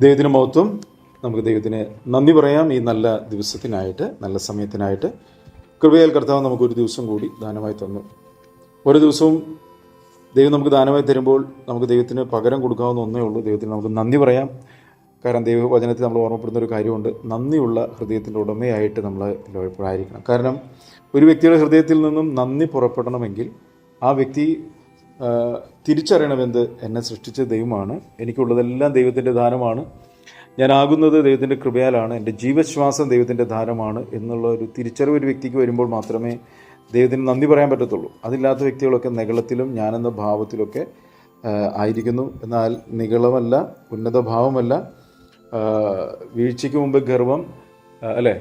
ദൈവത്തിന് മഹത്വം. നമുക്ക് ദൈവത്തിന് നന്ദി പറയാം ഈ നല്ല ദിവസത്തിനായിട്ട്, നല്ല സമയത്തിനായിട്ട്. കൃപയാൽ കർത്താവ് നമുക്കൊരു ദിവസം കൂടി ദാനമായി തന്നു. ഓരോ ദിവസവും ദൈവം നമുക്ക് ദാനമായി തരുമ്പോൾ നമുക്ക് ദൈവത്തിന് പകരം കൊടുക്കാവുന്ന ഒന്നേ ഉള്ളൂ. ദൈവത്തിന് നമുക്ക് നന്ദി പറയാം. കാരണം ദൈവവചനത്തിൽ നമ്മൾ ഓർമ്മപ്പെടുന്ന ഒരു കാര്യമുണ്ട്, നന്ദിയുള്ള ഹൃദയത്തിൻ്റെ ഉടമയായിട്ട് നമ്മൾ എപ്പോഴായിരിക്കണം. കാരണം ഒരു വ്യക്തിയുടെ ഹൃദയത്തിൽ നിന്നും നന്ദി പുറപ്പെടണമെങ്കിൽ ആ വ്യക്തി തിരിച്ചറിയണമെന്ത്, എന്നെ സൃഷ്ടിച്ച ദൈവമാണ്, എനിക്കുള്ളതെല്ലാം ദൈവത്തിൻ്റെ ദാനമാണ്, ഞാനാകുന്നത് ദൈവത്തിൻ്റെ കൃപയാലാണ്, എൻ്റെ ജീവശ്വാസം ദൈവത്തിൻ്റെ ദാനമാണ് എന്നുള്ള ഒരു തിരിച്ചറിവ് ഒരു വ്യക്തിക്ക് വരുമ്പോൾ മാത്രമേ ദൈവത്തിന് നന്ദി പറയാൻ പറ്റത്തുള്ളൂ. അതില്ലാത്ത വ്യക്തികളൊക്കെ നിഗളത്തിലും ഞാനെന്ന ഭാവത്തിലൊക്കെ ആയിരിക്കുന്നു. എന്നാൽ നിഗളമല്ല, ഉന്നത ഭാവമല്ല, വീഴ്ചയ്ക്ക് മുമ്പ് ഗർവം അല്ലേ,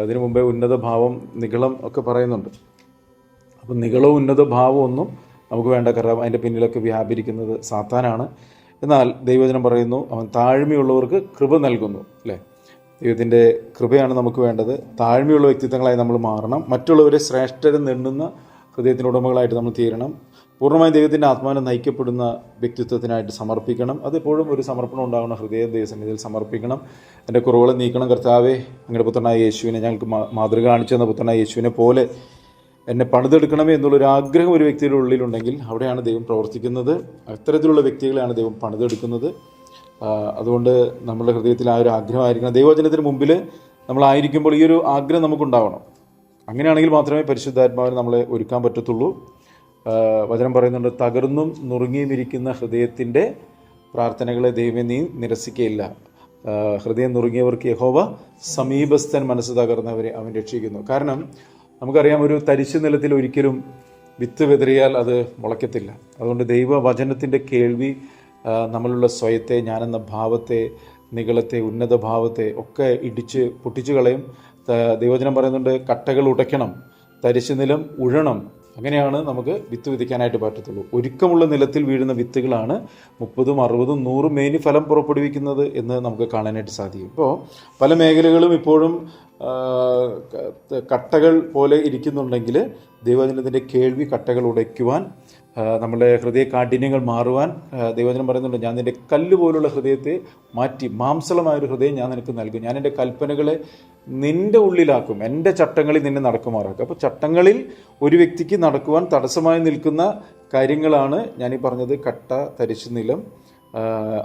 അതിനു മുമ്പേ ഉന്നത ഭാവം, നിഗളം ഒക്കെ പറയുന്നുണ്ട്. അപ്പം നിഗളവും ഉന്നത ഭാവവും ഒന്നും നമുക്ക് വേണ്ട. കാരണം അതിൻ്റെ പിന്നിലൊക്കെ വ്യാപരിക്കുന്നത് സാത്താനാണ്. എന്നാൽ ദൈവവചനം പറയുന്നു, അവൻ താഴ്മയുള്ളവർക്ക് കൃപ നൽകുന്നു അല്ലേ. ദൈവത്തിൻ്റെ കൃപയാണ് നമുക്ക് വേണ്ടത്. താഴ്മയുള്ള വ്യക്തിത്വങ്ങളായി നമ്മൾ മാറണം. മറ്റുള്ളവരെ ശ്രേഷ്ഠരും നെണ്ണുന്ന ഹൃദയത്തിൻ്റെ ഉടമകളായിട്ട് നമ്മൾ തീരണം. പൂർണ്ണമായും ദൈവത്തിൻ്റെ ആത്മാവിനെ നയിക്കപ്പെടുന്ന വ്യക്തിത്വത്തിനായിട്ട് സമർപ്പിക്കണം. അതെപ്പോഴും ഒരു സമർപ്പണം ഉണ്ടാകുന്ന ഹൃദയം ദൈവസന്നിധിയിൽ സമർപ്പിക്കണം. എൻ്റെ കുറവുകളെ നീക്കണം കർത്താവേ, അങ്ങയുടെ പുത്രനായ യേശുവിനെ, ഞങ്ങൾക്ക് മാതൃക കാണിച്ചു തന്ന പുത്രനായ യേശുവിനെ പോലെ എന്നെ പണിതെടുക്കണമേ എന്നുള്ളൊരു ആഗ്രഹം ഒരു വ്യക്തിയുടെ ഉള്ളിലുണ്ടെങ്കിൽ അവിടെയാണ് ദൈവം പ്രവർത്തിക്കുന്നത്. അത്തരത്തിലുള്ള വ്യക്തികളെയാണ് ദൈവം പണിതെടുക്കുന്നത്. അതുകൊണ്ട് നമ്മുടെ ഹൃദയത്തിൽ ആ ഒരു ആഗ്രഹമായിരിക്കണം. ദൈവവചനത്തിന് മുമ്പിൽ നമ്മളായിരിക്കുമ്പോൾ ഈ ഒരു ആഗ്രഹം നമുക്കുണ്ടാവണം. അങ്ങനെയാണെങ്കിൽ മാത്രമേ പരിശുദ്ധാത്മാവിനെ നമ്മളെ ഒരുക്കാൻ പറ്റത്തുള്ളൂ. വചനം പറയുന്നുണ്ട്, തകർന്നും നുറുങ്ങിയും ഇരിക്കുന്ന ഹൃദയത്തിൻ്റെ പ്രാർത്ഥനകളെ ദൈവം നീ നിരസിക്കുകയില്ല. ഹൃദയം നുറുങ്ങിയവർക്ക് യഹോവ സമീപസ്ഥൻ, മനസ്സ് തകർന്നവരെ അവൻ രക്ഷിക്കുന്നു. കാരണം നമുക്കറിയാം, ഒരു തരിശു നിലത്തിൽ ഒരിക്കലും വിത്ത് വിതറിയാൽ അത് മുളയ്ക്കത്തില്ല. അതുകൊണ്ട് ദൈവവചനത്തിൻ്റെ കേൾവി നമ്മളുള്ള സ്വയത്തെ, ഞാനെന്ന ഭാവത്തെ, നിഗളത്തെ, ഉന്നത ഭാവത്തെ ഒക്കെ ഇടിച്ച് പൊട്ടിച്ചു കളയും. ദൈവവചനം പറയുന്നുണ്ട്, കട്ടകൾ ഉടയ്ക്കണം, തരിശു നിലം ഉഴണം. അങ്ങനെയാണ് നമുക്ക് വിത്ത് വിധിക്കാനായിട്ട് പറ്റത്തുള്ളൂ. ഒരുക്കമുള്ള നിലത്തിൽ വീഴുന്ന വിത്തുകളാണ് 30, 60, 100 മേനി ഫലം പുറപ്പെടുവിക്കുന്നത് എന്ന് നമുക്ക് കാണാനായിട്ട് സാധിക്കും. ഇപ്പോൾ പല മേഖലകളും ഇപ്പോഴും കട്ടകൾ പോലെ ഇരിക്കുന്നുണ്ടെങ്കിൽ ദൈവവചനത്തിൻ്റെ കേൾവി കട്ടകൾ ഉടയ്ക്കുവാൻ, നമ്മുടെ ഹൃദയ കാഠിന്യങ്ങൾ മാറുവാൻ ദൈവവചനം പറയുന്നുണ്ട്, ഞാൻ നിൻ്റെ കല്ല് പോലുള്ള ഹൃദയത്തെ മാറ്റി മാംസളമായൊരു ഹൃദയം ഞാൻ നിനക്ക് നൽകും, ഞാൻ എൻ്റെ കൽപ്പനകളെ നിൻ്റെ ഉള്ളിലാക്കും, എൻ്റെ ചട്ടങ്ങളിൽ നിന്നെ നടക്കുമാറാക്കും. അപ്പോൾ ചട്ടങ്ങളിൽ ഒരു വ്യക്തിക്ക് നടക്കുവാൻ തടസ്സമായി നിൽക്കുന്ന കാര്യങ്ങളാണ് ഞാനീ പറഞ്ഞത്, കട്ട, തരിശു നിലം,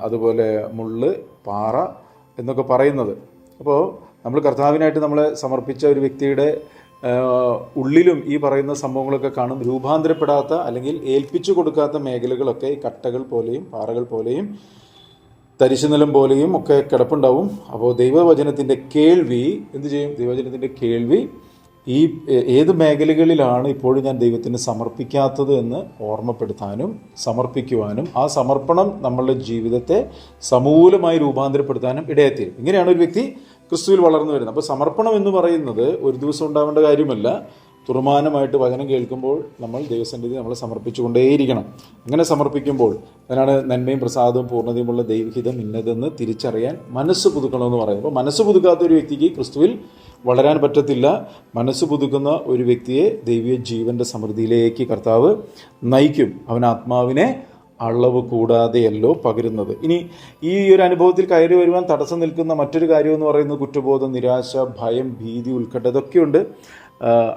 അതുപോലെ മുള്ള്, പാറ എന്നൊക്കെ പറയുന്നത്. അപ്പോൾ നമ്മൾ കർത്താവിനായിട്ട് നമ്മളെ സമർപ്പിച്ച ഒരു വ്യക്തിയുടെ ഉള്ളിലും ഈ പറയുന്ന സംഭവങ്ങളൊക്കെ കാണും. രൂപാന്തരപ്പെടാത്ത അല്ലെങ്കിൽ ഏൽപ്പിച്ചു കൊടുക്കാത്ത മേഖലകളൊക്കെ ഈ കട്ടകൾ പോലെയും പാറകൾ പോലെയും തരിശുനിലം പോലെയും ഒക്കെ കിടപ്പുണ്ടാവും. അപ്പോൾ ദൈവവചനത്തിൻ്റെ കേൾവി എന്ത് ചെയ്യും? ദൈവവചനത്തിൻ്റെ കേൾവി ഈ ഏത് മേഖലകളിലാണ് ഇപ്പോഴും ഞാൻ ദൈവത്തിന് സമർപ്പിക്കാത്തത് എന്ന് ഓർമ്മപ്പെടുത്താനും സമർപ്പിക്കുവാനും ആ സമർപ്പണം നമ്മളുടെ ജീവിതത്തെ സമൂലമായി രൂപാന്തരപ്പെടുത്താനും ഇടയായിത്തീരും. ഇങ്ങനെയാണ് ഒരു വ്യക്തി ക്രിസ്തുവിൽ വളർന്നു വരുന്നത്. അപ്പോൾ സമർപ്പണം എന്ന് പറയുന്നത് ഒരു ദിവസം ഉണ്ടാവേണ്ട കാര്യമല്ല. തുറമാനമായിട്ട് വചനം കേൾക്കുമ്പോൾ നമ്മൾ ദൈവസന്നിധി നമ്മളെ സമർപ്പിച്ചുകൊണ്ടേയിരിക്കണം. അങ്ങനെ സമർപ്പിക്കുമ്പോൾ അതിനാണ് നന്മയും പ്രസാദവും പൂർണ്ണതയുമുള്ള ദൈവഹിതം ഇന്നതെന്ന് തിരിച്ചറിയാൻ മനസ്സ് പുതുക്കണമെന്ന് പറയുന്നത്. അപ്പോൾ മനസ്സ് പുതുക്കാത്ത ഒരു വ്യക്തിക്ക് ക്രിസ്തുവിൽ വളരാൻ പറ്റത്തില്ല. മനസ്സ് പുതുക്കുന്ന ഒരു വ്യക്തിയെ ദൈവീയ ജീവൻ്റെ സമൃദ്ധിയിലേക്ക് കർത്താവ് നയിക്കും. അവൻ ആത്മാവിനെ അളവ് കൂടാതെയല്ലോ പകരുന്നത്. ഇനി ഈ ഒരു അനുഭവത്തിൽ കയറി വരുവാൻ തടസ്സം നിൽക്കുന്ന മറ്റൊരു കാര്യം എന്ന് പറയുന്നത് കുറ്റബോധം, നിരാശ, ഭയം, ഭീതി, ഉത്കണ്ഠ, ഇതൊക്കെയുണ്ട്.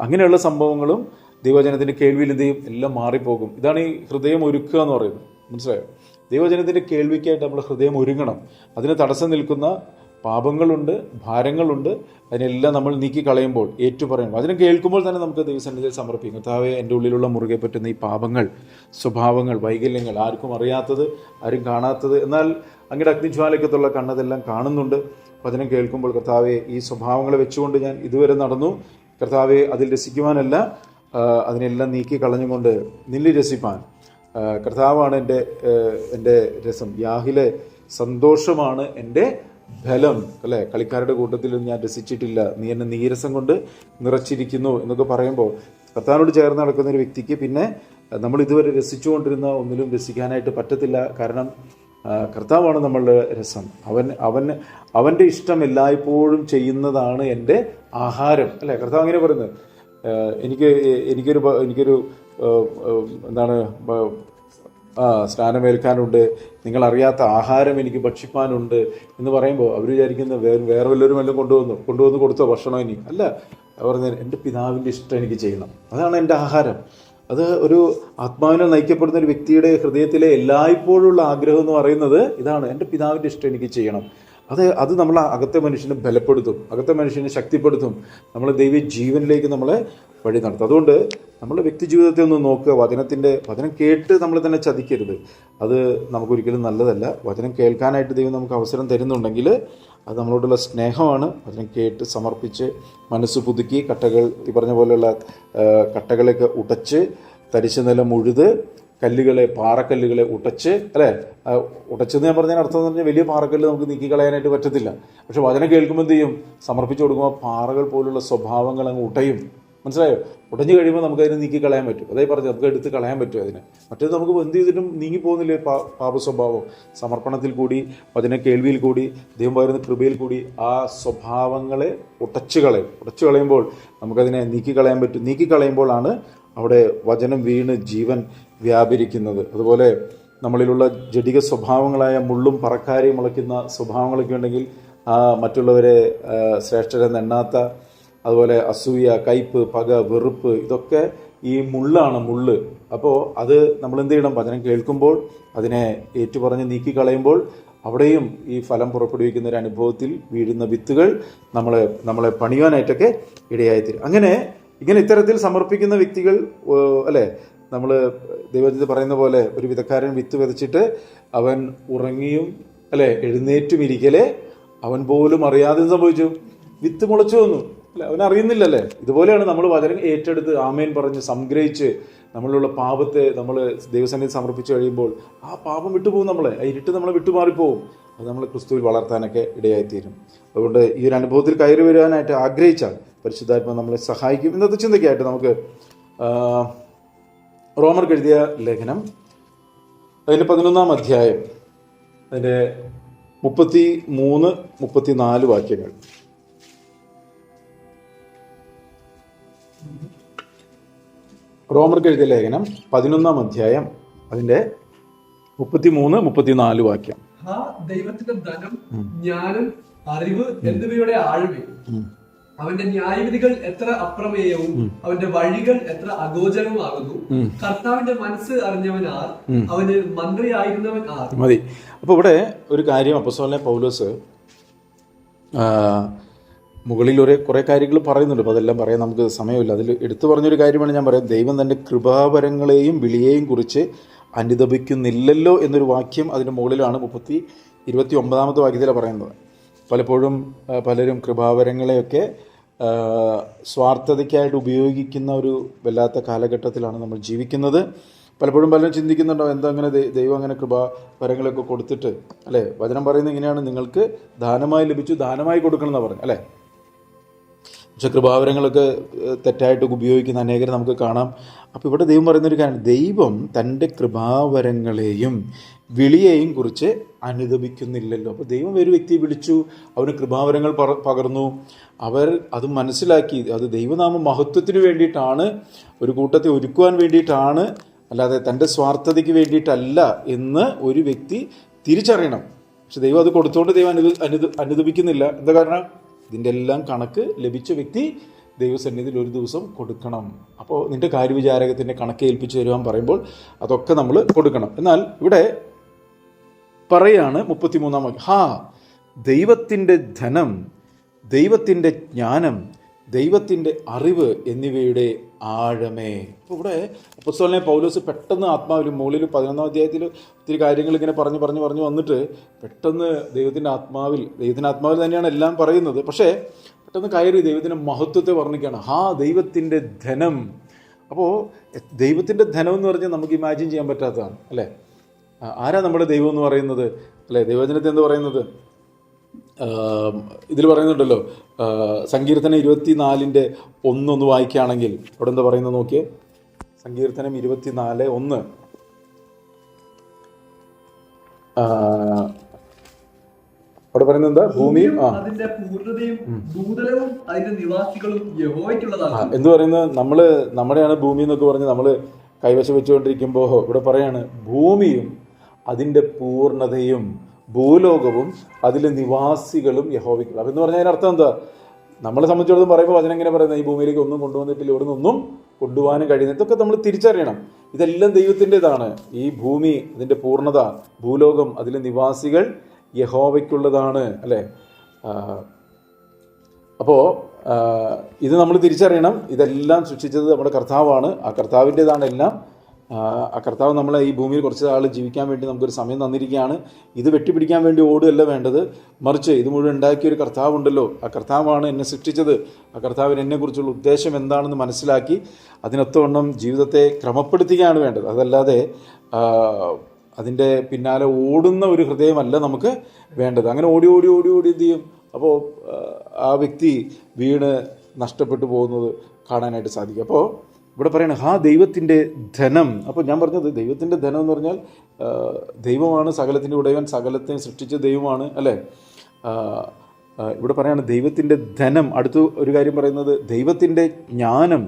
അങ്ങനെയുള്ള സംഭവങ്ങളും ദൈവവചനത്തിൻ്റെ കേൾവിയിൽ എന്ത് ചെയ്യും? എല്ലാം മാറിപ്പോകും. ഇതാണ് ഈ ഹൃദയം ഒരുക്കുക എന്ന് പറയുന്നത്. മനസ്സിലായോ? ദൈവവചനത്തിൻ്റെ കേൾവിക്കായിട്ട് നമ്മൾ ഹൃദയം ഒരുങ്ങണം. അതിന് തടസ്സം നിൽക്കുന്ന പാപങ്ങളുണ്ട്, ഭാരങ്ങളുണ്ട്. അതിനെല്ലാം നമ്മൾ നീക്കി കളയുമ്പോൾ ഏറ്റുപറയും. അതിനെ കേൾക്കുമ്പോൾ തന്നെ നമുക്ക് ദൈവസന്നിധിയിൽ സമർപ്പിക്കും. കർത്താവേ, എൻ്റെ ഉള്ളിലുള്ള മുറുകെ പറ്റുന്ന ഈ പാപങ്ങൾ, സ്വഭാവങ്ങൾ, വൈകല്യങ്ങൾ, ആർക്കും അറിയാത്തത്, ആരും കാണാത്തത്, എന്നാൽ അങ്ങയുടെ അഗ്നിജ്വാലയ്ക്കത്തുള്ള കണ്ണതെല്ലാം കാണുന്നുണ്ട്. വചനം കേൾക്കുമ്പോൾ കർത്താവേ, ഈ സ്വഭാവങ്ങളെ വെച്ചുകൊണ്ട് ഞാൻ ഇതുവരെ നടന്നു, കർത്താവെ അതിൽ രസിക്കുവാനല്ല, അതിനെല്ലാം നീക്കി കളഞ്ഞുകൊണ്ട് നിന്നിൽ രസിപ്പാൻ. കർത്താവാണ് എൻ്റെ രസം, യാഹിലെ സന്തോഷമാണ് എൻ്റെ ബലം അല്ലേ. കളിക്കാരുടെ കൂട്ടത്തിലും ഞാൻ രസിച്ചിട്ടില്ല, നീ എന്നെ നീരസം കൊണ്ട് നിറച്ചിരിക്കുന്നു എന്നൊക്കെ പറയുമ്പോൾ കർത്താവിനോട് ചേർന്ന് നടക്കുന്ന ഒരു വ്യക്തിക്ക് പിന്നെ നമ്മൾ ഇതുവരെ രസിച്ചുകൊണ്ടിരുന്ന ഒന്നിലും രസിക്കാനായിട്ട് പറ്റത്തില്ല. കാരണം കർത്താവാണ് നമ്മളുടെ രസം. അവൻ്റെ ഇഷ്ടം എല്ലായ്പ്പോഴും ചെയ്യുന്നതാണ് എൻ്റെ ആഹാരം അല്ലേ. കർത്താവ് അങ്ങനെ പറയുന്നത്. എനിക്കൊരു എന്താണ് സ്നാനമേൽക്കാനുണ്ട്, നിങ്ങളറിയാത്ത ആഹാരം എനിക്ക് ഭക്ഷിപ്പാനുണ്ട് എന്ന് പറയുമ്പോൾ അവർ വിചാരിക്കുന്ന വേറെ വല്ലവരും വല്ലതും കൊണ്ടുവന്ന് കൊടുത്തോ ഭക്ഷണം ഇനി അല്ല. പറഞ്ഞത് എൻ്റെ പിതാവിൻ്റെ ഇഷ്ടം എനിക്ക് ചെയ്യണം, അതാണ് എൻ്റെ ആഹാരം. അത് ഒരു ആത്മാവിനെ നയിക്കപ്പെടുന്ന ഒരു വ്യക്തിയുടെ ഹൃദയത്തിലെ എല്ലായ്പ്പോഴുള്ള ആഗ്രഹം എന്ന് പറയുന്നത് ഇതാണ്, എൻ്റെ പിതാവിൻ്റെ ഇഷ്ടം എനിക്ക് ചെയ്യണം. അത് നമ്മളെ അകത്തെ മനുഷ്യനെ ബലപ്പെടുത്തും, അകത്തെ മനുഷ്യനെ ശക്തിപ്പെടുത്തും, നമ്മളെ ദൈവ ജീവനിലേക്ക് നമ്മളെ വഴി നടത്തും. അതുകൊണ്ട് നമ്മുടെ വ്യക്തി ജീവിതത്തെ ഒന്ന് നോക്കുക. വചനം കേട്ട് നമ്മൾ തന്നെ ചതിക്കരുത്, അത് നമുക്കൊരിക്കലും നല്ലതല്ല. വചനം കേൾക്കാനായിട്ട് ദൈവം നമുക്ക് അവസരം തരുന്നുണ്ടെങ്കിൽ അത് നമ്മളോടുള്ള സ്നേഹമാണ്. വചനം കേട്ട് സമർപ്പിച്ച് മനസ്സ് പുതുക്കി ഈ പറഞ്ഞ പോലെയുള്ള കട്ടകളൊക്കെ ഉടച്ച് തരിശു നിലം ഉഴുത് പാറക്കല്ലുകളെ ഉടച്ച്, അല്ലേ, ഉടച്ചെന്ന് ഞാൻ പറഞ്ഞതിന് അർത്ഥം എന്ന് പറഞ്ഞാൽ വലിയ പാറക്കല്ല് നമുക്ക് നീക്കിക്കളയാനായിട്ട് പറ്റത്തില്ല. പക്ഷെ വചനം കേൾക്കുമ്പോൾ എന്ത് ചെയ്യും, സമർപ്പിച്ചു കൊടുക്കുമ്പോൾ പാറകൾ പോലുള്ള സ്വഭാവങ്ങൾ അങ്ങ് ഉടയും. മനസ്സിലായോ? ഉടഞ്ഞു കഴിയുമ്പോൾ നമുക്ക് അതിനെ നീക്കിക്കളയാൻ പറ്റും. അതായത് പറഞ്ഞു നമുക്ക് എടുത്ത് കളയാൻ പറ്റും അതിനെ. മറ്റേത് നമുക്ക് എന്ത് ചെയ്തിട്ടും നീങ്ങിപ്പോകുന്നില്ലേ പാപ സ്വഭാവം. സമർപ്പണത്തിൽ കൂടി വചന കേൾവിയിൽ കൂടി ദൈവം പകരുന്ന കൃപയിൽ കൂടി ആ സ്വഭാവങ്ങളെ ഉടച്ചു കളയുമ്പോൾ നമുക്കതിനെ നീക്കിക്കളയാൻ പറ്റും. നീക്കിക്കളയുമ്പോഴാണ് അവിടെ വചനം വീണ് ജീവൻ വ്യാപരിക്കുന്നത്. അതുപോലെ നമ്മളിലുള്ള ജഡിക സ്വഭാവങ്ങളായ മുള്ളും പറക്കാരെയും മുളയ്ക്കുന്ന സ്വഭാവങ്ങളൊക്കെ ഉണ്ടെങ്കിൽ മറ്റുള്ളവരെ ശ്രേഷ്ഠരെന്ന് എണ്ണാത്ത, അതുപോലെ അസൂയ, കയ്പ്, പക, വെറുപ്പ്, ഇതൊക്കെ ഈ മുള്ള്. അപ്പോൾ അത് നമ്മൾ എന്ത് ചെയ്യണം, വചനം കേൾക്കുമ്പോൾ അതിനെ ഏറ്റുപറഞ്ഞ് നീക്കിക്കളയുമ്പോൾ അവിടെയും ഈ ഫലം പുറപ്പെടുവിക്കുന്ന ഒരു അനുഭവത്തിൽ വീഴുന്ന വിത്തുകൾ നമ്മളെ പണിയാനായിട്ടൊക്കെ ഇടയായിത്തീരും. ഇങ്ങനെ ഇത്തരത്തിൽ സമർപ്പിക്കുന്ന വ്യക്തികൾ, അല്ലേ, നമ്മൾ ദൈവത്തിൽ പറയുന്ന പോലെ ഒരു വിതക്കാരൻ വിത്ത് വിതച്ചിട്ട് അവൻ ഉറങ്ങിയും, അല്ലേ, എഴുന്നേറ്റും ഇരിക്കലേ അവൻ പോലും അറിയാതെ സംഭവിച്ചു, വിത്ത് മുളച്ചു വന്നു, അല്ലെ, അവനറിയുന്നില്ലല്ലേ. ഇതുപോലെയാണ് നമ്മൾ വചനം ഏറ്റെടുത്ത് ആമേൻ പറഞ്ഞ് സംഗ്രഹിച്ച് നമ്മളുള്ള പാപത്തെ നമ്മൾ ദൈവസന്നിധി സമർപ്പിച്ച് കഴിയുമ്പോൾ ആ പാപം വിട്ടുപോകും, ആ ഇരുട്ട് നമ്മളെ വിട്ടുമാറിപ്പോവും. അത് നമ്മൾ ക്രിസ്തുവിൽ വളർത്താനൊക്കെ ഇടയായിത്തീരും. അതുകൊണ്ട് ഈ ഒരു അനുഭവത്തിൽ കയറി വരാനായിട്ട് ആഗ്രഹിച്ചാൽ പരിശുദ്ധാത്മ നമ്മളെ സഹായിക്കും. ഇന്നത്തെ ചിന്തയ്ക്കായിട്ട് നമുക്ക് റോമർക്ക് എഴുതിയ ലേഖനം അതിൻ്റെ 11-ാം അധ്യായം അതിൻ്റെ 33-34 വാക്യങ്ങൾ. റോമർക്ക് എഴുതിയ ലേഖനം 11-ാം അധ്യായം അതിന്റെ 33-34 വാക്യം. ദൈവത്തിന്റെ ധനം, ജ്ഞാനം, അറിവ് എന്നിവയുടെ ആഴമേ, അവന്റെ ന്യായവിധികൾ എത്ര അപ്രമേയവും അവന്റെ വഴികൾ എത്ര അഗോചരവുമാകുന്നു. കർത്താവിന്റെ മനസ്സ് അറിഞ്ഞവൻ ആർ, അവന് മന്ത്രിയായിരുന്നവൻ ആർ. മതി. അപ്പൊ ഇവിടെ ഒരു കാര്യം അപ്പോസ്തലനായ പൗലോസ് മുകളിൽ കുറേ കാര്യങ്ങൾ പറയുന്നുണ്ട്. അപ്പോൾ അതെല്ലാം പറയാൻ നമുക്ക് സമയമില്ല. അതിൽ എടുത്തു പറഞ്ഞൊരു കാര്യമാണ് ഞാൻ പറയാം. ദൈവം തൻ്റെ കൃപാവരങ്ങളെയും വിളിയെയും കുറിച്ച് അനുതപിക്കുന്നില്ലല്ലോ എന്നൊരു വാക്യം അതിൻ്റെ മുകളിലാണ് 29-ാമത്തെ വാക്യത്തിലാണ് പറയുന്നത്. പലപ്പോഴും പലരും കൃപാവരങ്ങളെയൊക്കെ സ്വാർത്ഥതയ്ക്കായിട്ട് ഉപയോഗിക്കുന്ന ഒരു വല്ലാത്ത കാലഘട്ടത്തിലാണ് നമ്മൾ ജീവിക്കുന്നത്. പലപ്പോഴും പലരും ചിന്തിക്കുന്നുണ്ടോ, എന്താ അങ്ങനെ ദൈവം അങ്ങനെ കൃപാവരങ്ങളൊക്കെ കൊടുത്തിട്ട്, അല്ലേ, വചനം പറയുന്നത് ഇങ്ങനെയാണ്, നിങ്ങൾക്ക് ദാനമായി ലഭിച്ചു, ദാനമായി കൊടുക്കണം എന്നാണ് പറഞ്ഞത്, അല്ലേ. പക്ഷെ കൃപാവരങ്ങളൊക്കെ തെറ്റായിട്ട് ഉപയോഗിക്കുന്ന അനേകരെ നമുക്ക് കാണാം. അപ്പോൾ ഇവിടെ ദൈവം പറയുന്നൊരു കാര്യം, ദൈവം തൻ്റെ കൃപാവരങ്ങളെയും വിളിയെയും കുറിച്ച് അനുതപിക്കുന്നില്ലല്ലോ. അപ്പോൾ ദൈവം ഒരു വ്യക്തിയെ വിളിച്ചു, അവന് കൃപാവരങ്ങൾ പകർന്നു, അവർ അത് മനസ്സിലാക്കി അത് ദൈവനാമ മഹത്വത്തിന് വേണ്ടിയിട്ടാണ്, ഒരു കൂട്ടത്തെ ഒരുക്കുവാൻ വേണ്ടിയിട്ടാണ്, അല്ലാതെ തൻ്റെ സ്വാർത്ഥതയ്ക്ക് വേണ്ടിയിട്ടല്ല എന്ന് ഒരു വ്യക്തി തിരിച്ചറിയണം. പക്ഷെ ദൈവം അത് കൊടുത്തുകൊണ്ട് ദൈവം അനുതപിക്കുന്നില്ല. എന്താ കാരണം? ഇതിൻ്റെ എല്ലാം കണക്ക് ലഭിച്ച വ്യക്തി ദൈവസന്നിധിയിൽ ഒരു ദിവസം കൊടുക്കണം. അപ്പോൾ നിൻ്റെ കാര്യവിചാരകത്തിൻ്റെ കണക്ക് ഏൽപ്പിച്ചു തരുവാൻ പറയുമ്പോൾ അതൊക്കെ നമ്മൾ കൊടുക്കണം. എന്നാൽ ഇവിടെ പറയാണ് 33-ാം വാക്യം, ദൈവത്തിൻ്റെ ധനം, ദൈവത്തിൻ്റെ ജ്ഞാനം, ദൈവത്തിൻ്റെ അറിവ് എന്നിവയുടെ ആഴമേ. അപ്പോൾ ഇവിടെ അപ്പോസ്തലനായ പൗലോസ് പെട്ടെന്ന് ആത്മാവിൽ മുകളിൽ 11-ാം അധ്യായത്തിൽ ഒത്തിരി കാര്യങ്ങൾ ഇങ്ങനെ പറഞ്ഞു വന്നിട്ട് പെട്ടെന്ന് ദൈവത്തിൻ്റെ ആത്മാവിൽ തന്നെയാണ് എല്ലാം പറയുന്നത്. പക്ഷേ പെട്ടെന്ന് കയറി ദൈവത്തിൻ്റെ മഹത്വത്തെ വർണ്ണിക്കുകയാണ്. ദൈവത്തിൻ്റെ ധനം. അപ്പോൾ ദൈവത്തിൻ്റെ ധനം എന്ന് പറഞ്ഞാൽ നമുക്ക് ഇമാജിൻ ചെയ്യാൻ പറ്റാത്തതാണ്, അല്ലേ. ആരാ നമ്മുടെ ദൈവം എന്ന് പറയുന്നത്, അല്ലേ. ദൈവജനത്തെ എന്ത് പറയുന്നത്, ഇതിൽ പറയുന്നുണ്ടല്ലോ, സങ്കീർത്തനം 24:1 വായിക്കുകയാണെങ്കിൽ അവിടെ എന്താ പറയുന്നത് നോക്കിയേ. സങ്കീർത്തനം 24:1 അവിടെ പറയുന്നത് എന്താ? ഭൂമിയും അതിന്റെ പൂർണ്ണതയും ഭൂതലവും അതിന്റെ നിവാസികളും യഹോവയ്ക്കുള്ളതാണ്. എന്ത് പറയുന്നത്? നമ്മുടെയാണ് ഭൂമി എന്നൊക്കെ പറഞ്ഞ് നമ്മൾ കൈവശം വെച്ചുകൊണ്ടിരിക്കുമ്പോൾ ഇവിടെ പറയാണ് ഭൂമിയും അതിൻ്റെ പൂർണ്ണതയും ഭൂലോകവും അതിലെ നിവാസികളും യഹോവയ്ക്കുള്ള. അപ്പം എന്ന് പറഞ്ഞാൽ അതിന് അർത്ഥം എന്താ? നമ്മളെ സംബന്ധിച്ചിടത്തോളം പറയുമ്പോൾ വചനം എങ്ങനെ പറയുന്നത്? ഈ ഭൂമിയിലേക്ക് ഒന്നും കൊണ്ടുവന്നിട്ടില്ല, ഇവിടെ നിന്നൊന്നും കൊണ്ടുപോകാനും കഴിയുന്നത്. ഇതൊക്കെ നമ്മൾ തിരിച്ചറിയണം. ഇതെല്ലാം ദൈവത്തിൻ്റെതാണ്. ഈ ഭൂമി അതിൻ്റെ പൂർണ്ണത, ഭൂലോകം അതിലെ നിവാസികൾ യഹോവയ്ക്കുള്ളതാണ്, അല്ലേ? അപ്പോൾ ഇത് നമ്മൾ തിരിച്ചറിയണം. ഇതെല്ലാം സൃഷ്ടിച്ചത് നമ്മുടെ കർത്താവാണ്. ആ കർത്താവിൻ്റെതാണ് എല്ലാം. ആ കർത്താവ് നമ്മളെ ഈ ഭൂമിയിൽ കുറച്ച് ആൾ ജീവിക്കാൻ വേണ്ടി നമുക്കൊരു സമയം തന്നിരിക്കുകയാണ്. ഇത് വെട്ടിപ്പിടിക്കാൻ വേണ്ടി ഓടുകയല്ല വേണ്ടത്, മറിച്ച് ഇത് മുഴുവൻ ഉണ്ടാക്കിയൊരു കർത്താവുണ്ടല്ലോ, ആ കർത്താവാണ് എന്നെ സൃഷ്ടിച്ചത്. ആ കർത്താവിന് എന്നെക്കുറിച്ചുള്ള ഉദ്ദേശം എന്താണെന്ന് മനസ്സിലാക്കി അതിനൊത്തവണ്ണം ജീവിതത്തെ ക്രമപ്പെടുത്തുകയാണ് വേണ്ടത്. അതല്ലാതെ അതിൻ്റെ പിന്നാലെ ഓടുന്ന ഒരു ഹൃദയമല്ല നമുക്ക് വേണ്ടത്. അങ്ങനെ ഓടി ഓടി ഓടി ഓടി എന്ത് ചെയ്യും? അപ്പോൾ ആ വ്യക്തി വീണ് നഷ്ടപ്പെട്ടു പോകുന്നത് കാണാനായിട്ട് സാധിക്കും. അപ്പോൾ ഇവിടെ പറയണ ദൈവത്തിൻ്റെ ധനം. അപ്പോൾ ഞാൻ പറഞ്ഞത് ദൈവത്തിൻ്റെ ധനം എന്ന് പറഞ്ഞാൽ ദൈവമാണ് സകലത്തിൻ്റെ ഉടയവൻ, സകലത്തെ സൃഷ്ടിച്ച ദൈവമാണ്, അല്ലേ? ഇവിടെ പറയാണ് ദൈവത്തിൻ്റെ ധനം. അടുത്ത ഒരു കാര്യം പറയുന്നത് ദൈവത്തിൻ്റെ ജ്ഞാനം,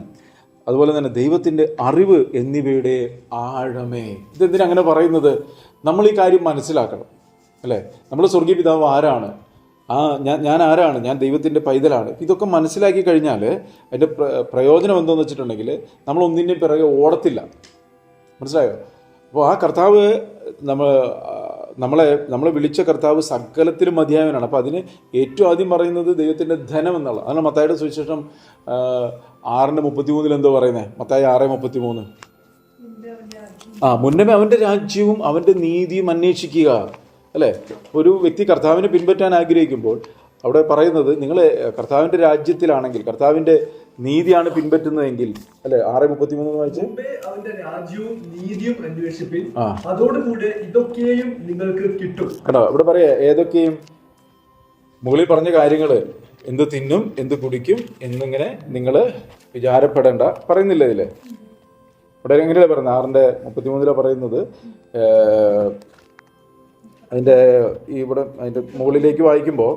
അതുപോലെ തന്നെ ദൈവത്തിൻ്റെ അറിവ് എന്നിവയുടെ ആഴമേ. ഇതെന്തിനാ അങ്ങനെ പറയുന്നത്? നമ്മൾ ഈ കാര്യം മനസ്സിലാക്കണം, അല്ലേ? നമ്മൾ സ്വർഗീയ പിതാവ് ആരാണ്? ഞാൻ ആരാണ്? ഞാൻ ദൈവത്തിൻ്റെ പൈതലാണ്. ഇതൊക്കെ മനസ്സിലാക്കി കഴിഞ്ഞാൽ അതിൻ്റെ പ്രയോജനം എന്താണെന്ന് വെച്ചിട്ടുണ്ടെങ്കിൽ നമ്മൾ ഒന്നിൻ്റെ പിറകെ ഓടത്തില്ല. മനസ്സിലായോ? അപ്പോൾ ആ കർത്താവ് നമ്മളെ വിളിച്ച കർത്താവ് സകലത്തിലും മതിയായവനാണ്. അപ്പോൾ അതിന് ഏറ്റവും ആദ്യം പറയുന്നത് ദൈവത്തിൻ്റെ ധനം എന്നുള്ള. അതാണ് മത്തായിയുടെ സുവിശേഷം 6:33 എന്തോ പറയുന്നത്? മത്തായി 6:33. മുന്നമേ അവൻ്റെ രാജ്യവും അവൻ്റെ നീതിയും അന്വേഷിക്കുക, അല്ലേ? ഒരു വ്യക്തി കർത്താവിനെ പിൻപറ്റാൻ ആഗ്രഹിക്കുമ്പോൾ അവിടെ പറയുന്നത് നിങ്ങൾ കർത്താവിൻ്റെ രാജ്യത്തിലാണെങ്കിൽ, കർത്താവിൻ്റെ നീതിയാണ് പിൻപറ്റുന്നതെങ്കിൽ, അല്ലെ? 6:33 വായിച്ച് അവന്റെ രാജ്യവും നീതിയും അന്വേഷിപ്പിൻ, അതോടുകൂടെ ഇതൊക്കെയും നിങ്ങൾക്ക് കിട്ടും. കേട്ടോ, ഇവിടെ പറയാ ഏതൊക്കെയും മുകളിൽ പറഞ്ഞ കാര്യങ്ങൾ, എന്ത് തിന്നും എന്ത് കുടിക്കും എന്നിങ്ങനെ നിങ്ങൾ വിചാരപ്പെടേണ്ട പറയുന്നില്ല ഇതില്. ഇവിടെ എങ്ങനെയാണ് പറയുന്നത്? 6:33 പറയുന്നത്. അതിൻ്റെ ഇവിടെ അതിൻ്റെ മുകളിലേക്ക് വായിക്കുമ്പോൾ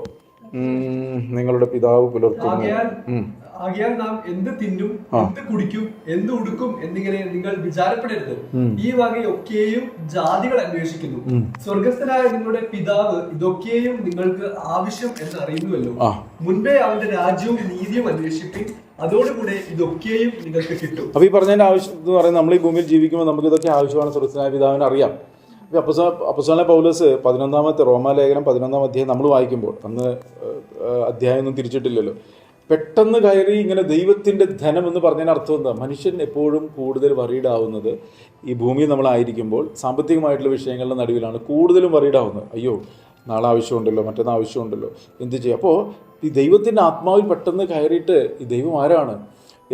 നിങ്ങളുടെ പിതാവ് പുലർത്തുന്നു. ആകയാൽ നാം എന്ത് തിന്നും എന്ത് കുടിക്കും എന്ത് ഉടുക്കും എന്നിങ്ങനെ നിങ്ങൾ വിചാരപ്പെടരുത്. ഈ വകയൊക്കെയും ജാതികൾ അന്വേഷിക്കുന്നു. സ്വർഗസ്ഥനായ നിങ്ങളുടെ പിതാവ് ഇതൊക്കെയും നിങ്ങൾക്ക് ആവശ്യം എന്ന് അറിയുന്നുവല്ലോ. മുൻപേ അവന്റെ രാജ്യവും നീതിയും അന്വേഷിപ്പിൻ, അതോടുകൂടെ ഇതൊക്കെയും നിങ്ങൾക്ക് കിട്ടും. അപ്പൊ ഈ പറഞ്ഞതിന്റെ ആവശ്യം എന്ന് പറയുന്നത് നമ്മൾ ഈ ഭൂമിയിൽ ജീവിക്കുമ്പോൾ നമുക്ക് ഇതൊക്കെ ആവശ്യമാണ്. സ്വർഗസ്ഥനായ പിതാവിന് അറിയാം. അപ്പോസ്തലനായ പൗലോസ് 11-ാമത്തെ റോമാലേഖനം 11-ാം അധ്യായം നമ്മൾ വായിക്കുമ്പോൾ, അന്ന് അധ്യായം ഒന്നും തിരിച്ചിട്ടില്ലല്ലോ, പെട്ടെന്ന് കയറി ഇങ്ങനെ ദൈവത്തിൻ്റെ ധനം എന്ന് പറഞ്ഞതിന് അർത്ഥം എന്താ? മനുഷ്യൻ എപ്പോഴും കൂടുതൽ വറീഡാവുന്നത് ഈ ഭൂമിയിൽ നമ്മളായിരിക്കുമ്പോൾ സാമ്പത്തികമായിട്ടുള്ള വിഷയങ്ങളുടെ നടുവിലാണ് കൂടുതലും വറീഡാവുന്നത്. അയ്യോ, നാളെ ആവശ്യമുണ്ടല്ലോ, മറ്റന്നാൾ ആവശ്യമുണ്ടല്ലോ, എന്ത് ചെയ്യും? അപ്പോൾ ഈ ദൈവത്തിൻ്റെ ആത്മാവിൽ പെട്ടെന്ന് കയറിയിട്ട് ഈ ദൈവം ആരാണ്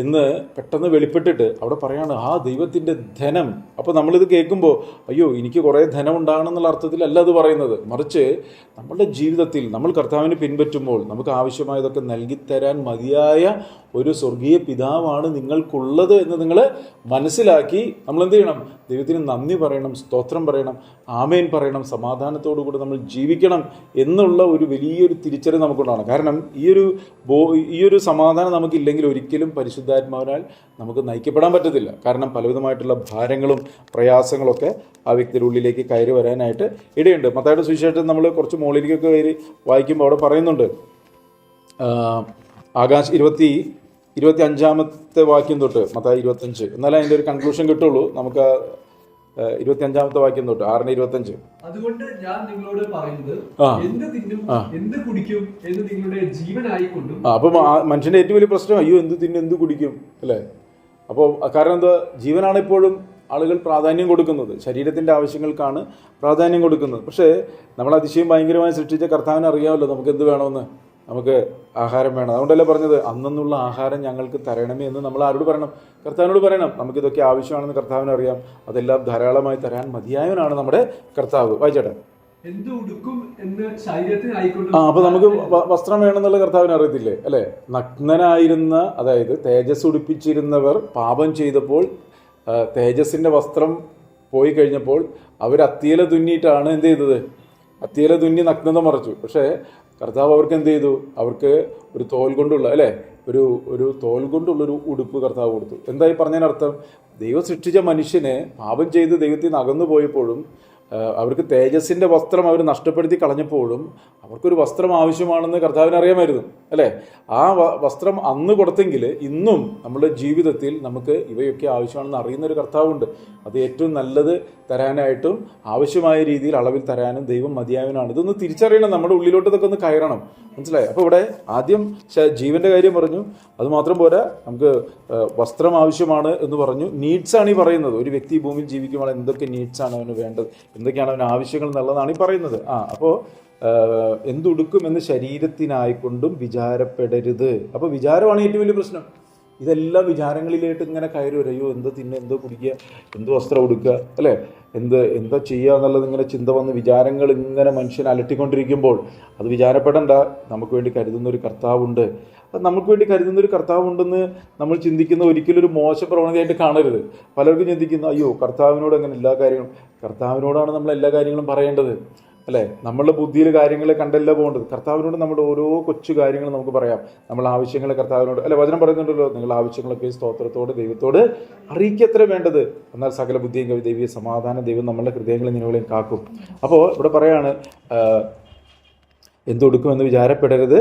എന്ന് പെട്ടെന്ന് വെളിപ്പെട്ടിട്ട് അവിടെ പറയാണ് ദൈവത്തിൻ്റെ ധനം. അപ്പോൾ നമ്മളിത് കേൾക്കുമ്പോൾ അയ്യോ എനിക്ക് കുറേ ധനം ഉണ്ടാകണം എന്നുള്ള അർത്ഥത്തിലല്ല അത് പറയുന്നത്, മറിച്ച് നമ്മളുടെ ജീവിതത്തിൽ നമ്മൾ കർത്താവിനെ പിൻപറ്റുമ്പോൾ നമുക്ക് ആവശ്യമായതൊക്കെ നൽകിത്തരാൻ മതിയായ ഒരു സ്വർഗീയ പിതാവാണ് നിങ്ങൾക്കുള്ളത് എന്ന് നിങ്ങൾ മനസ്സിലാക്കി നമ്മൾ എന്ത് ചെയ്യണം? ദൈവത്തിന് നന്ദി പറയണം, സ്തോത്രം പറയണം, ആമേൻ പറയണം, സമാധാനത്തോടു കൂടി നമ്മൾ ജീവിക്കണം എന്നുള്ള ഒരു വലിയൊരു തിരിച്ചറിവ് നമുക്കുണ്ടാകണം. കാരണം ഈ ഒരു സമാധാനം നമുക്കില്ലെങ്കിൽ ഒരിക്കലും പരിശുദ്ധാത്മാവിനാൽ നമുക്ക് നയിക്കപ്പെടാൻ പറ്റത്തില്ല. കാരണം പലവിധമായിട്ടുള്ള ഭാരങ്ങളും പ്രയാസങ്ങളൊക്കെ ആ വ്യക്തിയുടെ ഉള്ളിലേക്ക് കയറി വരാനായിട്ട് ഇടയുണ്ട്. മത്തായിയുടെ സുവിശേഷം നമ്മൾ കുറച്ച് മുകളിലേക്കൊക്കെ കയറി വായിക്കുമ്പോൾ അവിടെ പറയുന്നുണ്ട്, ആകാശ് 25-ാമത്തെ വാക്യം തൊട്ട്, മത്തായി 25, എന്നാലേ അതിൻ്റെ ഒരു കൺക്ലൂഷൻ കിട്ടുള്ളൂ നമുക്ക്. 25-ാമത്തെ വാക്യം തൊട്ട് 6:25. അതുകൊണ്ട് ഞാൻ നിങ്ങളോട് പറയുന്നത് എന്ത് തിന്നും എന്ത് കുടിക്കും എന്ന് നിങ്ങളുടെ ജീവനായിക്കൊണ്ടും. അപ്പൊ മനുഷ്യന്റെ ഏറ്റവും വലിയ പ്രശ്നം അയ്യോ എന്ത് തിന്നും എന്ത് കുടിക്കും, അല്ലേ? അപ്പോൾ കാരണം എന്താ? ജീവനാണ് എപ്പോഴും ആളുകൾ പ്രാധാന്യം കൊടുക്കുന്നത്, ശരീരത്തിൻ്റെ ആവശ്യങ്ങൾക്കാണ് പ്രാധാന്യം കൊടുക്കുന്നത്. പക്ഷേ നമ്മൾ അതിശയം ഭയങ്കരമായി സൃഷ്ടിച്ച കർത്താവിനെ അറിയാമല്ലോ നമുക്ക് എന്ത് വേണമെന്ന്. നമുക്ക് ആഹാരം വേണം. അതുകൊണ്ടല്ലേ പറഞ്ഞത് അന്നുള്ള ആഹാരം ഞങ്ങൾക്ക് തരണമേ എന്ന് നമ്മൾ ആരോട് പറയണം? കർത്താവിനോട് പറയണം. നമുക്കിതൊക്കെ ആവശ്യമാണെന്ന് കർത്താവിന് അറിയാം. അതെല്ലാം ധാരാളമായി തരാൻ മതിയായവനാണ് നമ്മുടെ കർത്താവ്. വായിച്ചേട്ടെ. അപ്പൊ നമുക്ക് വസ്ത്രം വേണമെന്നുള്ള കർത്താവിന് അറിയത്തില്ലേ, അല്ലെ? നഗ്നനായിരുന്ന, അതായത് തേജസ് ഉടുപ്പിച്ചിരുന്നവർ പാപം ചെയ്തപ്പോൾ തേജസ്സിന്റെ വസ്ത്രം പോയി കഴിഞ്ഞപ്പോൾ അവർ അത്തിയില തുന്നിയിട്ടാണ് എന്ത് ചെയ്തത്? അത്തിയില തുന്നി നഗ്നത മറച്ചു. പക്ഷേ കർത്താവ് അവർക്ക് എന്ത് ചെയ്തു? അവർക്ക് ഒരു തോൽ കൊണ്ടുള്ള ഒരു തോൽ കൊണ്ടുള്ളൊരു ഉടുപ്പ് കർത്താവ് കൊടുത്തു. എന്തായി പറഞ്ഞതിനർത്ഥം? ദൈവം സൃഷ്ടിച്ച മനുഷ്യനെ പാപം ചെയ്ത് ദൈവത്തിൽ നിന്ന് അകന്നു പോയപ്പോഴും അവർക്ക് തേജസ്സിൻ്റെ വസ്ത്രം അവർ നഷ്ടപ്പെടുത്തി കളഞ്ഞപ്പോഴും അവർക്കൊരു വസ്ത്രം ആവശ്യമാണെന്ന് കർത്താവിന് അറിയാമായിരുന്നു, അല്ലേ? ആ വസ്ത്രം അന്ന് കൊടുത്തെങ്കിൽ ഇന്നും നമ്മുടെ ജീവിതത്തിൽ നമുക്ക് ഇവയൊക്കെ ആവശ്യമാണെന്ന് അറിയുന്നൊരു കർത്താവുണ്ട്. അത് ഏറ്റവും നല്ലത് തരാനായിട്ടും ആവശ്യമായ രീതിയിൽ അളവിൽ തരാനും ദൈവം മതിയായവനാണ്. ഇതൊന്ന് തിരിച്ചറിയണം, നമ്മുടെ ഉള്ളിലോട്ട് ഇതൊക്കെ ഒന്ന് കയറണം. മനസ്സിലായി? അപ്പോൾ ഇവിടെ ആദ്യം ജീവൻ്റെ കാര്യം പറഞ്ഞു. അതുമാത്രം പോരാ, നമുക്ക് വസ്ത്രം ആവശ്യമാണ് എന്ന് പറഞ്ഞു. നീഡ്സാണ് ഈ പറയുന്നത്. ഒരു വ്യക്തി ഭൂമിയിൽ ജീവിക്കുമ്പോൾ എന്തൊക്കെ നീഡ്സാണ് അവന് വേണ്ടത്, എന്തൊക്കെയാണ് അവന് ആവശ്യങ്ങൾ എന്നുള്ളതാണ് ഈ പറയുന്നത്. അപ്പോൾ എന്തുടുക്കുമെന്ന് ശരീരത്തിനായിക്കൊണ്ടും വിചാരപ്പെടരുത്. അപ്പോൾ വിചാരമാണ് ഏറ്റവും വലിയ പ്രശ്നം. ഇതെല്ലാം വിചാരങ്ങളിലേക്ക് ഇങ്ങനെ കയറി വരും. അയ്യോ, എന്തോ തിന്നുക, എന്തോ കുടിക്കുക, എന്തോ വസ്ത്രം ഉടുക്കുക, അല്ലേ, എന്താ ചെയ്യുക എന്നുള്ളത് ഇങ്ങനെ ചിന്ത വന്ന് വിചാരങ്ങൾ ഇങ്ങനെ മനുഷ്യൻ അലട്ടിക്കൊണ്ടിരിക്കുമ്പോൾ അത് വിചാരപ്പെടേണ്ട. നമുക്ക് വേണ്ടി കരുതുന്ന ഒരു കർത്താവുണ്ട്. അത് നമുക്ക് വേണ്ടി കരുതുന്ന ഒരു കർത്താവുണ്ടെന്ന് നമ്മൾ ചിന്തിക്കുന്ന ഒരിക്കലും ഒരു മോശ പ്രവണതയായിട്ട് കാണരുത്. പലർക്കും ചിന്തിക്കുന്നു, അയ്യോ കർത്താവിനോട് അങ്ങനെ എല്ലാ കാര്യങ്ങളും, കർത്താവിനോടാണ് നമ്മൾ എല്ലാ കാര്യങ്ങളും പറയേണ്ടത്, അല്ലേ? നമ്മളുടെ ബുദ്ധിയിൽ കാര്യങ്ങൾ കണ്ടല്ല പോകേണ്ടത്. കർത്താവിനോട് നമ്മുടെ ഓരോ കൊച്ചു കാര്യങ്ങളും നമുക്ക് പറയാം. നമ്മൾ ആവശ്യങ്ങൾ കർത്താവിനോട്, അല്ലെ, വചനം പറയുന്നുണ്ടല്ലോ, നിങ്ങളുടെ ആവശ്യങ്ങളൊക്കെ സ്തോത്രത്തോട് ദൈവത്തോട് അറിയിക്കത്ര വേണ്ടത്, എന്നാൽ സകല ബുദ്ധിയും ദൈവീയ സമാധാനം ദൈവം നമ്മളുടെ ഹൃദയങ്ങളെ നിലവിളെയും കാക്കും. അപ്പോൾ ഇവിടെ പറയാണ്, എന്തൊടുക്കുമെന്ന് വിചാരപ്പെടരുത്.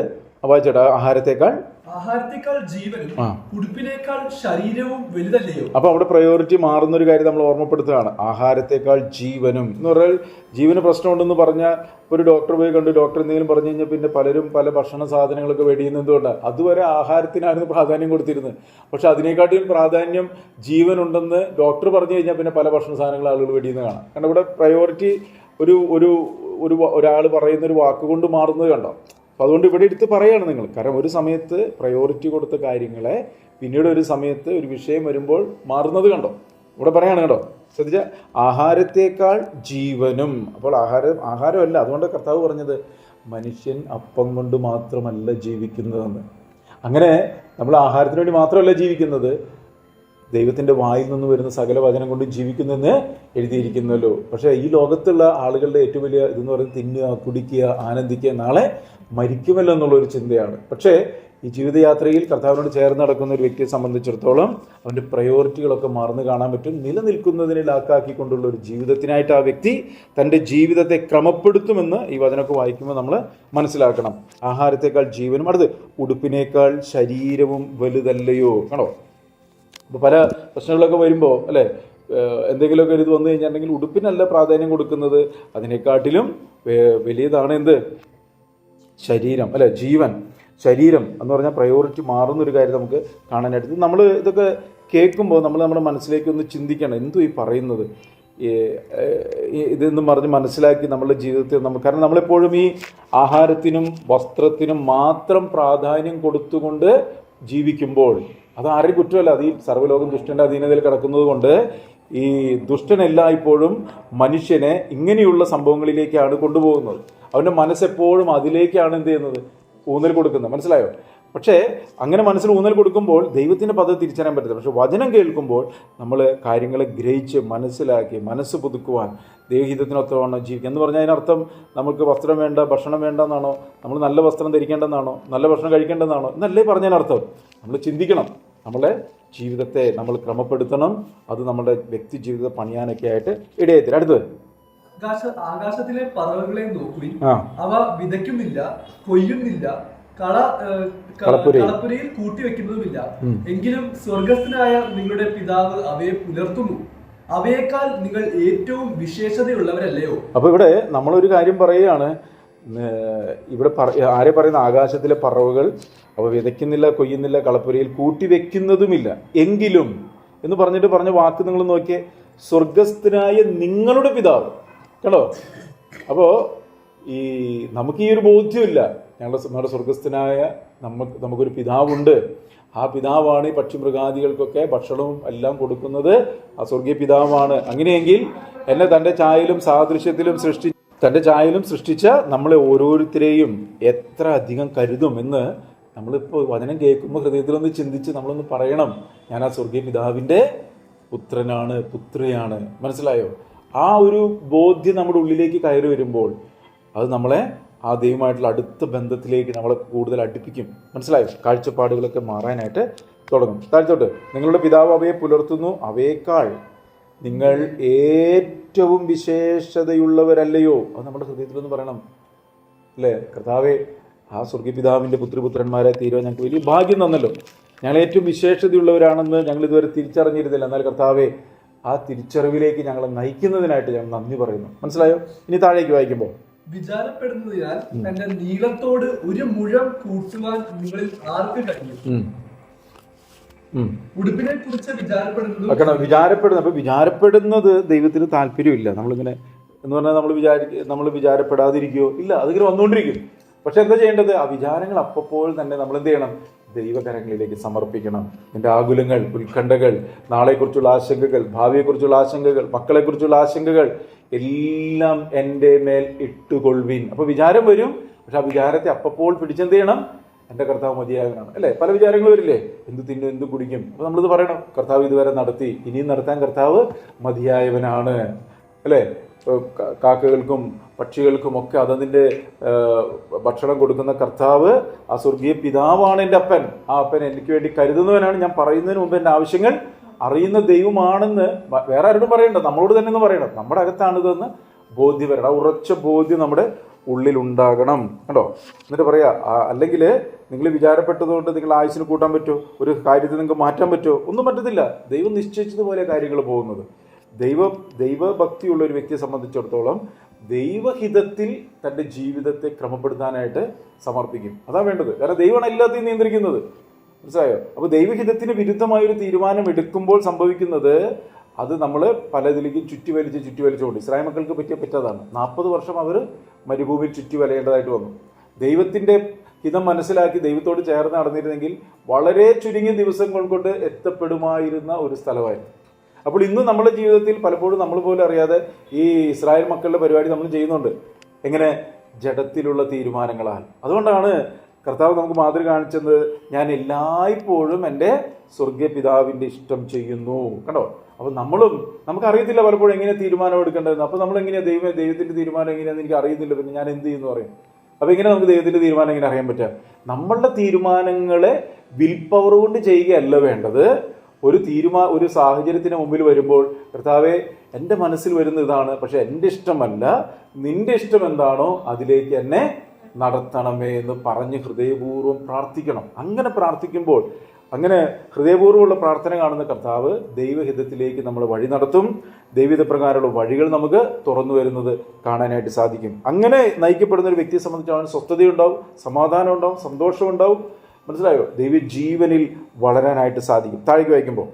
വായിച്ചേട്ടാ, ആഹാരത്തേക്കാൾ ജീവനും ഉടുപ്പിനേക്കാൾ ശരീരവും വലുതല്ലയോ? അപ്പൊ അവിടെ പ്രയോറിറ്റി മാറുന്നൊരു കാര്യം നമ്മൾ ഓർമ്മപ്പെടുത്തുകയാണ്. ആഹാരത്തേക്കാൾ ജീവനും എന്ന് പറഞ്ഞാൽ, ജീവന് പ്രശ്നമുണ്ടെന്ന് പറഞ്ഞാൽ ഒരു ഡോക്ടർ പോയി കണ്ടു, ഡോക്ടർ എന്തെങ്കിലും പറഞ്ഞു കഴിഞ്ഞാൽ പിന്നെ പലരും പല ഭക്ഷണ സാധനങ്ങളൊക്കെ വെടിയുന്നത് എന്തുകൊണ്ടാണ്? അതുവരെ ആഹാരത്തിനായിരുന്നു പ്രാധാന്യം കൊടുത്തിരുന്നത്. പക്ഷെ അതിനെക്കാട്ടിയും പ്രാധാന്യം ജീവനുണ്ടെന്ന് ഡോക്ടർ പറഞ്ഞു കഴിഞ്ഞാൽ പിന്നെ പല ഭക്ഷണ സാധനങ്ങൾ ആളുകൾ വെടിയുന്നത് കാണാം. കാരണം ഇവിടെ പ്രയോറിറ്റി ഒരാൾ പറയുന്നൊരു വാക്കുകൊണ്ട് മാറുന്നത് കണ്ടോ? അപ്പോൾ അതുകൊണ്ട് ഇവിടെ എടുത്ത് പറയുകയാണ് നിങ്ങൾ. കാരണം ഒരു സമയത്ത് പ്രയോറിറ്റി കൊടുത്ത കാര്യങ്ങളെ പിന്നീട് ഒരു സമയത്ത് ഒരു വിഷയം വരുമ്പോൾ മാറുന്നത് കണ്ടോ? ഇവിടെ പറയാണ് കേട്ടോ, ശ്രദ്ധിച്ച, ആഹാരത്തേക്കാൾ ജീവനും. അപ്പോൾ ആഹാരമല്ല. അതുകൊണ്ട് കർത്താവ് പറഞ്ഞത് മനുഷ്യൻ അപ്പം കൊണ്ട് മാത്രമല്ല ജീവിക്കുന്നതെന്ന്. അങ്ങനെ നമ്മൾ ആഹാരത്തിന് വേണ്ടി മാത്രമല്ല ജീവിക്കുന്നത്, ദൈവത്തിൻ്റെ വായിൽ നിന്ന് വരുന്ന സകല വചനം കൊണ്ട് ജീവിക്കുന്നെന്ന് എഴുതിയിരിക്കുന്നല്ലോ. പക്ഷേ ഈ ലോകത്തുള്ള ആളുകളുടെ ഏറ്റവും വലിയ ഇതെന്ന് പറയുന്നത് തിന്നുക, കുടിക്കുക, ആനന്ദിക്കുക, നാളെ മരിക്കുമല്ലോ എന്നുള്ളൊരു ചിന്തയാണ്. പക്ഷേ ഈ ജീവിതയാത്രയിൽ കർത്താവിനോട് ചേർന്ന് നടക്കുന്ന ഒരു വ്യക്തിയെ സംബന്ധിച്ചിടത്തോളം അവൻ്റെ പ്രയോറിറ്റികളൊക്കെ മറന്നു കാണാൻ പറ്റും. നിലനിൽക്കുന്നതിനെ ലാക്കാക്കിക്കൊണ്ടുള്ള ഒരു ജീവിതത്തിനായിട്ട് ആ വ്യക്തി തൻ്റെ ജീവിതത്തെ ക്രമപ്പെടുത്തുമെന്ന് ഈ വചനമൊക്കെ വായിക്കുമ്പോൾ നമ്മൾ മനസ്സിലാക്കണം. ആഹാരത്തേക്കാൾ ജീവനും, അടുത്ത് ഉടുപ്പിനേക്കാൾ ശരീരവും വലുതല്ലയോ? ആണോ? ഇപ്പോൾ പല പ്രശ്നങ്ങളൊക്കെ വരുമ്പോൾ, അല്ലേ, എന്തെങ്കിലുമൊക്കെ ഇത് വന്നു കഴിഞ്ഞിട്ടുണ്ടെങ്കിൽ ഉടുപ്പിനല്ല പ്രാധാന്യം കൊടുക്കുന്നത്, അതിനെക്കാട്ടിലും വലിയതാണ് എന്ത്? ശരീരം, അല്ലെ, ജീവൻ. ശരീരം എന്ന് പറഞ്ഞാൽ പ്രയോറിറ്റി മാറുന്നൊരു കാര്യം നമുക്ക് കാണാനായിട്ട്. നമ്മൾ ഇതൊക്കെ കേൾക്കുമ്പോൾ നമ്മൾ നമ്മുടെ മനസ്സിലേക്ക് ഒന്ന് ചിന്തിക്കണം, എന്തോ ഈ പറയുന്നത്, ഇതെന്നും പറഞ്ഞ് മനസ്സിലാക്കി നമ്മളുടെ ജീവിതത്തിൽ നമുക്ക്, കാരണം നമ്മളെപ്പോഴും ഈ ആഹാരത്തിനും വസ്ത്രത്തിനും മാത്രം പ്രാധാന്യം കൊടുത്തുകൊണ്ട് ജീവിക്കുമ്പോൾ അത് ആരെയും കുറ്റമല്ല, അത് ഈ സർവ്വലോകം ദുഷ്ടൻ്റെ അധീനതയിൽ കിടക്കുന്നത് കൊണ്ട് ഈ ദുഷ്ടനെല്ലായ്പ്പോഴും മനുഷ്യനെ ഇങ്ങനെയുള്ള സംഭവങ്ങളിലേക്കാണ് കൊണ്ടുപോകുന്നത്. അവൻ്റെ മനസ്സെപ്പോഴും അതിലേക്കാണ് എന്ത് ചെയ്യുന്നത്? ഊന്നൽ കൊടുക്കുന്നത്. മനസ്സിലായോ? പക്ഷേ അങ്ങനെ മനസ്സിൽ ഊന്നൽ കൊടുക്കുമ്പോൾ ദൈവത്തിൻ്റെ പദ്ധതി തിരിച്ചറിയാൻ പറ്റില്ല. പക്ഷെ വചനം കേൾക്കുമ്പോൾ നമ്മൾ കാര്യങ്ങളെ ഗ്രഹിച്ച് മനസ്സിലാക്കി മനസ്സ് പുതുക്കുവാൻ ദൈവഹിതത്തിനൊത്തവണ്ണം ജീവിക്കുക എന്ന് പറഞ്ഞാൽ അതിനർത്ഥം നമുക്ക് വസ്ത്രം വേണ്ട, ഭക്ഷണം വേണ്ടെന്നാണോ? നമ്മൾ നല്ല വസ്ത്രം ധരിക്കേണ്ടെന്നാണോ? നല്ല ഭക്ഷണം കഴിക്കേണ്ടെന്നാണോ? എന്നല്ലേ പറഞ്ഞതിനർത്ഥം. നമ്മൾ ചിന്തിക്കണം, നമ്മളെ ജീവിതത്തെ നമ്മൾ ക്രമപ്പെടുത്തണം. അത് നമ്മുടെ വ്യക്തി ജീവിതത്തെ പണിയാനൊക്കെ ആയിട്ട് ഇടയായിത്തീരും. അടുത്തത്, ആകാശത്തിലെ പറവകളെ നോക്കുവിൻ, അവ വിതയ്ക്കുന്നില്ല, കൊയ്യുന്നില്ല, കളപ്പുരയിൽ കൂട്ടിവെക്കുന്നതുമില്ല, എങ്കിലും സ്വർഗസ്ഥനായ നിങ്ങളുടെ പിതാവ് അവയെ പുലർത്തുന്നു. അവയേക്കാൾ നിങ്ങൾ ഏറ്റവും വിശേഷതയുള്ളവരല്ലയോ? അപ്പൊ ഇവിടെ നമ്മളൊരു കാര്യം പറയുകയാണ്. ഇവിടെ ആരെ പറയുന്ന? ആകാശത്തിലെ പറവകൾ അവ വിതയ്ക്കുന്നില്ല, കൊയ്യുന്നില്ല, കളപ്പുരയിൽ കൂട്ടിവെക്കുന്നതുമില്ല, എങ്കിലും എന്ന് പറഞ്ഞ വാക്ക് നിങ്ങൾ നോക്കിയേ. സ്വർഗസ്ഥനായ നിങ്ങളുടെ പിതാവ്. കേട്ടോ? അപ്പോൾ നമുക്ക് ഈ ഒരു ബോധ്യമില്ല, നമ്മുടെ സ്വർഗസ്ഥനായ നമുക്കൊരു പിതാവുണ്ട്. ആ പിതാവാണ് ഈ പക്ഷിമൃഗാദികൾക്കൊക്കെ ഭക്ഷണവും എല്ലാം കൊടുക്കുന്നത്. ആ സ്വർഗീയ പിതാവാണ്. അങ്ങനെയെങ്കിൽ എന്നെ തൻ്റെ ഛായയിലും സാദൃശ്യത്തിലും സൃഷ്ടിച്ച നമ്മളെ ഓരോരുത്തരെയും എത്ര അധികം കരുതും എന്ന് നമ്മളിപ്പോൾ വചനം കേൾക്കുമ്പോൾ ഹൃദയത്തിലൊന്ന് ചിന്തിച്ച് നമ്മളൊന്ന് പറയണം, ഞാൻ ആ സ്വർഗീയ പിതാവിൻ്റെ പുത്രനാണ്, പുത്രിയാണ്. മനസ്സിലായോ? ആ ഒരു ബോധ്യം നമ്മുടെ ഉള്ളിലേക്ക് കയറി വരുമ്പോൾ അത് നമ്മളെ ആ ദൈവമായിട്ടുള്ള അടുത്ത ബന്ധത്തിലേക്ക് നമ്മളെ കൂടുതൽ അടുപ്പിക്കും. മനസ്സിലായോ? കാഴ്ചപ്പാടുകളൊക്കെ മാറാനായിട്ട് തുടങ്ങും. താഴ്ത്തോട്ട്, നിങ്ങളുടെ പിതാവ് അവയെ പുലർത്തുന്നു, അവയേക്കാൾ നിങ്ങൾ ഏറ്റവും വിശേഷതയുള്ളവരല്ലയോ? അത് നമ്മുടെ ഹൃദയത്തിലൊന്ന് പറയണം അല്ലേ? കർത്താവേ, ആ സ്വർഗീയ പിതാവിൻ്റെ പുത്രപുത്രന്മാരെ തീരുവാൻ ഞങ്ങൾക്ക് വലിയ ഭാഗ്യം തന്നല്ലോ. ഞങ്ങൾ ഏറ്റവും വിശേഷതയുള്ളവരാണെന്ന് ഞങ്ങൾ ഇതുവരെ തിരിച്ചറിഞ്ഞിരുന്നില്ല. എന്നാൽ കർത്താവേ, ആ തിരിച്ചറിവിലേക്ക് ഞങ്ങളെ നയിക്കുന്നതിനായിട്ട് ഞങ്ങൾ നന്ദി പറയുന്നു. മനസ്സിലായോ? ഇനി താഴേക്ക് വായിക്കുമ്പോൾ, വിചാരപ്പെടുന്നതിനാൽ തന്റെ നീളത്തോട് ഒരു മുഴം കൂട്ടുവാൻ നിങ്ങളിൽ ആർക്ക് കഴിയും? ഉടുപ്പിനെ കുറിച്ച് വിചാരപ്പെടുന്നത്. അപ്പൊ വിചാരപ്പെടുന്നത് ദൈവത്തിന് താല്പര്യമില്ല. നമ്മളിങ്ങനെ എന്ന് പറഞ്ഞാൽ നമ്മൾ വിചാരപ്പെടാതിരിക്കുമോ? ഇല്ല, അതിങ്ങനെ വന്നുകൊണ്ടിരിക്കും. പക്ഷെ എന്താ ചെയ്യേണ്ടത്? ആ വിചാരങ്ങൾ അപ്പോൾ തന്നെ നമ്മൾ എന്ത് ചെയ്യണം? ദൈവകരങ്ങളിലേക്ക് സമർപ്പിക്കണം. എൻ്റെ ആകുലങ്ങൾ, ഉത്കണ്ഠകൾ, നാളെക്കുറിച്ചുള്ള ആശങ്കകൾ, ഭാവിയെക്കുറിച്ചുള്ള ആശങ്കകൾ, മക്കളെക്കുറിച്ചുള്ള ആശങ്കകൾ എല്ലാം എൻ്റെ മേൽ ഇട്ടുകൊള്ളുവിൻ. അപ്പോൾ വിചാരം വരും. പക്ഷെ ആ വിചാരത്തെ അപ്പോൾ പിടിച്ചെന്ത് ചെയ്യണം? എൻ്റെ കർത്താവ് മതിയായവനാണ് അല്ലേ? പല വിചാരങ്ങൾ വരില്ലേ? എന്ത് തിന്നും, എന്ത് കുടിക്കും. അപ്പോൾ നമ്മളിത് പറയണം, കർത്താവ് ഇതുവരെ നടത്തി, ഇനിയും നടത്താൻ കർത്താവ് മതിയായവനാണ് അല്ലേ? കാക്കകൾക്കും പക്ഷികൾക്കും ഒക്കെ അതതിൻ്റെ ഭക്ഷണം കൊടുക്കുന്ന കർത്താവ്, ആ സ്വർഗീയ പിതാവാണ് എൻ്റെ അപ്പൻ. ആ അപ്പൻ എനിക്ക് വേണ്ടി കരുതുന്നവനാണ്. ഞാൻ പറയുന്നതിന് മുമ്പ് എൻ്റെ ആവശ്യങ്ങൾ അറിയുന്ന ദൈവമാണെന്ന് വേറെ ആരോടും പറയണ്ട, നമ്മളോട് തന്നെ ഒന്ന് പറയണം. നമ്മുടെ അകത്താണിതെന്ന് ബോധ്യം വരണം. ആ ഉറച്ച ബോധ്യം നമ്മുടെ ഉള്ളിലുണ്ടാകണം കേട്ടോ. എന്നിട്ട് പറയാ, അല്ലെങ്കിൽ നിങ്ങൾ വിചാരപ്പെട്ടതുകൊണ്ട് നിങ്ങൾ ആയുസിന് കൂട്ടാൻ പറ്റുമോ? ഒരു കാര്യത്തിൽ നിങ്ങൾക്ക് മാറ്റാൻ പറ്റുമോ? ഒന്നും പറ്റത്തില്ല. ദൈവം നിശ്ചയിച്ചതുപോലെ കാര്യങ്ങൾ പോകുന്നത്. ദൈവഭക്തിയുള്ള ഒരു വ്യക്തിയെ സംബന്ധിച്ചിടത്തോളം ദൈവഹിതത്തിൽ തൻ്റെ ജീവിതത്തെ ക്രമപ്പെടുത്താനായിട്ട് സമർപ്പിക്കും. അതാ വേണ്ടത്. കാരണം ദൈവമാണ് എല്ലാத்தைയും നിയന്ത്രിക്കുന്നത്. മനസ്സിലായോ? അപ്പോൾ ദൈവഹിതത്തിന് വിരുദ്ധമായൊരു തീരുമാനം എടുക്കുമ്പോൾ സംഭവിക്കുന്നത്, അത് നമ്മൾ പലതിലേക്കും ചുറ്റി വലിച്ചുകൊണ്ട് ഇസ്രായേൽ മക്കൾക്ക് പറ്റതാണ്. 40 വർഷം അവർ മരുഭൂമിയിൽ ചുറ്റി വലയേണ്ടതായിട്ട് വന്നു. ദൈവത്തിൻ്റെ ഹിതം മനസ്സിലാക്കി ദൈവത്തോട് ചേർന്ന് നടന്നിരുന്നെങ്കിൽ വളരെ ചുരുങ്ങിയ ദിവസങ്ങൾ കൊണ്ട് എത്തപ്പെടുമായിരുന്ന ഒരു സ്ഥലമായിരുന്നു. അപ്പോൾ ഇന്ന് നമ്മുടെ ജീവിതത്തിൽ പലപ്പോഴും നമ്മൾ പോലും അറിയാതെ ഈ ഇസ്രായേൽ മക്കളുടെ പരിപാടി നമ്മൾ ചെയ്യുന്നുണ്ട്. എങ്ങനെ? ജഡത്തിലുള്ള തീരുമാനങ്ങളാൽ. അതുകൊണ്ടാണ് കർത്താവ് നമുക്ക് മാതൃക കാണിച്ചത്, ഞാൻ എല്ലായ്പ്പോഴും എൻ്റെ സ്വർഗീയ പിതാവിൻ്റെ ഇഷ്ടം ചെയ്യുന്നു. കണ്ടോ? അപ്പോൾ നമുക്കറിയത്തില്ല പലപ്പോഴും എങ്ങനെ തീരുമാനം എടുക്കേണ്ടതെന്ന്. അപ്പോൾ നമ്മൾ എങ്ങനെയാണ് ദൈവത്തിൻ്റെ തീരുമാനം എങ്ങനെയാണെന്ന് എനിക്ക് അറിയുന്നില്ല, പിന്നെ ഞാൻ എന്ത് ചെയ്യുന്നു പറയും. അപ്പോൾ എങ്ങനെ നമുക്ക് ദൈവത്തിൻ്റെ തീരുമാനം എങ്ങനെ അറിയാൻ പറ്റുക? നമ്മളുടെ തീരുമാനങ്ങളെ വിൽ പവർ കൊണ്ട് ചെയ്യുകയല്ല വേണ്ടത്. ഒരു സാഹചര്യത്തിന് മുമ്പിൽ വരുമ്പോൾ, കർത്താവേ, എൻ്റെ മനസ്സിൽ വരുന്ന ഇതാണ്, പക്ഷെ എൻ്റെ ഇഷ്ടമല്ല, നിന്റെ ഇഷ്ടം എന്താണോ അതിലേക്ക് എന്നെ നടത്തണമേ എന്ന് പറഞ്ഞ് ഹൃദയപൂർവ്വം പ്രാർത്ഥിക്കണം. അങ്ങനെ പ്രാർത്ഥിക്കുമ്പോൾ, അങ്ങനെ ഹൃദയപൂർവ്വമുള്ള പ്രാർത്ഥന കാണുന്ന കർത്താവ് ദൈവഹിതത്തിലേക്ക് നമ്മൾ വഴി നടത്തും. ദൈവഹിത പ്രകാരമുള്ള വഴികൾ നമുക്ക് തുറന്നു വരുന്നത് കാണാനായിട്ട് സാധിക്കും. അങ്ങനെ നയിക്കപ്പെടുന്ന ഒരു വ്യക്തിയെ സംബന്ധിച്ചാണ് സ്വസ്ഥതയുണ്ടാവും, സമാധാനം ഉണ്ടാവും, സന്തോഷം ഉണ്ടാവും. മനസ്സിലായോ? ദൈവ ജീവനിൽ വളരാനായിട്ട് സാധിക്കും. താഴേക്ക് വായിക്കുമ്പോൾ,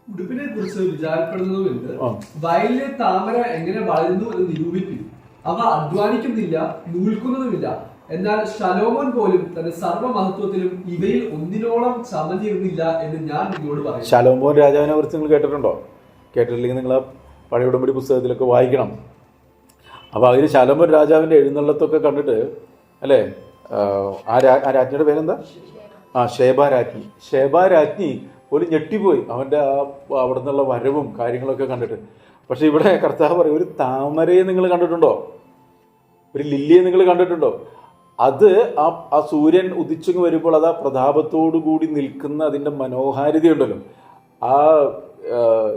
ഉടുപ്പിനെ കുറിച്ച് വിചാരപ്പെടുന്നതുകൊണ്ട് വയലിലെ താമര എങ്ങനെ വളരുന്നു എന്ന് നിരൂപിക്കും. അവ അധ്വാനിക്കുന്നില്ല, നൂൽക്കുന്നതുമില്ല. എന്നാൽ ശലോമോൻ പോലും തന്റെ സർവ്വമഹത്വത്തിലും ഇവയിൽ ഒന്നിനോളം ചമഞ്ഞിരുന്നില്ല എന്ന് ഞാൻ നിങ്ങളോട് പറയും. ശലോമോൻ രാജാവിനെ കുറിച്ച് നിങ്ങൾ കേട്ടിട്ടുണ്ടോ? കേട്ടിട്ടില്ലെങ്കിൽ നിങ്ങൾ പഴയ ഉടമ്പടി പുസ്തകത്തിലൊക്കെ വായിക്കണം. അപ്പോൾ അതിൽ ശലോമോൻ രാജാവിൻ്റെ എഴുന്നള്ളത്തൊക്കെ കണ്ടിട്ട് അല്ലേ, ആ രാജ്ഞിയുടെ പേരെന്താ? ശേബാരാജ്ഞി പോലും ഞെട്ടിപ്പോയി അവൻ്റെ അവിടെ നിന്നുള്ള വരവും കാര്യങ്ങളൊക്കെ കണ്ടിട്ട്. പക്ഷെ ഇവിടെ കർത്താവ് പറയും, ഒരു താമരയെ നിങ്ങൾ കണ്ടിട്ടുണ്ടോ? ഒരു ലില്ലിയെ നിങ്ങൾ കണ്ടിട്ടുണ്ടോ? അത് ആ സൂര്യൻ ഉദിച്ചു വരുമ്പോൾ അത് ആ പ്രതാപത്തോടു കൂടി നിൽക്കുന്ന അതിൻ്റെ മനോഹാരിതയുണ്ടല്ലോ.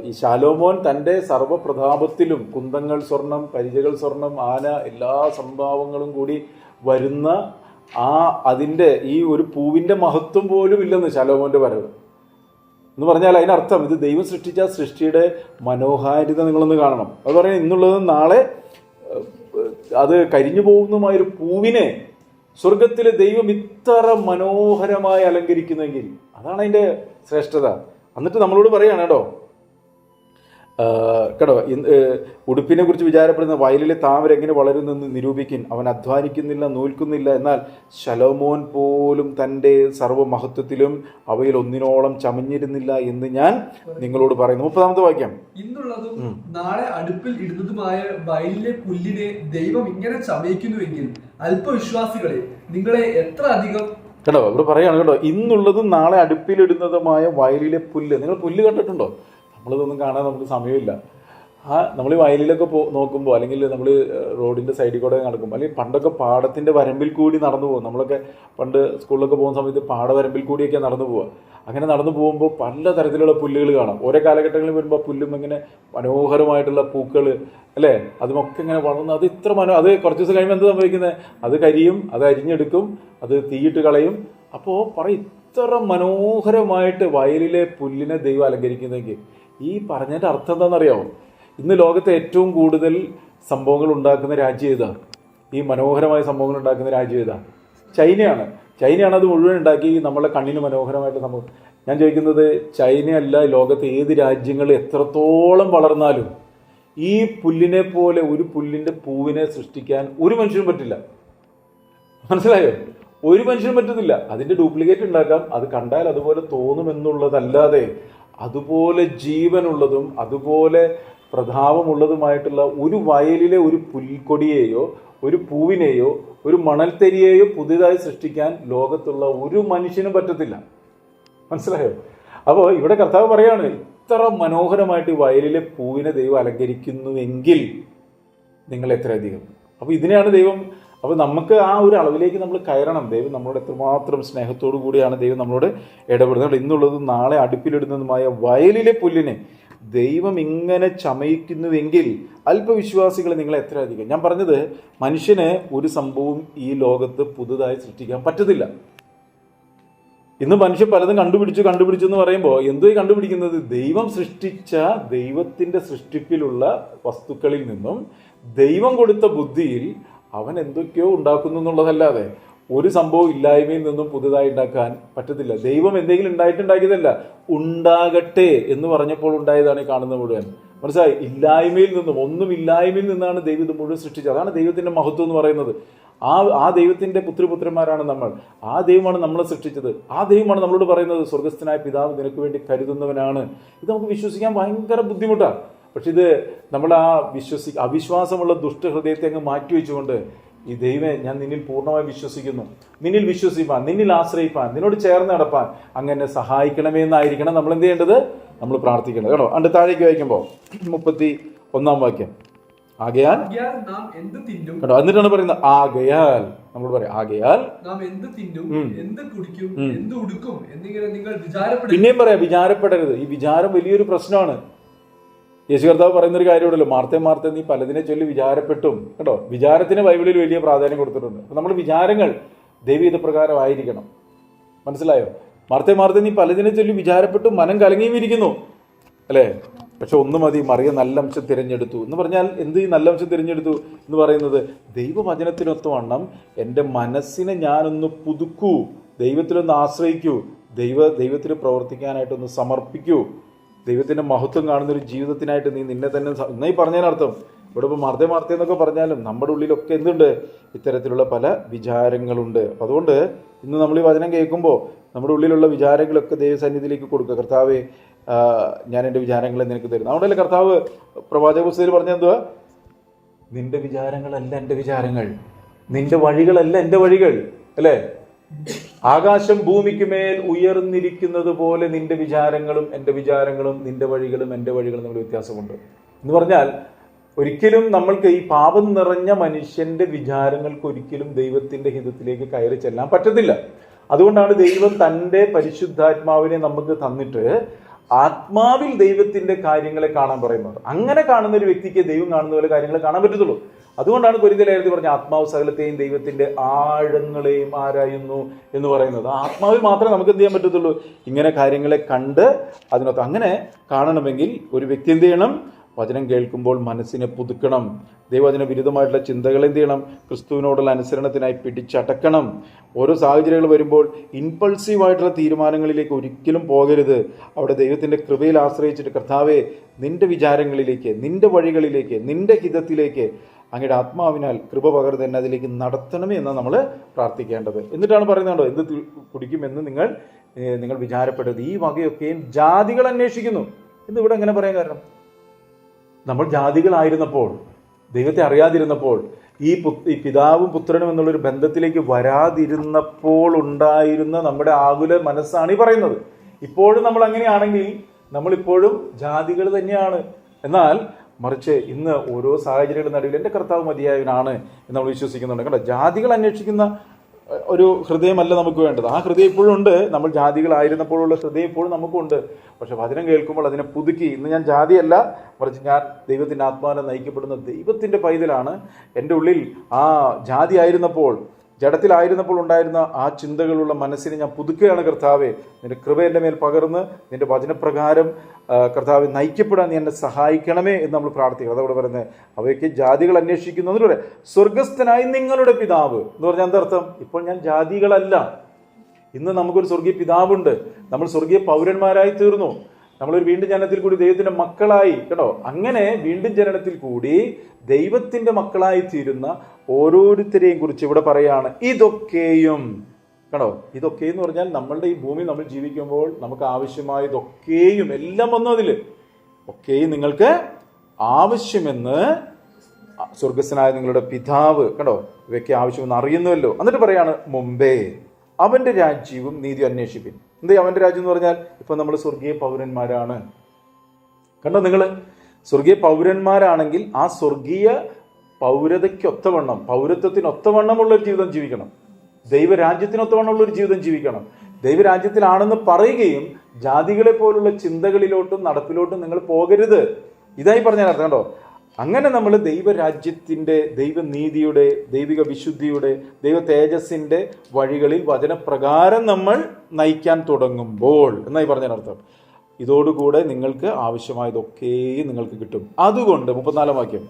ഈ ശലോമോൻ തൻ്റെ സർവ്വപ്രതാപത്തിലും കുന്തങ്ങൾ സ്വർണം, പരിചകൾ സ്വർണം, ആന, എല്ലാ സംഭാവങ്ങളും കൂടി വരുന്ന അതിൻ്റെ ഈ ഒരു പൂവിൻ്റെ മഹത്വം പോലും ഇല്ലെന്ന് ശലോമോൻ്റെ വരവ് എന്ന് പറഞ്ഞാൽ അതിനർത്ഥം ഇത് ദൈവം സൃഷ്ടിച്ച സൃഷ്ടിയുടെ മനോഹാരിത നിങ്ങളൊന്ന് കാണണം. അത് പറയാൻ ഇന്നുള്ളത് നാളെ അത് കരിഞ്ഞു പോകുന്നതുമായൊരു പൂവിനെ സ്വർഗത്തിലെ ദൈവം ഇത്ര മനോഹരമായി അലങ്കരിക്കുന്നെങ്കിൽ അതാണ് അതിൻ്റെ ശ്രേഷ്ഠത. എന്നിട്ട് നമ്മളോട് പറയാണ് കേട്ടോ, ഉടുപ്പിനെ കുറിച്ച് വിചാരപ്പെടുന്ന വയലിലെ താമര എങ്ങനെ വളരുന്നെന്ന് നിരൂപിക്കും. അവൻ അധ്വാനിക്കുന്നില്ല, നൂൽക്കുന്നില്ല. എന്നാൽ ശലോമോൻ പോലും തൻ്റെ സർവ്വമഹത്വത്തിലും അവയിൽ ഒന്നിനോളം ചമഞ്ഞിരുന്നില്ല എന്ന് ഞാൻ നിങ്ങളോട് പറയുന്നു. 30-ാമത്തെ വാക്യം, ഇന്നുള്ളതും നാളെ അടുപ്പിൽ ഇടുന്നതുമായ വയലിലെ പുല്ലിനെ ദൈവം ഇങ്ങനെ ചമയിക്കുന്നുവെങ്കിൽ അല്പവിശ്വാസികളെ നിങ്ങളെ എത്ര അധികം. കേട്ടോ, ഇവിടെ പറയാണ് കേട്ടോ, ഇന്നുള്ളതും നാളെ അടുപ്പിലിടുന്നതുമായ വയലിലെ പുല്ല്. നിങ്ങൾ പുല്ല് കണ്ടിട്ടുണ്ടോ? നമ്മളിതൊന്നും കാണാൻ നമുക്ക് സമയമില്ല. നമ്മൾ ഈ വയലിലൊക്കെ നോക്കുമ്പോൾ, അല്ലെങ്കിൽ നമ്മൾ റോഡിൻ്റെ സൈഡിൽ കൂടെ നടക്കുമ്പോൾ, അല്ലെങ്കിൽ പണ്ടൊക്കെ പാടത്തിൻ്റെ വരമ്പിൽ കൂടി നടന്നു പോകും. നമ്മളൊക്കെ പണ്ട് സ്കൂളിലൊക്കെ പോകുന്ന സമയത്ത് പാടവരമ്പിൽ കൂടിയൊക്കെ നടന്നു പോവുക. അങ്ങനെ നടന്നു പോകുമ്പോൾ പല തരത്തിലുള്ള പുല്ലുകൾ കാണാം. ഓരോ കാലഘട്ടങ്ങളിൽ വരുമ്പോൾ പുല്ലും ഇങ്ങനെ മനോഹരമായിട്ടുള്ള പൂക്കൾ, അല്ലേ, അതുമൊക്കെ ഇങ്ങനെ വളർന്ന് അത് ഇത്ര അത് കുറച്ച് ദിവസം കഴിയുമ്പോൾ എന്ത് സംഭവിക്കുന്നത്? അത് കരിയും, അത് അരിഞ്ഞെടുക്കും, അത് തീയിട്ട് കളയും. അപ്പോൾ പറയും ഇത്ര മനോഹരമായിട്ട് വയലിലെ പുല്ലിനെ ദൈവം അലങ്കരിക്കുന്നെങ്കിൽ ഈ പറഞ്ഞതിൻ്റെ അർത്ഥം എന്താണെന്നറിയാമോ? ഇന്ന് ലോകത്തെ ഏറ്റവും കൂടുതൽ സംഭവങ്ങൾ ഉണ്ടാക്കുന്ന രാജ്യം ഏതാ? ഈ മനോഹരമായ സംഭവങ്ങൾ ഉണ്ടാക്കുന്ന രാജ്യം ഏതാ? ചൈനയാണ്. ചൈനയാണ് അത് മുഴുവൻ ഉണ്ടാക്കി നമ്മളെ കണ്ണിന് മനോഹരമായിട്ട് സംഭവം. ഞാൻ ചോദിക്കുന്നത്, ചൈനയല്ല, ലോകത്തെ ഏത് രാജ്യങ്ങൾ എത്രത്തോളം വളർന്നാലും ഈ പുല്ലിനെ പോലെ ഒരു പുല്ലിൻ്റെ പൂവിനെ സൃഷ്ടിക്കാൻ ഒരു മനുഷ്യനും പറ്റില്ല. മനസ്സിലായോ? ഒരു മനുഷ്യനും പറ്റുന്നില്ല. അതിൻ്റെ ഡ്യൂപ്ലിക്കേറ്റ് ഉണ്ടാക്കാം, അത് കണ്ടാൽ അതുപോലെ തോന്നുമെന്നുള്ളതല്ലാതെ അതുപോലെ ജീവനുള്ളതും അതുപോലെ പ്രതാപമുള്ളതുമായിട്ടുള്ള ഒരു വയലിലെ ഒരു പുൽക്കൊടിയെയോ ഒരു പൂവിനെയോ ഒരു മണൽത്തരിയെയോ പുതിയതായി സൃഷ്ടിക്കാൻ ലോകത്തുള്ള ഒരു മനുഷ്യനും പറ്റത്തില്ല. മനസ്സിലായോ? അപ്പോൾ ഇവിടെ കർത്താവ് പറയാണ്, ഇത്ര മനോഹരമായിട്ട് ഈ വയലിലെ പൂവിനെ ദൈവം അലങ്കരിക്കുന്നുവെങ്കിൽ നിങ്ങൾ എത്രയധികം. അപ്പോൾ ഇതിനെയാണ് ദൈവം. അപ്പോൾ നമുക്ക് ആ ഒരു അളവിലേക്ക് നമ്മൾ കയറണം. ദൈവം നമ്മളോട് എത്രമാത്രം സ്നേഹത്തോടു കൂടിയാണ് ദൈവം നമ്മളോട് ഇടപെടുന്നത്. ഇന്നുള്ളതും നാളെ അടുപ്പിലിടുന്നതുമായ വയലിലെ പുല്ലിനെ ദൈവം ഇങ്ങനെ ചമയിക്കുന്നുവെങ്കിൽ അല്പവിശ്വാസികൾ നിങ്ങൾ എത്ര അധികം. ഞാൻ പറഞ്ഞത്, മനുഷ്യന് ഒരു സംഭവവും ഈ ലോകത്ത് പുതുതായി സൃഷ്ടിക്കാൻ പറ്റത്തില്ല. ഇന്ന് മനുഷ്യൻ പലതും കണ്ടുപിടിച്ചു എന്ന് പറയുമ്പോൾ എന്തോ കണ്ടുപിടിക്കുന്നത്? ദൈവം സൃഷ്ടിച്ച ദൈവത്തിൻ്റെ സൃഷ്ടിപ്പിലുള്ള വസ്തുക്കളിൽ നിന്നും ദൈവം കൊടുത്ത ബുദ്ധിയിൽ അവൻ എന്തൊക്കെയോ ഉണ്ടാക്കുന്നു എന്നുള്ളതല്ലാതെ ഒരു സംഭവം ഇല്ലായ്മയിൽ നിന്നും പുതുതായി ഉണ്ടാക്കാൻ പറ്റത്തില്ല. ദൈവം എന്തെങ്കിലും ഉണ്ടായിട്ടുണ്ടാക്കിയതല്ല, ഉണ്ടാകട്ടെ എന്ന് പറഞ്ഞപ്പോൾ ഉണ്ടായതാണ് ഈ കാണുന്നത് മുഴുവൻ. മനസ്സിലായി? ഇല്ലായ്മയിൽ നിന്നും, ഒന്നും ഇല്ലായ്മയിൽ നിന്നാണ് ദൈവം ഇത് മുഴുവൻ സൃഷ്ടിച്ചത്. അതാണ് ദൈവത്തിന്റെ മഹത്വം എന്ന് പറയുന്നത്. ആ ദൈവത്തിന്റെ പുത്രന്മാരാണ് നമ്മൾ. ആ ദൈവമാണ് നമ്മളെ സൃഷ്ടിച്ചത്. ആ ദൈവമാണ് നമ്മളോട് പറയുന്നത്, സ്വർഗസ്ഥനായ പിതാവ് നിനക്ക് വേണ്ടി കരുതുന്നവനാണ്. ഇത് നമുക്ക് വിശ്വസിക്കാൻ ഭയങ്കര ബുദ്ധിമുട്ടാണ്. പക്ഷെ ഇത് നമ്മൾ അവിശ്വാസമുള്ള ദുഷ്ടഹൃദയത്തെ അങ്ങ് മാറ്റിവെച്ചുകൊണ്ട്, ഈ ദൈവമേ, ഞാൻ നിന്നിൽ പൂർണ്ണമായി വിശ്വസിക്കുന്നു, നിന്നിൽ വിശ്വസിപ്പാൻ, നിന്നിൽ ആശ്രയിപ്പാൻ, നിന്നോട് ചേർന്ന് നടപ്പാൻ അങ്ങനെ സഹായിക്കണമേ എന്നായിരിക്കണം നമ്മൾ എന്ത് ചെയ്യേണ്ടത്? നമ്മൾ പ്രാർത്ഥിക്കേണ്ടത്. കേട്ടോ, അണ്ട് താഴേക്ക് വായിക്കുമ്പോൾ 31-ാം വാക്യം, ആകയാൽ നാം എന്ത് തിന്നും. കേട്ടോ, എന്നിട്ടാണ് പറയുന്നത് ആകയാൽ. നമ്മൾ പറയാം ആകയാൽ നാം എന്ത് തിന്നും, എന്ത് കുടിക്കും, എന്ത് ഉടുക്കും എന്നിങ്ങനെ നിങ്ങൾ വിചാരപ്പെടരുത്. പിന്നെയും പറയാം, വിചാരപ്പെടരുത്. ഈ വിചാരം വലിയൊരു പ്രശ്നമാണ്. യേശു കർത്താവ് പറയുന്നൊരു കാര്യമുണ്ടല്ലോ, മാർത്തേ നീ പലതിനെ ചൊല്ലി വിചാരപ്പെട്ടും. കേട്ടോ, വിചാരത്തിന് ബൈബിളിൽ വലിയ പ്രാധാന്യം കൊടുത്തിട്ടുണ്ട്. അപ്പൊ നമ്മുടെ വിചാരങ്ങൾ ദൈവീത പ്രകാരം ആയിരിക്കണം. മനസ്സിലായോ? മാർത്തേ നീ പലതിനെ ചൊല്ലി വിചാരപ്പെട്ടും മനം കലങ്ങിയും ഇരിക്കുന്നു, അല്ലേ? പക്ഷെ ഒന്ന് മതി, മറിയ നല്ല അംശം തിരഞ്ഞെടുത്തു എന്ന് പറഞ്ഞാൽ എന്ത്? ഈ നല്ല അംശം തിരഞ്ഞെടുത്തു എന്ന് പറയുന്നത് ദൈവവചനത്തിനൊത്തവണ്ണം എൻ്റെ മനസ്സിനെ ഞാനൊന്ന് പുതുക്കൂ, ദൈവത്തിലൊന്ന് ആശ്രയിക്കൂ, ദൈവത്തിന് പ്രവർത്തിക്കാനായിട്ടൊന്ന് സമർപ്പിക്കൂ, ദൈവത്തിന്റെ മഹത്വം കാണുന്നൊരു ജീവിതത്തിനായിട്ട് നീ നിന്നെ തന്നെ. എന്നായി പറഞ്ഞതിനർത്ഥം ഇവിടെ ഇപ്പോൾ മാർത്തേ എന്നൊക്കെ പറഞ്ഞാലും നമ്മുടെ ഉള്ളിലൊക്കെ എന്തുണ്ട്? ഇത്തരത്തിലുള്ള പല വിചാരങ്ങളുണ്ട്. അതുകൊണ്ട് ഇന്ന് നമ്മൾ ഈ വചനം കേൾക്കുമ്പോൾ നമ്മുടെ ഉള്ളിലുള്ള വിചാരങ്ങളൊക്കെ ദൈവസന്നിധിയിലേക്ക് കൊടുക്കുക. കർത്താവേ, ഞാൻ എൻ്റെ വിചാരങ്ങളെ നിനക്ക് തരുന്നു. അതുകൊണ്ടല്ലേ കർത്താവ് പ്രവാചക പുസ്തകത്തിൽ പറഞ്ഞ എന്തുവാ? നിന്റെ വിചാരങ്ങളല്ല എൻ്റെ വിചാരങ്ങൾ, നിന്റെ വഴികളല്ല എൻ്റെ വഴികൾ, അല്ലേ? ആകാശം ഭൂമിക്ക് മേൽ ഉയർന്നിരിക്കുന്നത് പോലെ നിന്റെ വിചാരങ്ങളും എൻ്റെ വിചാരങ്ങളും, നിന്റെ വഴികളും എൻ്റെ വഴികളും തമ്മിൽ വ്യത്യാസമുണ്ട് എന്ന് പറഞ്ഞാൽ, ഒരിക്കലും നമ്മൾക്ക് ഈ പാപം നിറഞ്ഞ മനുഷ്യന്റെ വിചാരങ്ങൾക്ക് ഒരിക്കലും ദൈവത്തിന്റെ ഹിതത്തിലേക്ക് കയറി ചെല്ലാൻ പറ്റത്തില്ല. അതുകൊണ്ടാണ് ദൈവം തൻ്റെ പരിശുദ്ധാത്മാവിനെ നമുക്ക് തന്നിട്ട് ആത്മാവിൽ ദൈവത്തിന്റെ കാര്യങ്ങളെ കാണാൻ പറയുന്നത്. അങ്ങനെ കാണുന്ന ഒരു വ്യക്തിക്ക് ദൈവം കാണുന്ന പോലെ കാര്യങ്ങളെ കാണാൻ പറ്റത്തുള്ളൂ. അതുകൊണ്ടാണ് കൊരിന്ത്യർ പറഞ്ഞ ആത്മാവ് സകലത്തെയും ദൈവത്തിന്റെ ആഴങ്ങളെയും ആരായുന്നു എന്ന് പറയുന്നത്. ആത്മാവിൽ മാത്രമേ നമുക്ക് എന്ത് ചെയ്യാൻ പറ്റത്തുള്ളൂ? ഇങ്ങനെ കാര്യങ്ങളെ കണ്ട് അതിനകത്ത് അങ്ങനെ കാണണമെങ്കിൽ ഒരു വ്യക്തി എന്ത് ചെയ്യണം? വചനം കേൾക്കുമ്പോൾ മനസ്സിനെ പുതുക്കണം. ദൈവവചന വിരുദ്ധമായിട്ടുള്ള ചിന്തകൾ എന്ത് ചെയ്യണം? ക്രിസ്തുവിനോടുള്ള അനുസരണത്തിനായി പിടിച്ചടക്കണം. ഓരോ സാഹചര്യങ്ങൾ വരുമ്പോൾ ഇൻപൾസീവായിട്ടുള്ള തീരുമാനങ്ങളിലേക്ക് ഒരിക്കലും പോകരുത്. അവിടെ ദൈവത്തിൻ്റെ കൃപയിൽ ആശ്രയിച്ചിട്ട്, കർത്താവേ, നിന്റെ വിചാരങ്ങളിലേക്ക്, നിന്റെ വഴികളിലേക്ക്, നിന്റെ ഹിതത്തിലേക്ക് അങ്ങയുടെ ആത്മാവിനാൽ കൃപ പകർന്ന് തന്നെ അതിലേക്ക് നടത്തണമേ എന്നാണ് നമ്മൾ പ്രാർത്ഥിക്കേണ്ടത്. എന്നിട്ടാണ് പറയുന്നുണ്ടോ, എന്ത് കുടിക്കുമെന്ന് നിങ്ങൾ വിചാരപ്പെടരുത്. ഈ വകയൊക്കെയും ജാതികൾ അന്വേഷിക്കുന്നു എന്ന് ഇവിടെ എങ്ങനെ പറയാൻ കാരണം? നമ്മൾ ജാതികളായിരുന്നപ്പോൾ, ദൈവത്തെ അറിയാതിരുന്നപ്പോൾ, ഈ പിതാവും പുത്രനും എന്നുള്ളൊരു ബന്ധത്തിലേക്ക് വരാതിരുന്നപ്പോൾ ഉണ്ടായിരുന്ന നമ്മുടെ ആകുല മനസ്സാണ് ഈ പറയുന്നത്. ഇപ്പോഴും നമ്മൾ അങ്ങനെയാണെങ്കിൽ നമ്മളിപ്പോഴും ജാതികൾ തന്നെയാണ്. എന്നാൽ മറിച്ച് ഇന്ന് ഓരോ സാഹചര്യങ്ങളുടെ നടുവിൽ എൻ്റെ കർത്താവ് മതിയായവനാണ് എന്ന് നമ്മൾ വിശ്വസിക്കുന്നുണ്ട്. കണ്ടോ, ജാതികൾ അന്വേഷിക്കുന്ന ഒരു ഹൃദയമല്ല നമുക്ക് വേണ്ടത്. ആ ഹൃദയം ഇപ്പോഴും ഉണ്ട്. നമ്മൾ ജാതികളായിരുന്നപ്പോഴുള്ള ഹൃദയം ഇപ്പോഴും നമുക്കുണ്ട്. പക്ഷെ വചനം കേൾക്കുമ്പോൾ അതിനെ പുതുക്കി, ഇന്ന് ഞാൻ ജാതിയല്ല, മറിച്ച് ഞാൻ ദൈവത്തിൻ്റെ ആത്മാവിനെ നയിക്കപ്പെടുന്ന ദൈവത്തിൻ്റെ പൈതലാണ്. എൻ്റെ ഉള്ളിൽ ആ ജാതി ആയിരുന്നപ്പോൾ, ജഡത്തിലായിരുന്നപ്പോൾ ഉണ്ടായിരുന്ന ആ ചിന്തകളുള്ള മനസ്സിനെ ഞാൻ പുതുക്കുകയാണ്. കർത്താവെ, നിന്റെ കൃപ എൻ്റെ മേൽ പകർന്ന് നിന്റെ വചനപ്രകാരം കർത്താവെ നയിക്കപ്പെടാൻ നീ എന്നെ സഹായിക്കണമേ എന്ന് നമ്മൾ പ്രാർത്ഥിക്കണം. അതവിടെ പറയുന്നത് അവയ്ക്ക് ജാതികൾ അന്വേഷിക്കുന്നു എന്ന് പറയാം. സ്വർഗസ്ഥനായി നിങ്ങളുടെ പിതാവ് എന്ന് പറഞ്ഞാൽ എന്തർത്ഥം? ഇപ്പോൾ ഞാൻ ജാതികളല്ല. ഇന്ന് നമുക്കൊരു സ്വർഗീയ പിതാവുണ്ട്. നമ്മൾ സ്വർഗീയ പൗരന്മാരായി തീർന്നു. നമ്മളൊരു വീണ്ടും ജനനത്തിൽ കൂടി ദൈവത്തിന്റെ മക്കളായി. കേട്ടോ, അങ്ങനെ വീണ്ടും ജനനത്തിൽ കൂടി ദൈവത്തിന്റെ മക്കളായി തീരുന്ന ഓരോരുത്തരെയും കുറിച്ച് ഇവിടെ പറയാണ്. ഇതൊക്കെയും കേട്ടോ, ഇതൊക്കെ എന്ന് പറഞ്ഞാൽ നമ്മളുടെ ഈ ഭൂമി നമ്മൾ ജീവിക്കുമ്പോൾ നമുക്ക് ആവശ്യമായതൊക്കെയും എല്ലാം വന്നു. അതില് ഒക്കെയും നിങ്ങൾക്ക് ആവശ്യമെന്ന് സ്വർഗസ്ഥനായ നിങ്ങളുടെ പിതാവ് കേട്ടോ ഇവയ്ക്ക് ആവശ്യമെന്ന് അറിയുന്നുവല്ലോ. എന്നിട്ട് പറയാണ്, മുമ്പേ അവന്റെ രാജ്യവും നീതി അന്വേഷിപ്പിൻ. എന്തേ അവന്റെ രാജ്യം എന്ന് പറഞ്ഞാൽ? ഇപ്പൊ നമ്മൾ സ്വർഗീയ പൗരന്മാരാണ്. കണ്ടോ, നിങ്ങൾ സ്വർഗീയ പൗരന്മാരാണെങ്കിൽ ആ സ്വർഗീയ പൗരതയ്ക്കൊത്തവണ്ണം, പൗരത്വത്തിനൊത്തവണ്ണമുള്ള ഒരു ജീവിതം ജീവിക്കണം. ദൈവരാജ്യത്തിനൊത്തവണ്ണമുള്ള ഒരു ജീവിതം ജീവിക്കണം. ദൈവരാജ്യത്തിലാണെന്ന് പറയുകയും ജാതികളെ പോലുള്ള ചിന്തകളിലോട്ടും നടപ്പിലോട്ടും നിങ്ങൾ പോകരുത്. ഇതായി പറഞ്ഞാൽ അർത്ഥം. കണ്ടോ, അങ്ങനെ നമ്മൾ ദൈവരാജ്യത്തിൻ്റെ, ദൈവനീതിയുടെ, ദൈവിക വിശുദ്ധിയുടെ, ദൈവ തേജസ്സിൻ്റെ വഴികളിൽ വചനപ്രകാരം നമ്മൾ നയിക്കാൻ തുടങ്ങുമ്പോൾ എന്നായി പറഞ്ഞതിനർത്ഥം ഇതോടുകൂടെ നിങ്ങൾക്ക് ആവശ്യമായതൊക്കെയും നിങ്ങൾക്ക് കിട്ടും. അതുകൊണ്ട് 34 വാക്യം,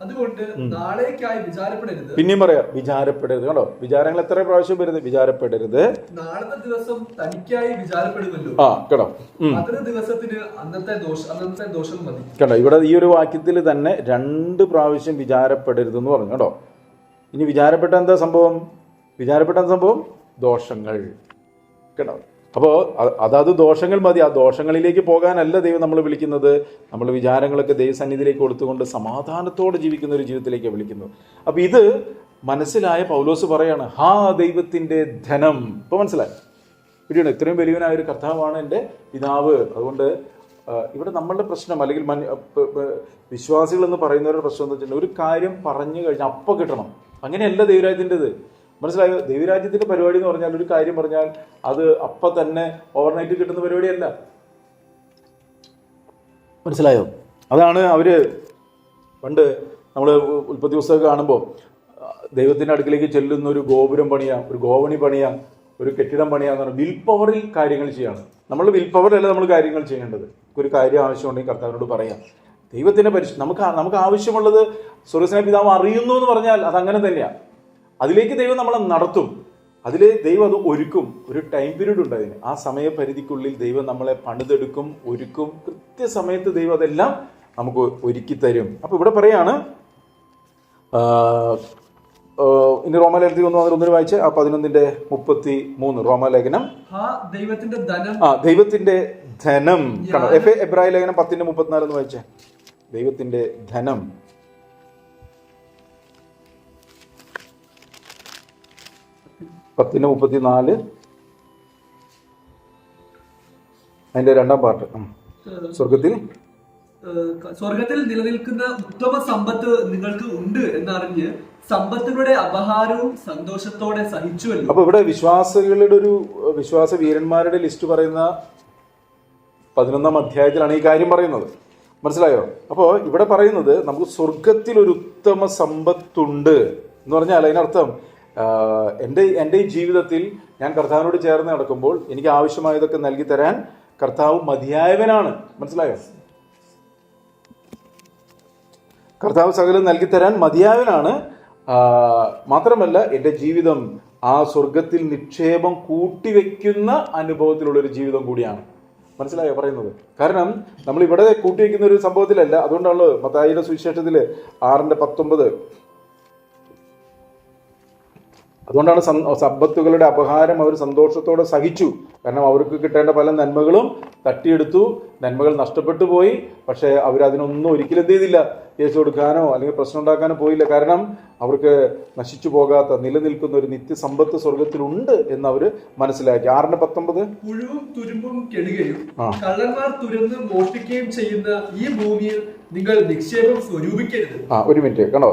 അതുകൊണ്ട് നാളേക്കായി വിചാരപ്പെടരുത്. പിന്നെയും പറയാം, വിചാരപ്പെടരുത്. കണ്ടോ, വിചാരങ്ങൾ എത്ര പ്രാവശ്യം വരുന്നത്? വിചാരപ്പെടരുത്. നാളത്തെ ദിവസം തനിക്കായി വിചാരപ്പെടുമല്ലോ. കേട്ടോ, അന്നത്തെ ദിവസത്തിന് അന്നത്തെ ദോഷം മതി. കണ്ടോ, ഇവിടെ ഈ ഒരു വാക്യത്തിൽ തന്നെ 2 പ്രാവശ്യം വിചാരപ്പെടരുത് എന്ന് പറഞ്ഞു. കേട്ടോ, ഇനി വിചാരപ്പെട്ട എന്താ സംഭവം? വിചാരപ്പെട്ട സംഭവം ദോഷങ്ങൾ. കേട്ടോ, അപ്പോൾ അതാത് ദോഷങ്ങൾ മതി. ആ ദോഷങ്ങളിലേക്ക് പോകാനല്ല ദൈവം നമ്മൾ വിളിക്കുന്നത്. നമ്മൾ വിചാരങ്ങളൊക്കെ ദൈവസന്നിധിയിലേക്ക് കൊടുത്തുകൊണ്ട് സമാധാനത്തോടെ ജീവിക്കുന്ന ഒരു ജീവിതത്തിലേക്ക് വിളിക്കുന്നത്. അപ്പം ഇത് മനസ്സിലായ പൗലോസ് പറയാണ്, ഹാ ദൈവത്തിൻ്റെ ധനം. ഇപ്പോൾ മനസ്സിലായി പിടിയാണ്. ഇത്രയും വലിയവനായ ഒരു കർത്താവാണ് എൻ്റെ പിതാവ്. അതുകൊണ്ട് ഇവിടെ നമ്മളുടെ പ്രശ്നം, അല്ലെങ്കിൽ വിശ്വാസികൾ എന്ന് പറയുന്നവരുടെ പ്രശ്നം എന്ന് വെച്ചിട്ടുണ്ടെങ്കിൽ ഒരു കാര്യം പറഞ്ഞു കഴിഞ്ഞാൽ അപ്പം കിട്ടണം. അങ്ങനെയല്ല ദൈവരാജ്യത്തിൻ്റെത്. മനസ്സിലായോ? ദൈവരാജ്യത്തിന്റെ പരിപാടി എന്ന് പറഞ്ഞാൽ ഒരു കാര്യം പറഞ്ഞാൽ അത് അപ്പം തന്നെ ഓവർനൈറ്റ് കിട്ടുന്ന പരിപാടിയല്ല. മനസ്സിലായോ? അതാണ് അവര് പണ്ട് നമ്മൾ ഉൽപ്പത്തി പുസ്തകം കാണുമ്പോൾ ദൈവത്തിന്റെ അടുക്കിലേക്ക് ചെല്ലുന്ന ഒരു ഗോപുരം പണിയാം, ഒരു ഗോവണി പണിയാം, ഒരു കെട്ടിടം പണിയാന്ന് പറഞ്ഞാൽ വിൽ പവറിൽ കാര്യങ്ങൾ ചെയ്യാണ്. നമ്മൾ വിൽ പവറിലല്ല നമ്മൾ കാര്യങ്ങൾ ചെയ്യേണ്ടത്. ഒരു കാര്യം ആവശ്യമുണ്ടെങ്കിൽ കർത്താവിനോട് പറയാം. ദൈവത്തിന്റെ നമുക്ക് ആവശ്യമുള്ളത് സ്വർഗ്ഗസ്ഥനായ പിതാവ് അറിയുന്നു എന്ന് പറഞ്ഞാൽ അതങ്ങനെ തന്നെയാണ്. അതിലേക്ക് ദൈവം നമ്മളെ നടത്തും. അതിൽ ദൈവം അത് ഒരുക്കും. ഒരു ടൈം പീരീഡ് ഉണ്ട് അതിന്. ആ സമയപരിധിക്കുള്ളിൽ ദൈവം നമ്മളെ പണിതെടുക്കും, ഒരുക്കും. കൃത്യസമയത്ത് ദൈവം അതെല്ലാം നമുക്ക് ഒരുക്കി തരും. അപ്പൊ ഇവിടെ പറയാണ്, ഇനി റോമാലേഖനത്തിൽ ഒന്നിന് വായിച്ച് 11:33 റോമാലേഖനം. ദൈവത്തിന്റെ ധനം. ദൈവത്തിന്റെ ധനം. എബ്രായ ലേഖനം 10:34 എന്ന് വായിച്ചേ. ദൈവത്തിന്റെ ധനം. പത്തിന് 34 അതിന്റെ 2ാം പാർട്ട്. സ്വർഗത്തിൽ നിലനിൽക്കുന്ന ഉത്തമ സമ്പത്ത് നിങ്ങൾക്ക് ഉണ്ട് എന്നറിഞ്ഞ് സമ്പത്തുകളുടെ അപഹാരവും സന്തോഷത്തോടെ സഹിച്ചുവല്ലോ. അപ്പൊ ഇവിടെ വിശ്വാസികളുടെ ഒരു വിശ്വാസ വീരന്മാരുടെ ലിസ്റ്റ് പറയുന്ന 11ാം അധ്യായത്തിലാണ് ഈ കാര്യം പറയുന്നത്. മനസ്സിലായോ? അപ്പോൾ ഇവിടെ പറയുന്നത് നമുക്ക് സ്വർഗത്തിൽ ഒരു ഉത്തമ സമ്പത്തുണ്ട് എന്ന് പറഞ്ഞാൽ അതിനർത്ഥം എൻ്റെ ഈ ജീവിതത്തിൽ ഞാൻ കർത്താവിനോട് ചേർന്ന് നടക്കുമ്പോൾ എനിക്ക് ആവശ്യമായതൊക്കെ നൽകി തരാൻ കർത്താവ് മതിയായവനാണ്. മനസ്സിലായോ? കർത്താവ് സകലം നൽകി തരാൻ മതിയായവനാണ്. മാത്രമല്ല എൻ്റെ ജീവിതം ആ സ്വർഗത്തിൽ നിക്ഷേപം കൂട്ടിവെക്കുന്ന അനുഭവത്തിലുള്ളൊരു ജീവിതം കൂടിയാണ്. മനസ്സിലായോ പറയുന്നത്? കാരണം നമ്മൾ ഇവിടെ കൂട്ടിവെക്കുന്ന ഒരു സംഭവത്തിലല്ല. അതുകൊണ്ടാണ് മത്തായിയുടെ സുവിശേഷത്തിൽ 6:19 അതുകൊണ്ടാണ് സമ്പത്തുകളുടെ അപഹാരം അവർ സന്തോഷത്തോടെ സഹിച്ചു. കാരണം അവർക്ക് കിട്ടേണ്ട പല നന്മകളും തട്ടിയെടുത്തു, നന്മകൾ നഷ്ടപ്പെട്ടു പോയി. പക്ഷേ അവരതിനൊന്നും ഒരിക്കലും എന്ത് ചെയ്തില്ല, കേസ് കൊടുക്കാനോ അല്ലെങ്കിൽ പ്രശ്നം ഉണ്ടാക്കാനോ പോയില്ല. കാരണം അവർക്ക് നശിച്ചു പോകാത്ത നിലനിൽക്കുന്ന ഒരു നിത്യസമ്പത്ത് സ്വർഗത്തിലുണ്ട് എന്ന് അവർ മനസ്സിലാക്കി. 6:19 പുഴുവും തുരുമ്പും കെടുകയും കള്ളന്മാർ തുരന്ന് മോഷ്ടിക്കുകയും ചെയ്യുന്ന ഈ ഭൂമിയിൽ നിങ്ങൾ നിക്ഷേപം സ്വരൂപിക്കരുത്. ഒരു മിനിറ്റ് കണ്ടോ,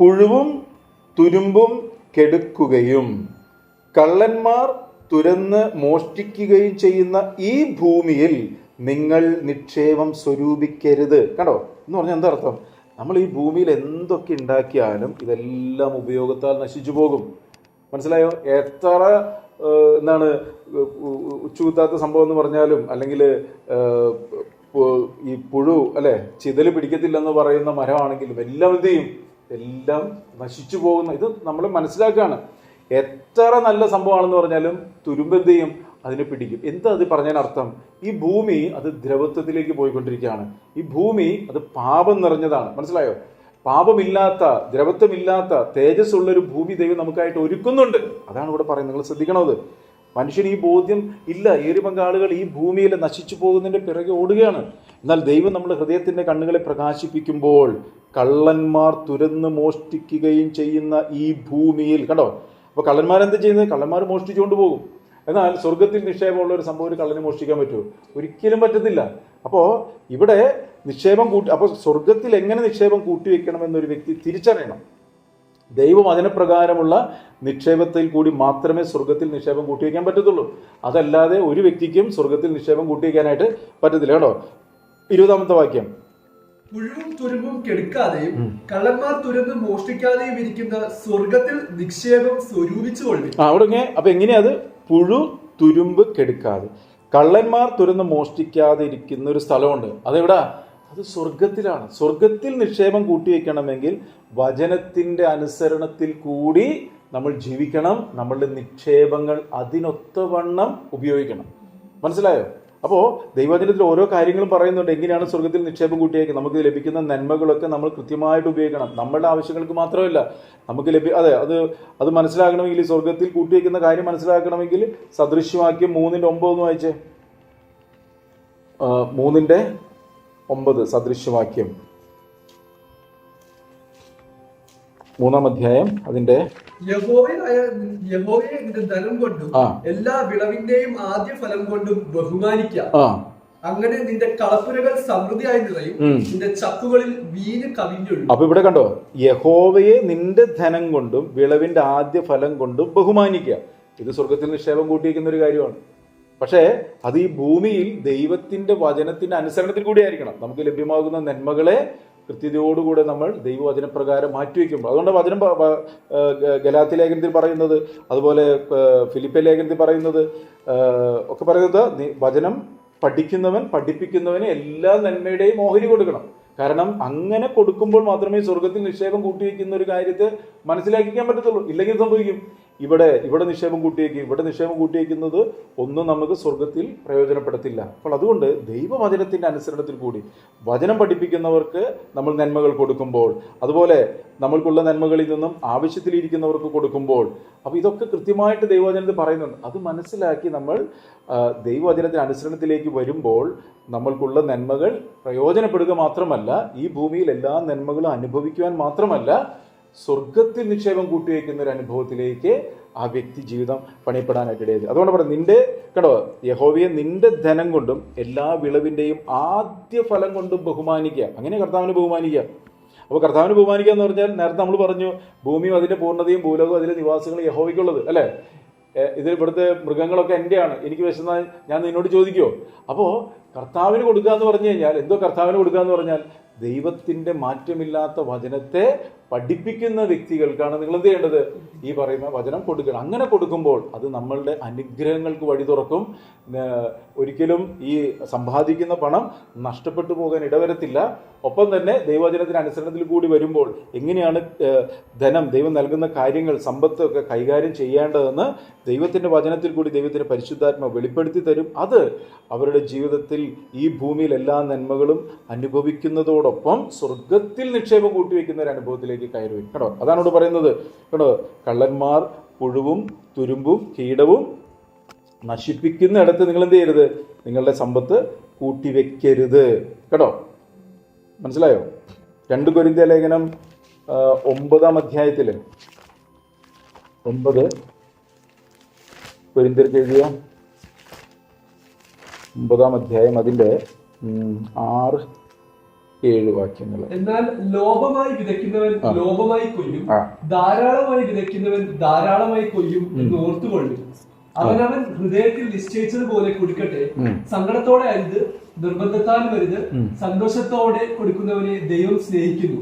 പുഴുവും തുരുമ്പും കെടുക്കുകയും കള്ളന്മാർ തുരന്ന് മോഷ്ടിക്കുകയും ചെയ്യുന്ന ഈ ഭൂമിയിൽ നിങ്ങൾ നിക്ഷേപം സ്വരൂപിക്കരുത്. കണ്ടോ എന്ന് പറഞ്ഞാൽ എന്താ അർത്ഥം? നമ്മൾ ഈ ഭൂമിയിൽ എന്തൊക്കെ ഉണ്ടാക്കിയാലും ഇതെല്ലാം ഉപയോഗത്താൽ നശിച്ചു പോകും. മനസ്സിലായോ? എത്ര എന്താണ് ഉച്ചൂത്താത്ത സംഭവം എന്ന് പറഞ്ഞാലും, അല്ലെങ്കിൽ ഈ പുഴു അല്ലെ ചിതല് പിടിക്കത്തില്ലെന്ന് പറയുന്ന മരമാണെങ്കിലും എല്ലാം എന്ത് ചെയ്യും? എല്ലാം നശിച്ചു പോകുന്ന ഇത് നമ്മൾ മനസ്സിലാക്കുകയാണ്. എത്ര നല്ല സംഭവമാണെന്ന് പറഞ്ഞാലും തുരുമ്പ് എന്ത് ചെയ്യും? അതിനെ പിടിക്കും. എന്താ അത് പറഞ്ഞാൽ അർത്ഥം? ഈ ഭൂമി അത് ദ്രവത്വത്തിലേക്ക് പോയിക്കൊണ്ടിരിക്കുകയാണ്. ഈ ഭൂമി അത് പാപം നിറഞ്ഞതാണ്. മനസ്സിലായോ? പാപമില്ലാത്ത, ദ്രവത്വമില്ലാത്ത, തേജസ്സുള്ളൊരു ഭൂമി ദൈവം നമുക്കായിട്ട് ഒരുക്കുന്നുണ്ട്. അതാണ് ഇവിടെ പറയുന്നത്. നിങ്ങൾ ശ്രദ്ധിക്കണത്. മനുഷ്യന് ഈ ബോധ്യം ഇല്ല. പങ്കാളുകൾ ഈ ഭൂമിയിൽ നശിച്ചു പോകുന്നതിന്റെ പിറകെ ഓടുകയാണ്. എന്നാൽ ദൈവം നമ്മുടെ ഹൃദയത്തിന്റെ കണ്ണുകളെ പ്രകാശിപ്പിക്കുമ്പോൾ കള്ളന്മാർ തുരന്ന് മോഷ്ടിക്കുകയും ചെയ്യുന്ന ഈ ഭൂമിയിൽ, കണ്ടോ, അപ്പൊ കള്ളന്മാരെന്ത് ചെയ്യുന്നത്? കള്ളന്മാർ മോഷ്ടിച്ചുകൊണ്ട് പോകും. എന്നാൽ സ്വർഗത്തിൽ നിക്ഷേപമുള്ള ഒരു സംഭവം ഒരു കള്ളനെ മോഷ്ടിക്കാൻ പറ്റുമോ? ഒരിക്കലും പറ്റത്തില്ല. അപ്പോൾ ഇവിടെ നിക്ഷേപം അപ്പോൾ സ്വർഗത്തിൽ എങ്ങനെ നിക്ഷേപം കൂട്ടിവെക്കണമെന്നൊരു വ്യക്തി തിരിച്ചറിയണം. ദൈവം അതിനപ്രകാരമുള്ള നിക്ഷേപത്തിൽ കൂടി മാത്രമേ സ്വർഗത്തിൽ നിക്ഷേപം കൂട്ടിവെക്കാൻ പറ്റത്തുള്ളൂ. അതല്ലാതെ ഒരു വ്യക്തിക്കും സ്വർഗത്തിൽ നിക്ഷേപം കൂട്ടിവെക്കാനായിട്ട് പറ്റത്തില്ല. കേട്ടോ, 20-ാമത്തെ വാക്യം. പുഴുവും തുരുമ്പും കെടുക്കാതെയും കള്ളന്മാർ തുരന്ന് മോഷ്ടിക്കാതെയും ഇരിക്കുന്ന സ്വർഗത്തിൽ നിക്ഷേപം സ്വരൂപിച്ചുകൊള്ളു. അവിടെ അപ്പൊ എങ്ങനെയാ അത്? പുഴു തുരുമ്പ് കെടുക്കാതെ, കള്ളന്മാർ തുരന്ന് മോഷ്ടിക്കാതെ ഇരിക്കുന്ന ഒരു സ്ഥലമുണ്ട്. അതെവിടാ? അത് സ്വർഗത്തിലാണ്. സ്വർഗത്തിൽ നിക്ഷേപം കൂട്ടിവെക്കണമെങ്കിൽ വചനത്തിന്റെ അനുസരണത്തിൽ കൂടി നമ്മൾ ജീവിക്കണം. നമ്മളുടെ നിക്ഷേപങ്ങൾ അതിനൊത്തവണ്ണം ഉപയോഗിക്കണം. മനസ്സിലായോ? അപ്പോൾ ദൈവവചനത്തിൽ ഓരോ കാര്യങ്ങളും പറയുന്നുണ്ട്. എങ്ങനെയാണ് സ്വർഗത്തിൽ നിക്ഷേപം കൂട്ടിയേക്കുന്നത്? നമുക്ക് ലഭിക്കുന്ന നന്മകളൊക്കെ നമ്മൾ കൃത്യമായിട്ട് ഉപയോഗിക്കണം. നമ്മളുടെ ആവശ്യങ്ങൾക്ക് മാത്രമല്ല, നമുക്ക് അത് മനസ്സിലാക്കണമെങ്കിൽ, ഈ സ്വർഗത്തിൽ കൂട്ടിവെക്കുന്ന കാര്യം മനസ്സിലാക്കണമെങ്കിൽ സദൃശ്യവാക്യം 3:9 വായിച്ചേ. 3:9 സദൃശ്യവാക്യം 3-ാം അധ്യായം അതിന്റെ യഹോവയെ നിന്റെ ധനം കൊണ്ടും എല്ലാ വിളവിന്റെയും ആദ്യ ഫലം കൊണ്ടും ബഹുമാനിക്കാം. അങ്ങനെ നിന്റെ കളപ്പുരകൾ സമൃദ്ധിയായി നിറയും, നിന്റെ ചക്കുകളിൽ വീഞ്ഞ് കവിഞ്ഞൊഴുകും. അപ്പൊ ഇവിടെ കണ്ടോ, യഹോവയെ നിന്റെ ധനം കൊണ്ടും വിളവിന്റെ ആദ്യ ഫലം കൊണ്ടും ബഹുമാനിക്കുക. ഇത് സ്വർഗത്തിൽ നിക്ഷേപം കൂട്ടിയിരിക്കുന്ന ഒരു കാര്യമാണ്. പക്ഷേ അത് ഈ ഭൂമിയിൽ ദൈവത്തിന്റെ വചനത്തിന്റെ അനുസരണത്തിൽ കൂടി ആയിരിക്കണം. നമുക്ക് ലഭ്യമാകുന്ന നന്മകളെ കൃത്യതയോടുകൂടെ നമ്മൾ ദൈവവചനപ്രകാരം മാറ്റിവെക്കുമ്പോൾ, അതുകൊണ്ട് വചനം ഗലാത്യ ലേഖനത്തിൽ പറയുന്നത്, അതുപോലെ ഫിലിപ്പി ലേഖനത്തിൽ പറയുന്നത് ഒക്കെ പറയുന്നത്, വചനം പഠിക്കുന്നവൻ പഠിപ്പിക്കുന്നവന് എല്ലാ നന്മയുടെയും ഓഹരി കൊടുക്കണം. കാരണം അങ്ങനെ കൊടുക്കുമ്പോൾ മാത്രമേ സ്വർഗത്തിൽ നിക്ഷേപം കൂട്ടിവെക്കുന്ന ഒരു കാര്യത്തെ മനസ്സിലാക്കിക്കാൻ പറ്റത്തുള്ളൂ. ഇല്ലെങ്കിൽ സംഭവിക്കും, ഇവിടെ നിക്ഷേപം കൂട്ടിവെക്കും, ഇവിടെ നിക്ഷേപം കൂട്ടിവെക്കുന്നത് ഒന്നും നമുക്ക് സ്വർഗത്തിൽ പ്രയോജനപ്പെടുത്തില്ല. അപ്പോൾ അതുകൊണ്ട് ദൈവവചനത്തിന്റെ അനുസരണത്തിൽ കൂടി വചനം പഠിപ്പിക്കുന്നവർക്ക് നമ്മൾ നന്മകൾ കൊടുക്കുമ്പോൾ, അതുപോലെ നമ്മൾക്കുള്ള നന്മകളിൽ നിന്നും ആവശ്യത്തിലിരിക്കുന്നവർക്ക് കൊടുക്കുമ്പോൾ, അപ്പോൾ ഇതൊക്കെ കൃത്യമായിട്ട് ദൈവവചനത്തിൽ പറയുന്നുണ്ട്. അത് മനസ്സിലാക്കി നമ്മൾ ദൈവവചനത്തിന്റെ അനുസരണത്തിലേക്ക് വരുമ്പോൾ നമ്മൾക്കുള്ള നന്മകൾ പ്രയോജനപ്പെടുക മാത്രമല്ല, ഈ ഭൂമിയിൽ എല്ലാ നന്മകളും അനുഭവിക്കുവാൻ മാത്രമല്ല, സ്വർഗത്തിൽ നിക്ഷേപം കൂട്ടിവെക്കുന്ന ഒരു അനുഭവത്തിലേക്ക് ആ വ്യക്തി ജീവിതം പണിയപ്പെടാനായിട്ട് ഇടയായി. അതുകൊണ്ട് പറയാം, നിന്റെ കണ്ടോ, യഹോവയെ നിന്റെ ധനം കൊണ്ടും എല്ലാ വിളവിന്റെയും ആദ്യ ഫലം കൊണ്ടും ബഹുമാനിക്കുക. അങ്ങനെ കർത്താവിനെ ബഹുമാനിക്കുക. അപ്പോൾ കർത്താവിനെ ബഹുമാനിക്കുക എന്ന് പറഞ്ഞാൽ, നേരത്തെ നമ്മൾ പറഞ്ഞു, ഭൂമിയും അതിന്റെ പൂർണ്ണതയും ഭൂലോകവും അതിലെ നിവാസികളും യഹോവയ്ക്കുള്ളത് അല്ലേ? ഇതിൽ ഇവിടുത്തെ മൃഗങ്ങളൊക്കെ എന്റെയാണ്, എനിക്ക് വിശന്നാൽ ഞാൻ നിന്നോട് ചോദിക്കുമോ? അപ്പോൾ കർത്താവിന് കൊടുക്കുക എന്ന് പറഞ്ഞു കഴിഞ്ഞാൽ, എന്തോ കർത്താവിന് കൊടുക്കുക എന്ന് പറഞ്ഞാൽ ദൈവത്തിന്റെ മാറ്റമില്ലാത്ത വചനത്തെ പഠിപ്പിക്കുന്ന വ്യക്തികൾക്കാണ് നിങ്ങൾ എന്ത് ചെയ്യേണ്ടത്? ഈ പറയുന്ന വചനം കൊടുക്കണം. അങ്ങനെ കൊടുക്കുമ്പോൾ അത് നമ്മളുടെ അനുഗ്രഹങ്ങൾക്ക് വഴി തുറക്കും. ഒരിക്കലും ഈ സമ്പാദിക്കുന്ന പണം നഷ്ടപ്പെട്ടു പോകാൻ ഇടവരത്തില്ല. ഒപ്പം തന്നെ ദൈവവചനത്തിന് അനുസരണത്തിൽ കൂടി വരുമ്പോൾ എങ്ങനെയാണ് ധനം, ദൈവം നൽകുന്ന കാര്യങ്ങൾ, സമ്പത്തൊക്കെ കൈകാര്യം ചെയ്യേണ്ടതെന്ന് ദൈവത്തിന്റെ വചനത്തിൽ കൂടി ദൈവത്തിന്റെ പരിശുദ്ധാത്മ വെളിപ്പെടുത്തി തരും. അത് അവരുടെ ജീവിതത്തിൽ ഈ ഭൂമിയിൽ എല്ലാ നന്മകളും അനുഭവിക്കുന്നതോടൊപ്പം സ്വർഗത്തിൽ നിക്ഷേപം കൂട്ടിവെക്കുന്ന ഒരു അനുഭവത്തിലേക്ക് കയറി വരും. കേട്ടോ, അതാണ് ഇവിടെ പറയുന്നത്. കേട്ടോ, കള്ളന്മാർ പുഴുവും തുരുമ്പും കീടവും നശിപ്പിക്കുന്നിടത്ത് നിങ്ങൾ എന്ത് ചെയ്യരുത്? നിങ്ങളുടെ സമ്പത്ത് കൂട്ടിവെക്കരുത്. കേട്ടോ, മനസ്സിലായോ? 2 കൊരിന്ത്യർ ലേഖനം 9-ാം അധ്യായത്തിൽ 9 കൊരിന്ത്യർക്ക് എഴുതിയ 9-ാം അധ്യായം അതിന്റെ 6-7 വാക്യങ്ങൾ. എന്നാൽ ലോഭമായി വിതയ്ക്കുന്നവൻ ലോഭമായി കൊയ്യും, ധാരാളമായി വിതയ്ക്കുന്നവൻ ധാരാളമായി കൊയ്യും എന്ന് ഓർത്തുകൊള്ളും. അവനവൻ ഹൃദയത്തിൽ നിശ്ചയിച്ചതുപോലെ കൊടുക്കട്ടെ, സങ്കടത്തോടെ അരുത്, നിർബന്ധത്താൽ വരുത്. സന്തോഷത്തോടെ കൊടുക്കുന്നവനെ ദൈവം സ്നേഹിക്കുന്നു.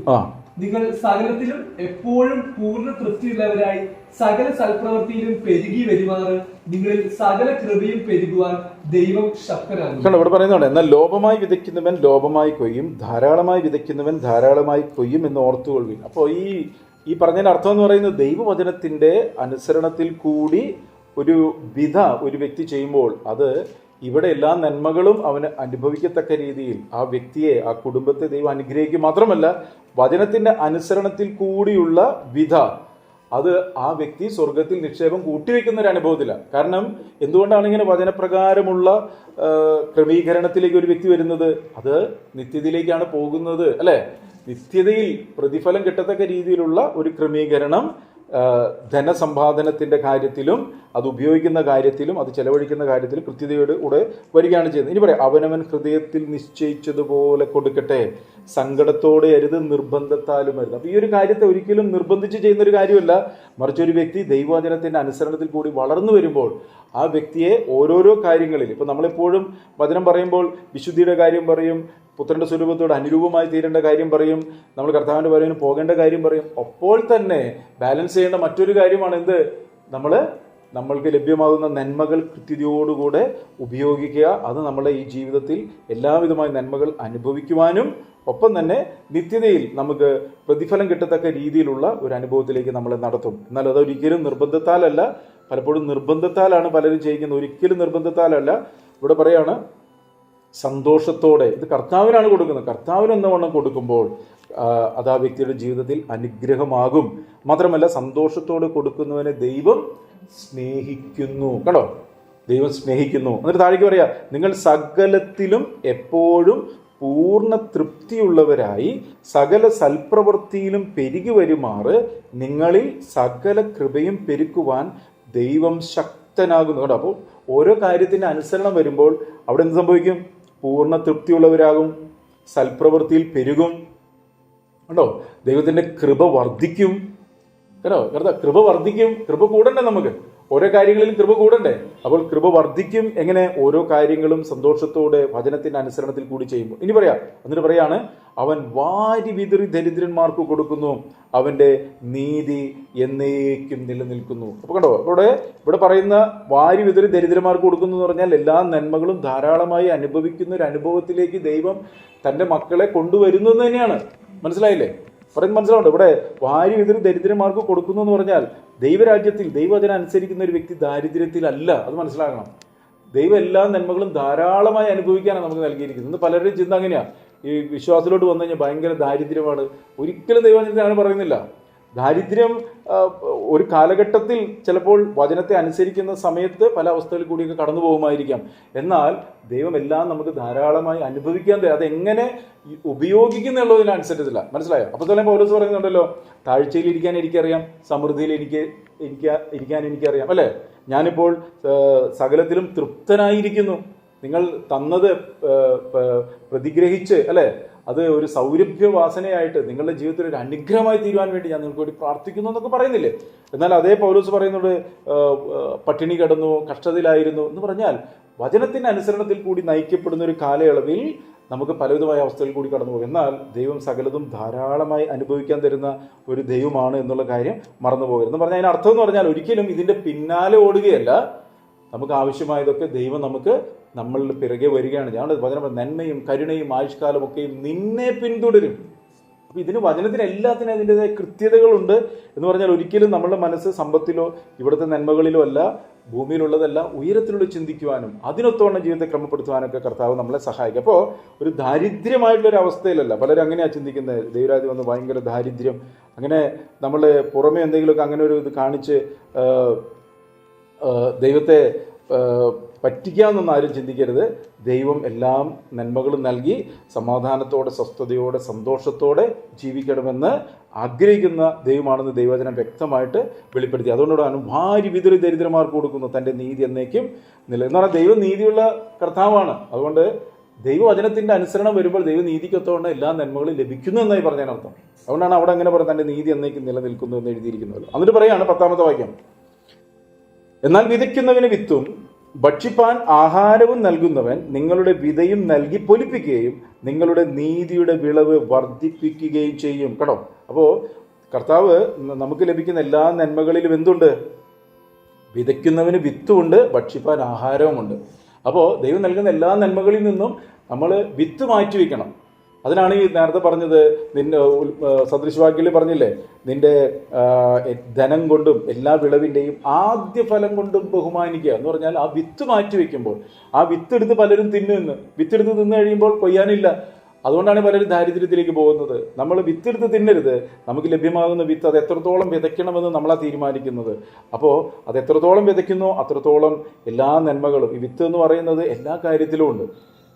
നിങ്ങൾ സകലത്തിലും എപ്പോഴും പൂർണ്ണ തൃപ്തിയുള്ളവരായി സകല സൽപ്രവൃത്തിയിലും പെരുകി വരുമാറ് നിങ്ങളിൽ സകല കൃപയും പെരുകുവാൻ ദൈവം ശക്തനാകുന്നു. ഇവിടെ പറയുന്നുണ്ട്, എന്നാൽ ലോഭമായി വിതയ്ക്കുന്നവൻ ലോഭമായി കൊയ്യും, ധാരാളമായി വിതയ്ക്കുന്നവൻ ധാരാളമായി കൊയ്യും എന്ന് ഓർത്തുകൊള്ളുവിൻ. അപ്പോൾ ഈ പറഞ്ഞതിന്റെ അർത്ഥം എന്ന് പറയുന്നത്, ദൈവവചനത്തിന്റെ അനുസരണത്തിൽ കൂടി ഒരു ഒരു വ്യക്തി ചെയ്യുമ്പോൾ അത് ഇവിടെ എല്ലാ നന്മകളും അവന് അനുഭവിക്കത്തക്ക രീതിയിൽ ആ വ്യക്തിയെ, ആ കുടുംബത്തെ ദൈവം അനുഗ്രഹിക്കുക മാത്രമല്ല, വചനത്തിന്റെ അനുസരണത്തിൽ കൂടിയുള്ള അത് ആ വ്യക്തി സ്വർഗത്തിൽ നിക്ഷേപം കൂട്ടിവെക്കുന്ന ഒരു അനുഭവത്തിലാണ്. കാരണം എന്തുകൊണ്ടാണ് ഇങ്ങനെ വചനപ്രകാരമുള്ള ക്രമീകരണത്തിലേക്ക് ഒരു വ്യക്തി വരുന്നത്? അത് നിത്യതയിലേക്കാണ് പോകുന്നത്, അല്ലെ? നിത്യതയിൽ പ്രതിഫലം കിട്ടത്തക്ക രീതിയിലുള്ള ഒരു ക്രമീകരണം ധനസമ്പാദനത്തിന്റെ കാര്യത്തിലും അത് ഉപയോഗിക്കുന്ന കാര്യത്തിലും അത് ചെലവഴിക്കുന്ന കാര്യത്തിലും കൃത്യതയോടെ കൂടെ വരികയാണ് ചെയ്യുന്നത്. ഇനി പറയാം, അവനവൻ ഹൃദയത്തിൽ നിശ്ചയിച്ചതുപോലെ കൊടുക്കട്ടെ, സങ്കടത്തോടെ അരുത്, നിർബന്ധത്താലും അരുത്. അപ്പൊ ഈ ഒരു കാര്യത്തെ ഒരിക്കലും നിർബന്ധിച്ച് ചെയ്യുന്ന ഒരു കാര്യമല്ല, മറിച്ച് ഒരു വ്യക്തി ദൈവവചനത്തിന്റെ അനുസരണത്തിൽ കൂടി വളർന്നു വരുമ്പോൾ ആ വ്യക്തിയെ ഓരോരോ കാര്യങ്ങളിൽ, ഇപ്പൊ നമ്മളെപ്പോഴും വചനം പറയുമ്പോൾ വിശുദ്ധിയുടെ കാര്യം പറയും, പുത്രന്റെ സ്വരൂപത്തോട് അനുരൂപമായി തീരേണ്ട കാര്യം പറയും, നമ്മൾ കർത്താവിന്റെ വരവിന് പോകേണ്ട കാര്യം പറയും. അപ്പോൾ തന്നെ ബാലൻസ് ചെയ്യേണ്ട മറ്റൊരു കാര്യമാണ് എന്ത്? നമ്മൾക്ക് ലഭ്യമാകുന്ന നന്മകൾ കൃത്യതയോടുകൂടെ ഉപയോഗിക്കുക. അത് നമ്മുടെ ഈ ജീവിതത്തിൽ എല്ലാവിധമായ നന്മകൾ അനുഭവിക്കുവാനും ഒപ്പം തന്നെ നിത്യതയിൽ നമുക്ക് പ്രതിഫലം കിട്ടത്തക്ക രീതിയിലുള്ള ഒരു അനുഭവത്തിലേക്ക് നമ്മളെ നടത്തും. എന്നാൽ അതൊരിക്കലും നിർബന്ധത്താലല്ല. പലപ്പോഴും നിർബന്ധത്താലാണ് പലരും ചെയ്യുന്നത്, ഒരിക്കലും നിർബന്ധത്താലല്ല. ഇവിടെ പറയാണ് സന്തോഷത്തോടെ, ഇത് കർത്താവിനാണ് കൊടുക്കുന്നത്. കർത്താവിന് എന്നവണ്ണം കൊടുക്കുമ്പോൾ അത് ആ വ്യക്തിയുടെ ജീവിതത്തിൽ അനുഗ്രഹമാകും. മാത്രമല്ല സന്തോഷത്തോടെ കൊടുക്കുന്നവനെ ദൈവം സ്നേഹിക്കുന്നു. കണ്ടോ, ദൈവം സ്നേഹിക്കുന്നു. എന്നിട്ട് താഴേക്ക് പറയാ, നിങ്ങൾ സകലത്തിലും എപ്പോഴും പൂർണ്ണ തൃപ്തിയുള്ളവരായി സകല സൽപ്രവൃത്തിയിലും പെരുകി വരുമാറ് നിങ്ങളിൽ സകല കൃപയും പെരുക്കുവാൻ ദൈവം ശക്തനാകുന്നു. കേട്ടോ, അപ്പോൾ ഓരോ കാര്യത്തിന്റെ അനുസരണം വരുമ്പോൾ അവിടെ എന്ത് സംഭവിക്കും? പൂർണ്ണ തൃപ്തിയുള്ളവരാകും, സൽപ്രവൃത്തിയിൽ പെരുകും. കേട്ടോ, ദൈവത്തിന്റെ കൃപ വർദ്ധിക്കും. കേട്ടോ, കൃപ വർദ്ധിക്കും. കൃപ കൂടണ്ടേ നമുക്ക്? ഓരോ കാര്യങ്ങളിലും കൃപ കൂടണ്ടേ? അപ്പോൾ കൃപ വർദ്ധിക്കും. എങ്ങനെ? ഓരോ കാര്യങ്ങളും സന്തോഷത്തോടെ വചനത്തിന്റെ അനുസരണത്തിൽ കൂടി ചെയ്യുമ്പോൾ. ഇനി എന്നിട്ട് പറയാണ്, അവൻ വാരി വിതറി ദരിദ്രന്മാർക്ക് കൊടുക്കുന്നു, അവന്റെ നീതി എന്നേക്കും നിലനിൽക്കുന്നു. അപ്പൊ കണ്ടോ, ഇവിടെ പറയുന്ന വാരി വിതറി ദരിദ്രന്മാർക്ക് കൊടുക്കുന്നു എന്ന് പറഞ്ഞാൽ എല്ലാ നന്മകളും ധാരാളമായി അനുഭവിക്കുന്ന ഒരു അനുഭവത്തിലേക്ക് ദൈവം തന്റെ മക്കളെ കൊണ്ടുവരുന്നു എന്ന് തന്നെയാണ്. മനസ്സിലായില്ലേ? പറയുന്നത് മനസ്സിലാവുണ്ട്? ഇവിടെ വാരി വിതറി ദരിദ്രന്മാർക്ക് കൊടുക്കുന്നു എന്ന് പറഞ്ഞാൽ ദൈവരാജ്യത്തിൽ ദൈവവചനം അനുസരിക്കുന്ന ഒരു വ്യക്തി ദാരിദ്ര്യത്തിലല്ല. അത് മനസ്സിലാക്കണം. ദൈവം എല്ലാ നന്മകളും ധാരാളമായി അനുഭവിക്കാനാണ് നമുക്ക് നൽകിയിരിക്കുന്നത്. ഇന്ന് പലരുടെയും ചിന്ത അങ്ങനെയാ, ഈ വിശ്വാസത്തിലോട്ട് വന്നു കഴിഞ്ഞാൽ ഭയങ്കര ദാരിദ്ര്യമാണ്. ഒരിക്കലും ദൈവവചനത്തിൽ അങ്ങനെ പറയുന്നില്ല. ദാരിദ്ര്യം ഒരു കാലഘട്ടത്തിൽ ചിലപ്പോൾ വചനത്തെ അനുസരിക്കുന്ന സമയത്ത് പല അവസ്ഥകളിൽ കൂടിയൊക്കെ കടന്നു പോകുമായിരിക്കാം. എന്നാൽ ദൈവം എല്ലാം നമുക്ക് ധാരാളമായി അനുഭവിക്കാൻ തരും. അതെങ്ങനെ ഉപയോഗിക്കുന്നുള്ളതിനനുസരിച്ചില്ല. മനസ്സിലായോ? അപ്പോൾ തന്നെ പൗലോസ് പറയുന്നുണ്ടല്ലോ, താഴ്ചയിൽ ഇരിക്കാൻ എനിക്കറിയാം, സമൃദ്ധിയിൽ ഇരിക്കാൻ എനിക്കറിയാം, അല്ലേ? ഞാനിപ്പോൾ സകലത്തിലും തൃപ്തനായിരിക്കുന്നു. നിങ്ങൾ തന്നത് പ്രതിഗ്രഹിച്ച്, അല്ലെ, അത് ഒരു സൗരഭ്യവാസനയായിട്ട് നിങ്ങളുടെ ജീവിതത്തിൽ ഒരു അനുഗ്രഹമായി തീരുവാൻ വേണ്ടി ഞാൻ നിങ്ങൾക്ക് വേണ്ടി പ്രാർത്ഥിക്കുന്നു എന്നൊക്കെ പറയുന്നില്ലേ? എന്നാൽ അതേ പൗലോസ് പറയുന്നുണ്ട്, പട്ടിണി കിടന്നു, കഷ്ടതയിലായിരുന്നു എന്ന് പറഞ്ഞാൽ വചനത്തിന്റെ അനുസരണത്തിൽ കൂടി നയിക്കപ്പെടുന്ന ഒരു കാലയളവിൽ നമുക്ക് പലവിധമായ അവസ്ഥയിൽ കൂടി കടന്നു പോകും. എന്നാൽ ദൈവം സകലതും ധാരാളമായി അനുഭവിക്കാൻ തരുന്ന ഒരു ദൈവമാണ് എന്നുള്ള കാര്യം മറന്നു പോകരുത്. എന്ന് പറഞ്ഞാൽ അതിന് അർത്ഥം എന്ന് പറഞ്ഞാൽ ഒരിക്കലും ഇതിന്റെ പിന്നാലെ ഓടുകയല്ല. നമുക്ക് ആവശ്യമായതൊക്കെ ദൈവം നമ്മളുടെ പിറകെ വരികയാണ്. ഞാൻ വചനം, നന്മയും കരുണയും ആയുഷ്കാലം ഒക്കെയും നിന്നെ പിന്തുടരും. അപ്പോൾ ഇതിന് വചനത്തിന് എല്ലാത്തിനും അതിൻ്റെതായ കൃത്യതകളുണ്ട് എന്ന് പറഞ്ഞാൽ ഒരിക്കലും നമ്മളുടെ മനസ്സ് സമ്പത്തിലോ ഇവിടുത്തെ നന്മകളിലോ അല്ല, ഭൂമിയിലുള്ളതല്ല, ഉയരത്തിലുള്ള ചിന്തിക്കുവാനും അതിനൊത്തോണം ജീവിതത്തെ ക്രമപ്പെടുത്തുവാനൊക്കെ കർത്താവ് നമ്മളെ സഹായിക്കും. അപ്പോൾ ഒരു ദാരിദ്ര്യമായിട്ടുള്ളൊരു അവസ്ഥയിലല്ല. പലരും അങ്ങനെയാണ് ചിന്തിക്കുന്നത്, ദൈവരാജ്യം വന്ന് ഭയങ്കര ദാരിദ്ര്യം, അങ്ങനെ നമ്മൾ പുറമേ എന്തെങ്കിലുമൊക്കെ അങ്ങനെ ഒരു ഇത് കാണിച്ച് ദൈവത്തെ പറ്റിക്കാമെന്നൊന്നും ആരും ചിന്തിക്കരുത്. ദൈവം എല്ലാം നന്മകളും നൽകി സമാധാനത്തോടെ, സ്വസ്ഥതയോടെ, സന്തോഷത്തോടെ ജീവിക്കണമെന്ന് ആഗ്രഹിക്കുന്ന ദൈവമാണെന്ന് ദൈവവചനം വ്യക്തമായിട്ട് വെളിപ്പെടുത്തി. അതുകൊണ്ടാണ് ഭാര്യ വിതറി ദരിദ്രന്മാർക്ക് കൊടുക്കുന്നു, തൻ്റെ നീതി എന്നേക്കും നില എന്ന് പറഞ്ഞാൽ ദൈവം നീതിയുള്ള കർത്താവാണ്. അതുകൊണ്ട് ദൈവവചനത്തിൻ്റെ അനുസരണം വരുമ്പോൾ ദൈവനീതിക്കൊത്തോണ്ട് എല്ലാ നന്മകളും ലഭിക്കുന്നു എന്നായി പറഞ്ഞതിനർത്ഥം. അതുകൊണ്ടാണ് അവിടെ അങ്ങനെ പറഞ്ഞത് തൻ്റെ നീതി എന്നേക്കും നിലനിൽക്കുന്നു എന്ന് എഴുതിയിരിക്കുന്നല്ലോ. എന്നിട്ട് പറയാണ് 10-ാമത്തെ വാക്യം, എന്നാൽ വിതയ്ക്കുന്നവന് വിത്തും ഭക്ഷിപ്പാൻ ആഹാരവും നൽകുന്നവൻ നിങ്ങളുടെ വിതയും നൽകി പൊലിപ്പിക്കുകയും നിങ്ങളുടെ നീതിയുടെ വിളവ് വർദ്ധിപ്പിക്കുകയും ചെയ്യും. കേട്ടോ, അപ്പോൾ കർത്താവ് നമുക്ക് ലഭിക്കുന്ന എല്ലാ നന്മകളിലും എന്തുണ്ട്? വിതയ്ക്കുന്നവന് വിത്തുമുണ്ട്, ഭക്ഷിപ്പാൻ ആഹാരവുമുണ്ട്. അപ്പോൾ ദൈവം നൽകുന്ന എല്ലാ നന്മകളിൽ നിന്നും നമ്മൾ വിത്ത് മാറ്റി വയ്ക്കണം. അതിനാണ് ഈ നേരത്തെ പറഞ്ഞത്, നിന്റെ സദൃശവാക്യത്തിൽ പറഞ്ഞില്ലേ, നിന്റെ ധനം കൊണ്ടും എല്ലാ വിളവിൻ്റെയും ആദ്യ ഫലം കൊണ്ടും ബഹുമാനിക്കുക എന്ന് പറഞ്ഞാൽ ആ വിത്ത് മാറ്റി വെക്കുമ്പോൾ ആ വിത്തെടുത്ത് പലരും തിന്നുമെന്ന്. വിത്തെടുത്ത് തിന്നു കഴിയുമ്പോൾ കൊയ്യാനില്ല. അതുകൊണ്ടാണ് പലരും ദാരിദ്ര്യത്തിലേക്ക് പോകുന്നത്. നമ്മൾ വിത്തെടുത്ത് തിന്നരുത്. നമുക്ക് ലഭ്യമാകുന്ന വിത്ത് അത് എത്രത്തോളം വിതയ്ക്കണമെന്ന് നമ്മളാണ് തീരുമാനിക്കുന്നത്. അപ്പോൾ അത് എത്രത്തോളം വിതയ്ക്കുന്നോ അത്രത്തോളം എല്ലാ നന്മകളും, ഈ വിത്ത് എന്ന് പറയുന്നത് എല്ലാ കാര്യത്തിലും ഉണ്ട്.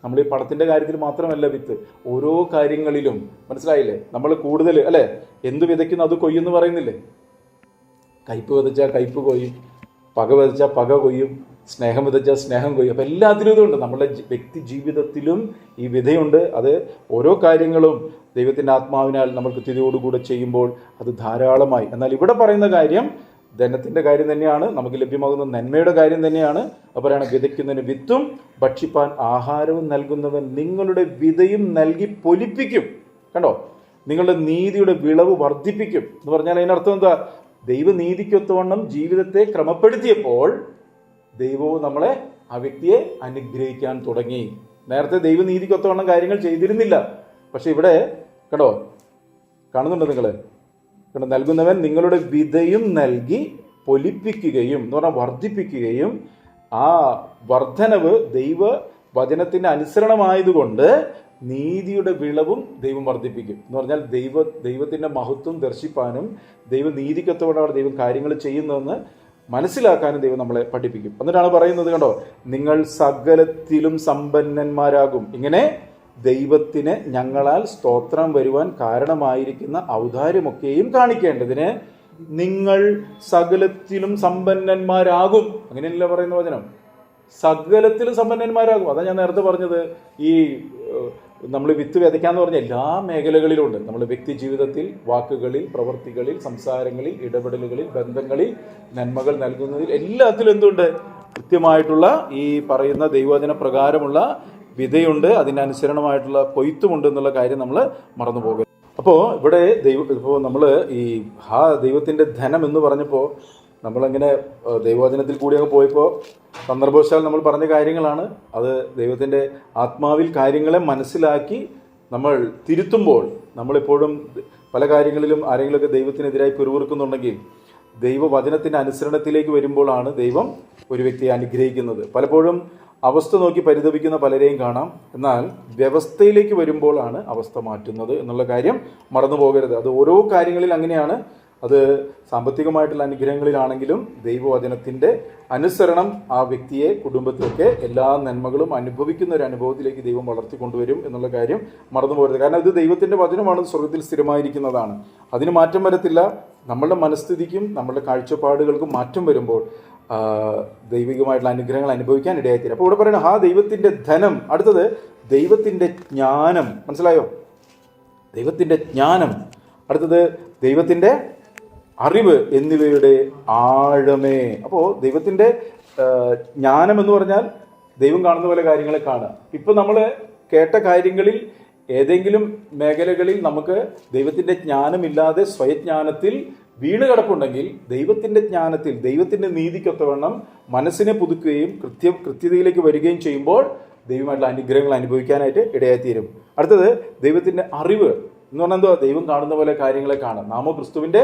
നമ്മൾ ഈ പണത്തിൻ്റെ കാര്യത്തിൽ മാത്രമല്ല വിത്ത്, ഓരോ കാര്യങ്ങളിലും. മനസ്സിലായില്ലേ? നമ്മൾ കൂടുതൽ അല്ലേ, എന്ത് വിതയ്ക്കുന്നു അത് കൊയ്യുമെന്ന് പറയുന്നില്ലേ? കയ്പ് വിതച്ചാൽ കയ്പ് കൊയ്യും, പക വിതച്ചാൽ പക കൊയ്യും, സ്നേഹം വിതച്ചാൽ സ്നേഹം കൊയ്യും. അപ്പം എല്ലാത്തിനും ഇതുണ്ട്. നമ്മുടെ വ്യക്തി ജീവിതത്തിലും ഈ വിധയുണ്ട്. അത് ഓരോ കാര്യങ്ങളും ദൈവത്തിൻ്റെ ആത്മാവിനാൽ നമ്മൾ കൃത്യതയോടുകൂടെ ചെയ്യുമ്പോൾ അത് ധാരാളമായി. എന്നാൽ ഇവിടെ പറയുന്ന കാര്യം ധനത്തിൻ്റെ കാര്യം തന്നെയാണ്, നമുക്ക് ലഭ്യമാകുന്ന നന്മയുടെ കാര്യം തന്നെയാണ്. അപ്പോൾ പറയണം, വിതയ്ക്കുന്നതിന് വിത്തും ഭക്ഷിപ്പാൻ ആഹാരവും നൽകുന്നവൻ നിങ്ങളുടെ വിതയും നൽകി പൊലിപ്പിക്കും. കണ്ടോ, നിങ്ങളുടെ നീതിയുടെ വിളവ് വർദ്ധിപ്പിക്കും എന്ന് പറഞ്ഞാൽ അതിനർത്ഥം എന്താ? ദൈവനീതിക്കൊത്തവണ്ണം ജീവിതത്തെ ക്രമപ്പെടുത്തിയപ്പോൾ ദൈവവും നമ്മളെ, ആ വ്യക്തിയെ അനുഗ്രഹിക്കാൻ തുടങ്ങി. നേരത്തെ ദൈവനീതിക്കൊത്തവണ്ണം കാര്യങ്ങൾ ചെയ്തിരുന്നില്ല. പക്ഷെ ഇവിടെ കണ്ടോ, കാണുന്നുണ്ടോ നിങ്ങൾ? കണ്ടോ, നൽകുന്നവൻ നിങ്ങളുടെ വിതയും നൽകി പൊലിപ്പിക്കുകയും എന്ന് പറഞ്ഞാൽ വർദ്ധിപ്പിക്കുകയും, ആ വർധനവ് ദൈവ വചനത്തിൻ്റെ അനുസരണമായതുകൊണ്ട് നീതിയുടെ വിളവും ദൈവം വർദ്ധിപ്പിക്കും എന്ന് പറഞ്ഞാൽ ദൈവത്തിൻ്റെ മഹത്വം ദർശിപ്പാനും ദൈവനീതിക്കൊത്തവണ്ണമാണ് ദൈവം കാര്യങ്ങൾ ചെയ്യുന്നതെന്ന് മനസ്സിലാക്കാനും ദൈവം നമ്മളെ പഠിപ്പിക്കും. എന്നിട്ടാണ് പറയുന്നത്, കണ്ടോ, നിങ്ങൾ സകലത്തിലും സമ്പന്നന്മാരാകും. ഇങ്ങനെ ദൈവത്തിന് ഞങ്ങളാൽ സ്തോത്രം വരുവാൻ കാരണമായിരിക്കുന്ന ഔദാര്യമൊക്കെയും കാണിക്കേണ്ടതിന് നിങ്ങൾ സകലത്തിലും സമ്പന്നന്മാരാകും. അങ്ങനെയല്ല പറയുന്ന വചനം, സകലത്തിലും സമ്പന്നന്മാരാകും. അതാ ഞാൻ നേരത്തെ പറഞ്ഞത്, ഈ നമ്മൾ വിത്ത് വിതയ്ക്കാന്ന് പറഞ്ഞ എല്ലാ മേഖലകളിലും ഉണ്ട്. നമ്മൾ വ്യക്തി ജീവിതത്തിൽ, വാക്കുകളിൽ, പ്രവൃത്തികളിൽ, സംസാരങ്ങളിൽ, ഇടപെടലുകളിൽ, ബന്ധങ്ങളിൽ, നന്മകൾ നൽകുന്നതിൽ എല്ലാത്തിലും എന്തുണ്ട്? കൃത്യമായിട്ടുള്ള ഈ പറയുന്ന ദൈവവചന പ്രകാരമുള്ള വിധയുണ്ട്, അതിൻ്റെ അനുസരണമായിട്ടുള്ള കൊയ്ത്തുമുണ്ട് എന്നുള്ള കാര്യം നമ്മൾ മറന്നു പോകരുത്. അപ്പോൾ ഇവിടെ ഇപ്പോൾ നമ്മൾ ഈ ദൈവത്തിൻ്റെ ധനം എന്ന് പറഞ്ഞപ്പോൾ നമ്മളങ്ങനെ ദൈവവചനത്തിൽ കൂടി അങ്ങ് പോയപ്പോൾ സന്ദർഭവശാൽ നമ്മൾ പറഞ്ഞ കാര്യങ്ങളാണ്. അത് ദൈവത്തിൻ്റെ ആത്മാവിൽ കാര്യങ്ങളെ മനസ്സിലാക്കി നമ്മൾ തിരുത്തുമ്പോൾ, നമ്മളെപ്പോഴും പല കാര്യങ്ങളിലും ആരെങ്കിലുമൊക്കെ ദൈവത്തിനെതിരായി പിറുപിറുക്കുന്നുണ്ടെങ്കിൽ ദൈവവചനത്തിൻ്റെ അനുസരണത്തിലേക്ക് വരുമ്പോഴാണ് ദൈവം ഒരു വ്യക്തിയെ അനുഗ്രഹിക്കുന്നത്. പലപ്പോഴും അവസ്ഥ നോക്കി പരിതപിക്കുന്ന പലരെയും കാണാം. എന്നാൽ വ്യവസ്ഥയിലേക്ക് വരുമ്പോഴാണ് അവസ്ഥ മാറ്റുന്നത് എന്നുള്ള കാര്യം മറന്നു പോകരുത്. അത് ഓരോ കാര്യങ്ങളിൽ അങ്ങനെയാണ്. അത് സാമ്പത്തികമായിട്ടുള്ള അനുഗ്രഹങ്ങളിലാണെങ്കിലും ദൈവവചനത്തിൻ്റെ അനുസരണം ആ വ്യക്തിയെ, കുടുംബത്തിലൊക്കെ എല്ലാ നന്മകളും അനുഭവിക്കുന്ന ഒരു അനുഭവത്തിലേക്ക് ദൈവം വളർത്തിക്കൊണ്ടുവരും എന്നുള്ള കാര്യം മറന്നു പോകരുത്. കാരണം ഇത് ദൈവത്തിൻ്റെ വചനമാണ്, സ്വർഗത്തിൽ സ്ഥിരമായിരിക്കുന്നതാണ്. അതിന് മാറ്റം വരത്തില്ല. നമ്മളുടെ മനസ്ഥിതിക്കും നമ്മളുടെ കാഴ്ചപ്പാടുകൾക്കും മാറ്റം വരുമ്പോൾ ദൈവികമായിട്ടുള്ള അനുഗ്രഹങ്ങൾ അനുഭവിക്കാൻ ഇടയായിത്തീരും. അപ്പോൾ ഇവിടെ പറയുന്നത് ദൈവത്തിൻ്റെ ധനം. അടുത്തത് ദൈവത്തിൻ്റെ ജ്ഞാനം. മനസ്സിലായോ? ദൈവത്തിൻ്റെ ജ്ഞാനം. അടുത്തത് ദൈവത്തിൻ്റെ അറിവ് എന്നിവയുടെ ആഴമേ. അപ്പോൾ ദൈവത്തിൻ്റെ ജ്ഞാനം എന്ന് പറഞ്ഞാൽ ദൈവം കാണുന്ന പോലെ കാര്യങ്ങളെ കാണുക. ഇപ്പം നമ്മൾ കേട്ട കാര്യങ്ങളിൽ ഏതെങ്കിലും മേഖലകളിൽ നമുക്ക് ദൈവത്തിൻ്റെ ജ്ഞാനമില്ലാതെ സ്വയജ്ഞാനത്തിൽ വീണ് കിടപ്പുണ്ടെങ്കിൽ ദൈവത്തിൻ്റെ ജ്ഞാനത്തിൽ, ദൈവത്തിൻ്റെ നീതിക്കൊത്തവണ്ണം മനസ്സിനെ പുതുക്കുകയും കൃത്യതയിലേക്ക് വരികയും ചെയ്യുമ്പോൾ ദൈവമായിട്ടുള്ള അനുഗ്രഹങ്ങൾ അനുഭവിക്കാനായിട്ട് ഇടയായിത്തീരും. അടുത്തത് ദൈവത്തിൻ്റെ അറിവ്. എന്ന് പറഞ്ഞാൽ എന്തുവാ? ദൈവം കാണുന്ന പോലെ കാര്യങ്ങളെ കാണാം. നാമോ ക്രിസ്തുവിന്റെ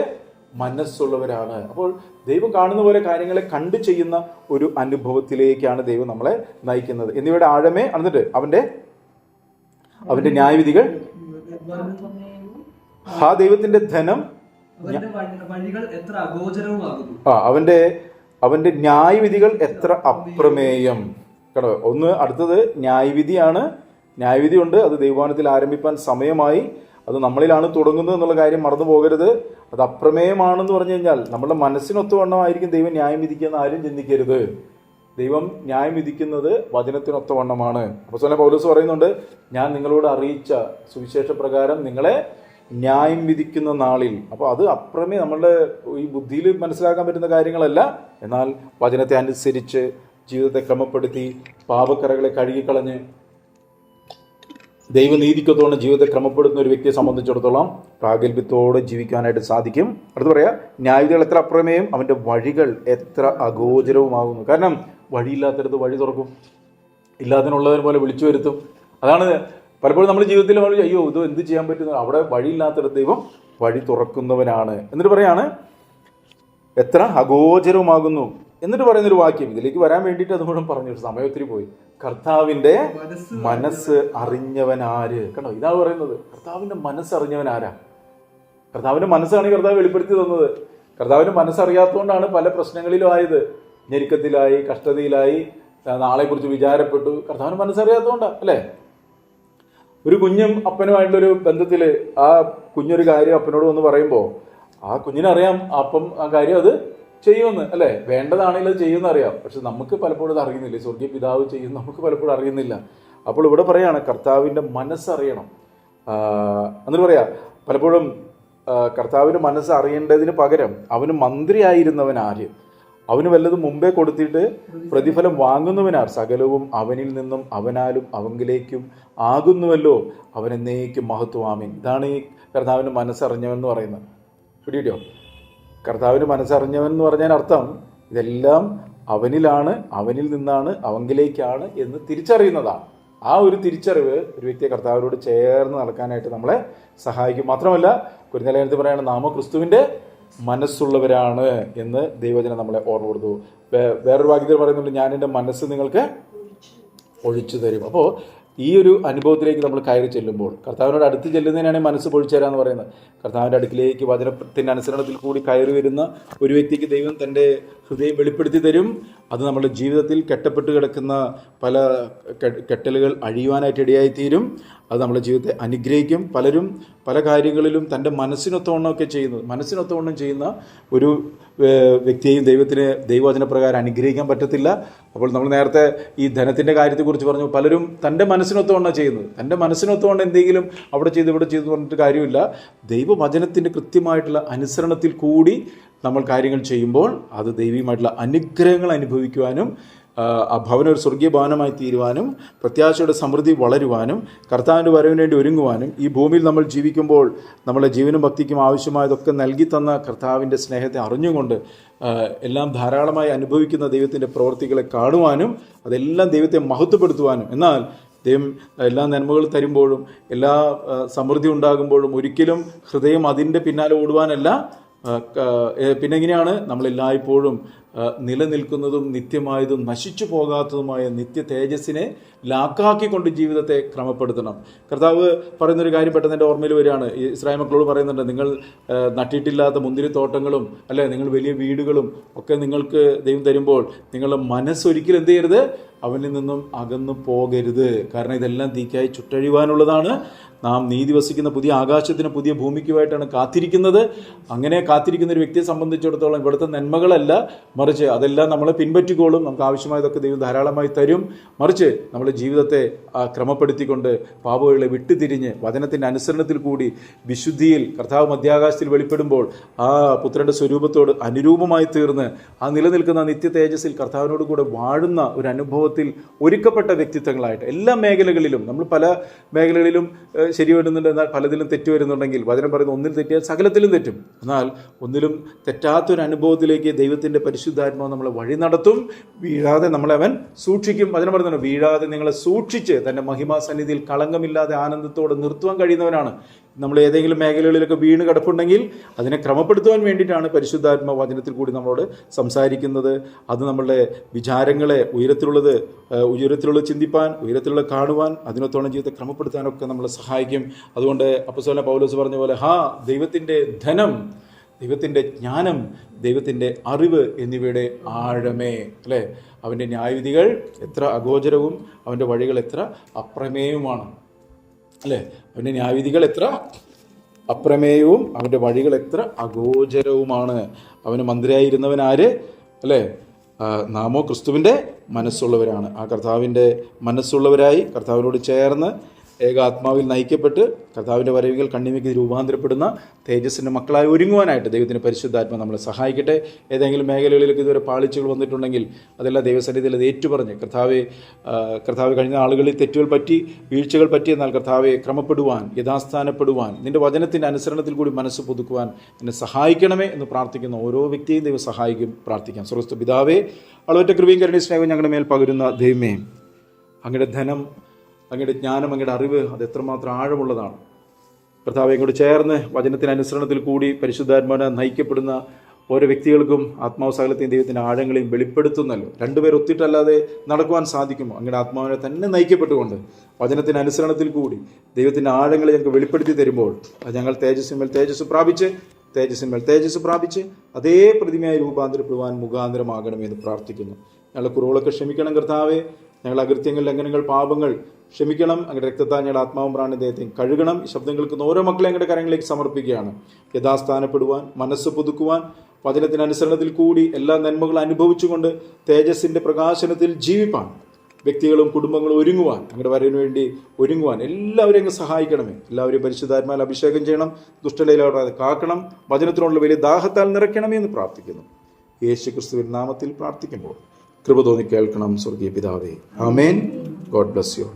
മനസ്സുള്ളവരാണ്. അപ്പോൾ ദൈവം കാണുന്ന പോലെ കാര്യങ്ങളെ കണ്ടു ചെയ്യുന്ന ഒരു അനുഭവത്തിലേക്കാണ് ദൈവം നമ്മളെ നയിക്കുന്നത്. എന്നിവയുടെ ആഴമേ എന്നിട്ട് അവന്റെ ന്യായവിധികൾ, ആ ദൈവത്തിന്റെ ധനം, വഴികൾ എത്ര അഗോചരവുമാകുന്നു. അവന്റെ ന്യായവിധികൾ എത്ര അപ്രമേയം. കേട്ടോ, ഒന്ന് അടുത്തത് ന്യായവിധിയാണ്. ന്യായവിധി ഉണ്ട്, അത് ദൈവഭവനത്തിൽ ആരംഭിക്കാൻ സമയമായി. അത് നമ്മളിലാണ് തുടങ്ങുന്നത് എന്നുള്ള കാര്യം മറന്നു പോകരുത്. അത് അപ്രമേയമാണെന്ന് പറഞ്ഞു കഴിഞ്ഞാൽ നമ്മുടെ മനസ്സിനൊത്തവണ്ണമായിരിക്കും ദൈവം ന്യായം വിധിക്കുന്ന ആരും ചിന്തിക്കരുത്. ദൈവം ന്യായം വിധിക്കുന്നത് വചനത്തിനൊത്തവണ്ണമാണ്. അപ്പോസ്തലൻ പൗലോസ് പറയുന്നുണ്ട്, ഞാൻ നിങ്ങളോട് അറിയിച്ച സുവിശേഷ പ്രകാരം നിങ്ങളെ ന്യായം വിധിക്കുന്ന നാളിൽ. അപ്പോൾ അത് അപ്രമേയം, നമ്മളുടെ ഈ ബുദ്ധിയിൽ മനസ്സിലാക്കാൻ പറ്റുന്ന കാര്യങ്ങളല്ല. എന്നാൽ വചനത്തെ അനുസരിച്ച് ജീവിതത്തെ ക്രമപ്പെടുത്തി പാപക്കറകളെ കഴുകിക്കളഞ്ഞ് ദൈവനീതിക്കൊത്തോടെ ജീവിതത്തെ ക്രമപ്പെടുത്തുന്ന ഒരു വ്യക്തിയെ സംബന്ധിച്ചിടത്തോളം പ്രാഗൽഭ്യത്തോടെ ജീവിക്കാനായിട്ട് സാധിക്കും. അടുത്ത് പറയാം, ന്യായവിധികൾ എത്ര അപ്രമേയം, അവൻ്റെ വഴികൾ എത്ര അഗോചരവുമാകുന്നു. കാരണം വഴിയില്ലാത്തടത്ത് വഴി തുറക്കും, ഇല്ലാത്തതിനുള്ളതിന് പോലെ വിളിച്ചു വരുത്തും. അതാണ് പലപ്പോഴും നമ്മുടെ ജീവിതത്തിൽ അയ്യോ ഇത് എന്ത് ചെയ്യാൻ പറ്റുന്നു, അവിടെ വഴിയില്ലാത്തടത്ത് ദൈവം വഴി തുറക്കുന്നവനാണ്. എന്നിട്ട് പറയാണ് എത്ര അഗോചരവുമാകുന്നു. എന്നിട്ട് പറയുന്നൊരു വാക്യം, ഇതിലേക്ക് വരാൻ വേണ്ടിയിട്ട് അതുകൂടെ പറഞ്ഞു, സമയം ഒത്തിരി പോയി. കർത്താവിന്റെ മനസ്സ് അറിഞ്ഞവനാര്. കണ്ടോ, ഇതാണ് പറയുന്നത്, കർത്താവിന്റെ മനസ്സ് അറിഞ്ഞവനാരാ. കർത്താവിന്റെ മനസ്സാണ് കർത്താവ് വെളിപ്പെടുത്തി തന്നത്. കർത്താവിന്റെ മനസ്സറിയാത്തതുകൊണ്ടാണ് പല പ്രശ്നങ്ങളിലും ആയത്. ഞെരുക്കത്തിലായി, കഷ്ടതയിലായി, നാളെക്കുറിച്ച് വിചാരപ്പെട്ടു. കർത്താവിന് മനസ്സറിയാത്തതുകൊണ്ടാണ് അല്ലേ? ഒരു കുഞ്ഞും അപ്പനുമായിട്ടുള്ളൊരു ബന്ധത്തിൽ ആ കുഞ്ഞൊരു കാര്യം അപ്പനോട് വന്ന് പറയുമ്പോൾ ആ കുഞ്ഞിനറിയാം അപ്പം ആ കാര്യം അത് ചെയ്യുമെന്ന് അല്ലേ, വേണ്ടതാണെങ്കിൽ അത് ചെയ്യുമെന്ന് അറിയാം. പക്ഷെ നമുക്ക് പലപ്പോഴും അത് അറിയുന്നില്ല. സ്വർഗീയ പിതാവ് ചെയ്യും, നമുക്ക് പലപ്പോഴും അറിയുന്നില്ല. അപ്പോൾ ഇവിടെ പറയാണ് കർത്താവിൻ്റെ മനസ്സറിയണം. എന്നിട്ട് പറയാ പലപ്പോഴും കർത്താവിൻ്റെ മനസ്സ് അറിയേണ്ടതിന് പകരം അവന് മന്ത്രിയായിരുന്നവൻ ആര്, അവന് വല്ലതും മുമ്പേ കൊടുത്തിട്ട് പ്രതിഫലം വാങ്ങുന്നവനാർ, സകലവും അവനിൽ നിന്നും അവനാലും അവങ്കിലേക്കും ആകുന്നുവല്ലോ, അവൻ എന്നേക്കും മഹത്വമാമീൻ. ഇതാണ് ഈ കർത്താവിൻ്റെ മനസ്സറിഞ്ഞവൻ എന്ന് പറയുന്നത്. പിടികിട്ടോ? കർത്താവിന് മനസ്സറിഞ്ഞവൻ എന്ന് പറഞ്ഞാൽ അർത്ഥം ഇതെല്ലാം അവനിലാണ്, അവനിൽ നിന്നാണ്, അവങ്കിലേക്കാണ് എന്ന് തിരിച്ചറിയുന്നതാണ്. ആ ഒരു തിരിച്ചറിവ് ഒരു വ്യക്തിയെ കർത്താവിനോട് ചേർന്ന് നടക്കാനായിട്ട് നമ്മളെ സഹായിക്കും. മാത്രമല്ല കൊരിന്ത്യലേഖനത്തിൽ പറയാണ് നാമോ ക്രിസ്തുവിൻ്റെ മനസ്സുള്ളവരാണ് എന്ന് ദൈവവചനം നമ്മളെ ഓർമ്മ കൊടുത്തു. വേറൊരു വാക്യത്തിൽ പറയുന്നുണ്ട്, ഞാൻ എൻ്റെ മനസ്സ് നിങ്ങൾക്ക് ഒഴിച്ചു തരും. അപ്പോൾ ഈ ഒരു അനുഭവത്തിലേക്ക് നമ്മൾ കയറി ചെല്ലുമ്പോൾ കർത്താവിനോട് അടുത്ത് ചെല്ലുന്നതിനാണ് മനസ്സ് പൊഴിച്ചു തരാമെന്ന് പറയുന്നത്. കർത്താവിൻ്റെ അടുക്കിലേക്ക് വചനത്തിൻ്റെ അനുസരണത്തിൽ കൂടി കയറി വരുന്ന ഒരു വ്യക്തിക്ക് ദൈവം തൻ്റെ ഹൃദയം വെളിപ്പെടുത്തി തരും. അത് നമ്മുടെ ജീവിതത്തിൽ കെട്ടപ്പെട്ട് കിടക്കുന്ന പല കെട്ടലുകൾ അഴിയുവാനായിട്ട് ഇടയായിത്തീരും. അത് നമ്മുടെ ജീവിതത്തെ അനുഗ്രഹിക്കും. പലരും പല കാര്യങ്ങളിലും തൻ്റെ മനസ്സിനൊത്തവണ്ണമൊക്കെ ചെയ്യുന്നത്, മനസ്സിനൊത്തവണ്ണം ചെയ്യുന്ന ഒരു വ്യക്തിയെയും ദൈവത്തിന് ദൈവവചനപ്രകാരം അനുഗ്രഹിക്കാൻ പറ്റത്തില്ല. അപ്പോൾ നമ്മൾ നേരത്തെ ഈ ധനത്തിൻ്റെ കാര്യത്തെക്കുറിച്ച് പറഞ്ഞു. പലരും തൻ്റെ മനസ്സിനൊത്തവണ്ണം ചെയ്യുന്നത്, തൻ്റെ മനസ്സിനൊത്തവണ്ണം എന്തെങ്കിലും അവിടെ ചെയ്ത് ഇവിടെ ചെയ്തു പറഞ്ഞിട്ട് കാര്യമില്ല. ദൈവവചനത്തിൻ്റെ കൃത്യമായിട്ടുള്ള അനുസരണത്തിൽ കൂടി നമ്മൾ കാര്യങ്ങൾ ചെയ്യുമ്പോൾ അത് ദൈവികമായിട്ടുള്ള അനുഗ്രഹങ്ങൾ അനുഭവിക്കുവാനും ആ ഭവനം ഒരു സ്വർഗീയ ഭവനമായി തീരുവാനും പ്രത്യാശയുടെ സമൃദ്ധി വളരുവാനും കർത്താവിൻ്റെ വരവിന് വേണ്ടി ഒരുങ്ങുവാനും ഈ ഭൂമിയിൽ നമ്മൾ ജീവിക്കുമ്പോൾ നമ്മളെ ജീവനും ഭക്തിക്കും ആവശ്യമായതൊക്കെ നൽകി തന്ന കർത്താവിൻ്റെ സ്നേഹത്തെ അറിഞ്ഞുകൊണ്ട് എല്ലാം ധാരാളമായി അനുഭവിക്കുന്ന ദൈവത്തിൻ്റെ പ്രവൃത്തികളെ കാണുവാനും അതെല്ലാം ദൈവത്തെ മഹത്വപ്പെടുത്തുവാനും, എന്നാൽ ദൈവം എല്ലാ നന്മകൾ തരുമ്പോഴും എല്ലാ സമൃദ്ധി ഉണ്ടാകുമ്പോഴും ഒരിക്കലും ഹൃദയം അതിൻ്റെ പിന്നാലെ ഓടുവാനല്ല. പിന്നെ എങ്ങനെയാണ് നമ്മളെല്ലായ്പ്പോഴും നിലനിൽക്കുന്നതും നിത്യമായതും നശിച്ചു പോകാത്തതുമായ നിത്യ തേജസ്സിനെ ലാക്കാക്കിക്കൊണ്ട് ജീവിതത്തെ ക്രമപ്പെടുത്തണം. കർത്താവ് പറയുന്നൊരു കാര്യം പെട്ടെന്ന് എൻ്റെ ഓർമ്മയിൽ വരികയാണ്. ഇസ്രായേൽ മക്കളോട് പറയുന്നുണ്ട്, നിങ്ങൾ നട്ടിട്ടില്ലാത്ത മുന്തിരിത്തോട്ടങ്ങളും അല്ലെ നിങ്ങൾ വലിയ വീടുകളും ഒക്കെ നിങ്ങൾക്ക് ദൈവം തരുമ്പോൾ നിങ്ങളുടെ മനസ്സൊരിക്കലും എന്ത് ചെയ്യരുത്, അവനിൽ നിന്നും അകന്നു പോകരുത്. കാരണം ഇതെല്ലാം തീക്കായി ചുട്ടഴിയുവാനുള്ളതാണ്. നാം നീതി വസിക്കുന്ന പുതിയ ആകാശത്തിന് പുതിയ ഭൂമിക്കുമായിട്ടാണ് കാത്തിരിക്കുന്നത്. അങ്ങനെ കാത്തിരിക്കുന്ന ഒരു വ്യക്തിയെ സംബന്ധിച്ചിടത്തോളം ഇവിടുത്തെ നന്മകളല്ല, മറിച്ച് അതെല്ലാം നമ്മളെ പിൻപറ്റിക്കോളും. നമുക്ക് ആവശ്യമായതൊക്കെ ദൈവം ധാരാളമായി തരും. മറിച്ച് നമ്മുടെ ജീവിതത്തെ ക്രമപ്പെടുത്തിക്കൊണ്ട് പാപങ്ങളെ വിട്ടുതിരിഞ്ഞ് വചനത്തിൻ്റെ അനുസരണത്തിൽ കൂടി വിശുദ്ധിയിൽ കർത്താവ് മധ്യാകാശത്തിൽ വെളിപ്പെടുമ്പോൾ ആ പുത്രൻ്റെ സ്വരൂപത്തോട് അനുരൂപമായി തീർന്ന് ആ നിലനിൽക്കുന്ന നിത്യ തേജസ്സിൽ കർത്താവിനോട് കൂടെ വാഴുന്ന ഒരു അനുഭവത്തിൽ ഒരുക്കപ്പെട്ട വ്യക്തിത്വങ്ങളായിട്ട് എല്ലാ മേഖലകളിലും, നമ്മൾ പല മേഖലകളിലും ശരി വരുന്നുണ്ട്, എന്നാൽ പലതിലും തെറ്റ് വരുന്നുണ്ടെങ്കിൽ വചനം പറയുന്നത് ഒന്നിൽ തെറ്റിയാൽ സകലത്തിലും തെറ്റും. എന്നാൽ ഒന്നിലും തെറ്റാത്തൊരു അനുഭവത്തിലേക്ക് ദൈവത്തിൻ്റെ പരിശുദ്ധ പരിശുദ്ധാത്മാവ് നമ്മളെ വഴി നടത്തും, വീഴാതെ നമ്മളെ അവൻ സൂക്ഷിക്കും. അതിന് പറയുന്നുണ്ട്, വീഴാതെ നിങ്ങളെ സൂക്ഷിച്ച് തൻ്റെ മഹിമാസന്നിധിയിൽ കളങ്കമില്ലാതെ ആനന്ദത്തോടെ നിർത്തുവാൻ കഴിയുന്നവനാണ്. നമ്മൾ ഏതെങ്കിലും മേഖലകളിലൊക്കെ വീണ് കിടപ്പുണ്ടെങ്കിൽ അതിനെ ക്രമപ്പെടുത്തുവാൻ വേണ്ടിയിട്ടാണ് പരിശുദ്ധാത്മ വചനത്തിൽ കൂടി നമ്മളോട് സംസാരിക്കുന്നത്. അത് നമ്മളുടെ വിചാരങ്ങളെ ഉയരത്തിലുള്ളത് ചിന്തിപ്പാൻ, ഉയരത്തിലുള്ളത് കാണുവാൻ, അതിനൊത്തോളം ജീവിതത്തെ ക്രമപ്പെടുത്താനൊക്കെ നമ്മളെ സഹായിക്കും. അതുകൊണ്ട് അപ്പോസ്തലനായ പൗലോസ് പറഞ്ഞ പോലെ, ദൈവത്തിൻ്റെ ധനം, ദൈവത്തിൻ്റെ ജ്ഞാനം, ദൈവത്തിൻ്റെ അറിവ് എന്നിവയുടെ ആഴമേ, അല്ലേ? അവൻ്റെ ന്യായവിധികൾ എത്ര അഗോചരവും അവൻ്റെ വഴികൾ എത്ര അപ്രമേയവുമാണ്, അല്ലേ? അവൻ്റെ ന്യായവിധികൾ എത്ര അപ്രമേയവും അവൻ്റെ വഴികൾ എത്ര അഗോചരവുമാണ്. അവന് മന്ത്രിയായിരുന്നവൻ ആര്, അല്ലേ? നാമോ ക്രിസ്തുവിൻ്റെ മനസ്സുള്ളവരാണ്. ആ കർത്താവിൻ്റെ മനസ്സുള്ളവരായി കർത്താവിനോട് ചേർന്ന് ഏകാത്മാവിൽ നയിക്കപ്പെട്ട് കർത്താവിൻ്റെ വരവികൾ കണ്ണിമയ്ക്ക് രൂപാന്തരപ്പെടുന്ന തേജസ്സിൻ്റെ മക്കളായി ഒരുങ്ങുവാനായിട്ട് ദൈവത്തിൻ്റെ പരിശുദ്ധാത്മ നമ്മളെ സഹായിക്കട്ടെ. ഏതെങ്കിലും മേഖലകളിലേക്ക് ഇതുവരെ പാളിച്ചുകൾ വന്നിട്ടുണ്ടെങ്കിൽ അതെല്ലാം ദൈവസന്നിധിയിൽ അത് ഏറ്റുപറഞ്ഞ്, കർത്താവ് കഴിഞ്ഞ ആളുകളിൽ തെറ്റുകൾ പറ്റി, വീഴ്ചകൾ പറ്റി, എന്നാൽ കർത്താവെ ക്രമപ്പെടുവാൻ, യഥാസ്ഥാനപ്പെടുവാൻ, നിൻ്റെ വചനത്തിൻ്റെ അനുസരണത്തിൽ കൂടി മനസ്സ് പുതുക്കുവാൻ എന്നെ സഹായിക്കണമേ എന്ന് പ്രാർത്ഥിക്കുന്ന ഓരോ വ്യക്തിയും ദൈവം സഹായിക്കും. പ്രാർത്ഥിക്കാം. സ്വർഗ്ഗസ്ഥ പിതാവേ, അളവറ്റ കൃപയും കരുണയും സ്നേഹവും ഞങ്ങളുടെ മേൽ പകരുന്ന ദൈവമേ, അങ്ങയുടെ ധനം, അങ്ങയുടെ ജ്ഞാനം, അങ്ങയുടെ അറിവ് അത് എത്രമാത്രം ആഴമുള്ളതാണ്. കർത്താവെ കൂടി ചേർന്ന് വചനത്തിൻ്റെ അനുസരണത്തിൽ കൂടി പരിശുദ്ധാത്മാവിനെ നയിക്കപ്പെടുന്ന ഓരോ വ്യക്തികൾക്കും ആത്മാവ് സകലത്തെയും ദൈവത്തിൻ്റെ ആഴങ്ങളെയും വെളിപ്പെടുത്തുന്നല്ലോ. രണ്ടുപേർ ഒത്തിട്ടല്ലാതെ നടക്കുവാൻ സാധിക്കുമോ? അങ്ങയുടെ ആത്മാവിനെ തന്നെ നയിക്കപ്പെട്ടുകൊണ്ട് വചനത്തിൻ്റെ അനുസരണത്തിൽ കൂടി ദൈവത്തിൻ്റെ ആഴങ്ങളെ ഞങ്ങൾക്ക് വെളിപ്പെടുത്തി തരുമ്പോൾ അത് ഞങ്ങൾ തേജസ്സിന്മേൽ തേജസ് പ്രാപിച്ച് അതേ പ്രതിമയായി രൂപാന്തരപ്പെടുവാൻ മുഖാന്തരമാകണമെന്ന് പ്രാർത്ഥിക്കുന്നു. ഞങ്ങളുടെ കുറവുകളൊക്കെ ക്ഷമിക്കണം കർത്താവെ. ഞങ്ങളുടെ അകൃത്യങ്ങൾ, ലംഘനങ്ങൾ, പാപങ്ങൾ ക്ഷമിക്കണം. അങ്ങയുടെ രക്തത്താൽ ഞങ്ങളുടെ ആത്മാവും പ്രാണ ദേഹത്തെയും കഴുകണം. ഈ ശബ്ദം കേൾക്കുന്ന ഓരോ മക്കളെ ഞങ്ങളുടെ കരങ്ങളിലേക്ക് സമർപ്പിക്കുകയാണ്. യഥാസ്ഥാനപ്പെടുവാൻ, മനസ്സ് പുതുക്കുവാൻ, വചനത്തിൻ്റെ അനുസരണത്തിൽ കൂടി എല്ലാ നന്മകളും അനുഭവിച്ചുകൊണ്ട് തേജസ്സിൻ്റെ പ്രകാശനത്തിൽ ജീവിപ്പാൻ വ്യക്തികളും കുടുംബങ്ങളും ഒരുങ്ങുവാൻ, അങ്ങയുടെ വരവിന് വേണ്ടി ഒരുങ്ങുവാൻ എല്ലാവരെയും അങ്ങ് സഹായിക്കണമേ. എല്ലാവരെയും പരിശുദ്ധാത്മാവിൽ അഭിഷേകം ചെയ്യണം, ദുഷ്ടലയിലൂടെ കാക്കണം, വചനത്തിനുള്ള വലിയ ദാഹത്താൽ നിറയ്ക്കണമേ എന്ന് പ്രാർത്ഥിക്കുന്നു. യേശു ക്രിസ്തുവിൻ നാമത്തിൽ പ്രാർത്ഥിക്കുമ്പോൾ കൃപ തോന്നി കേൾക്കണം സ്വർഗീയ പിതാവേ. ആമേൻ. God bless U.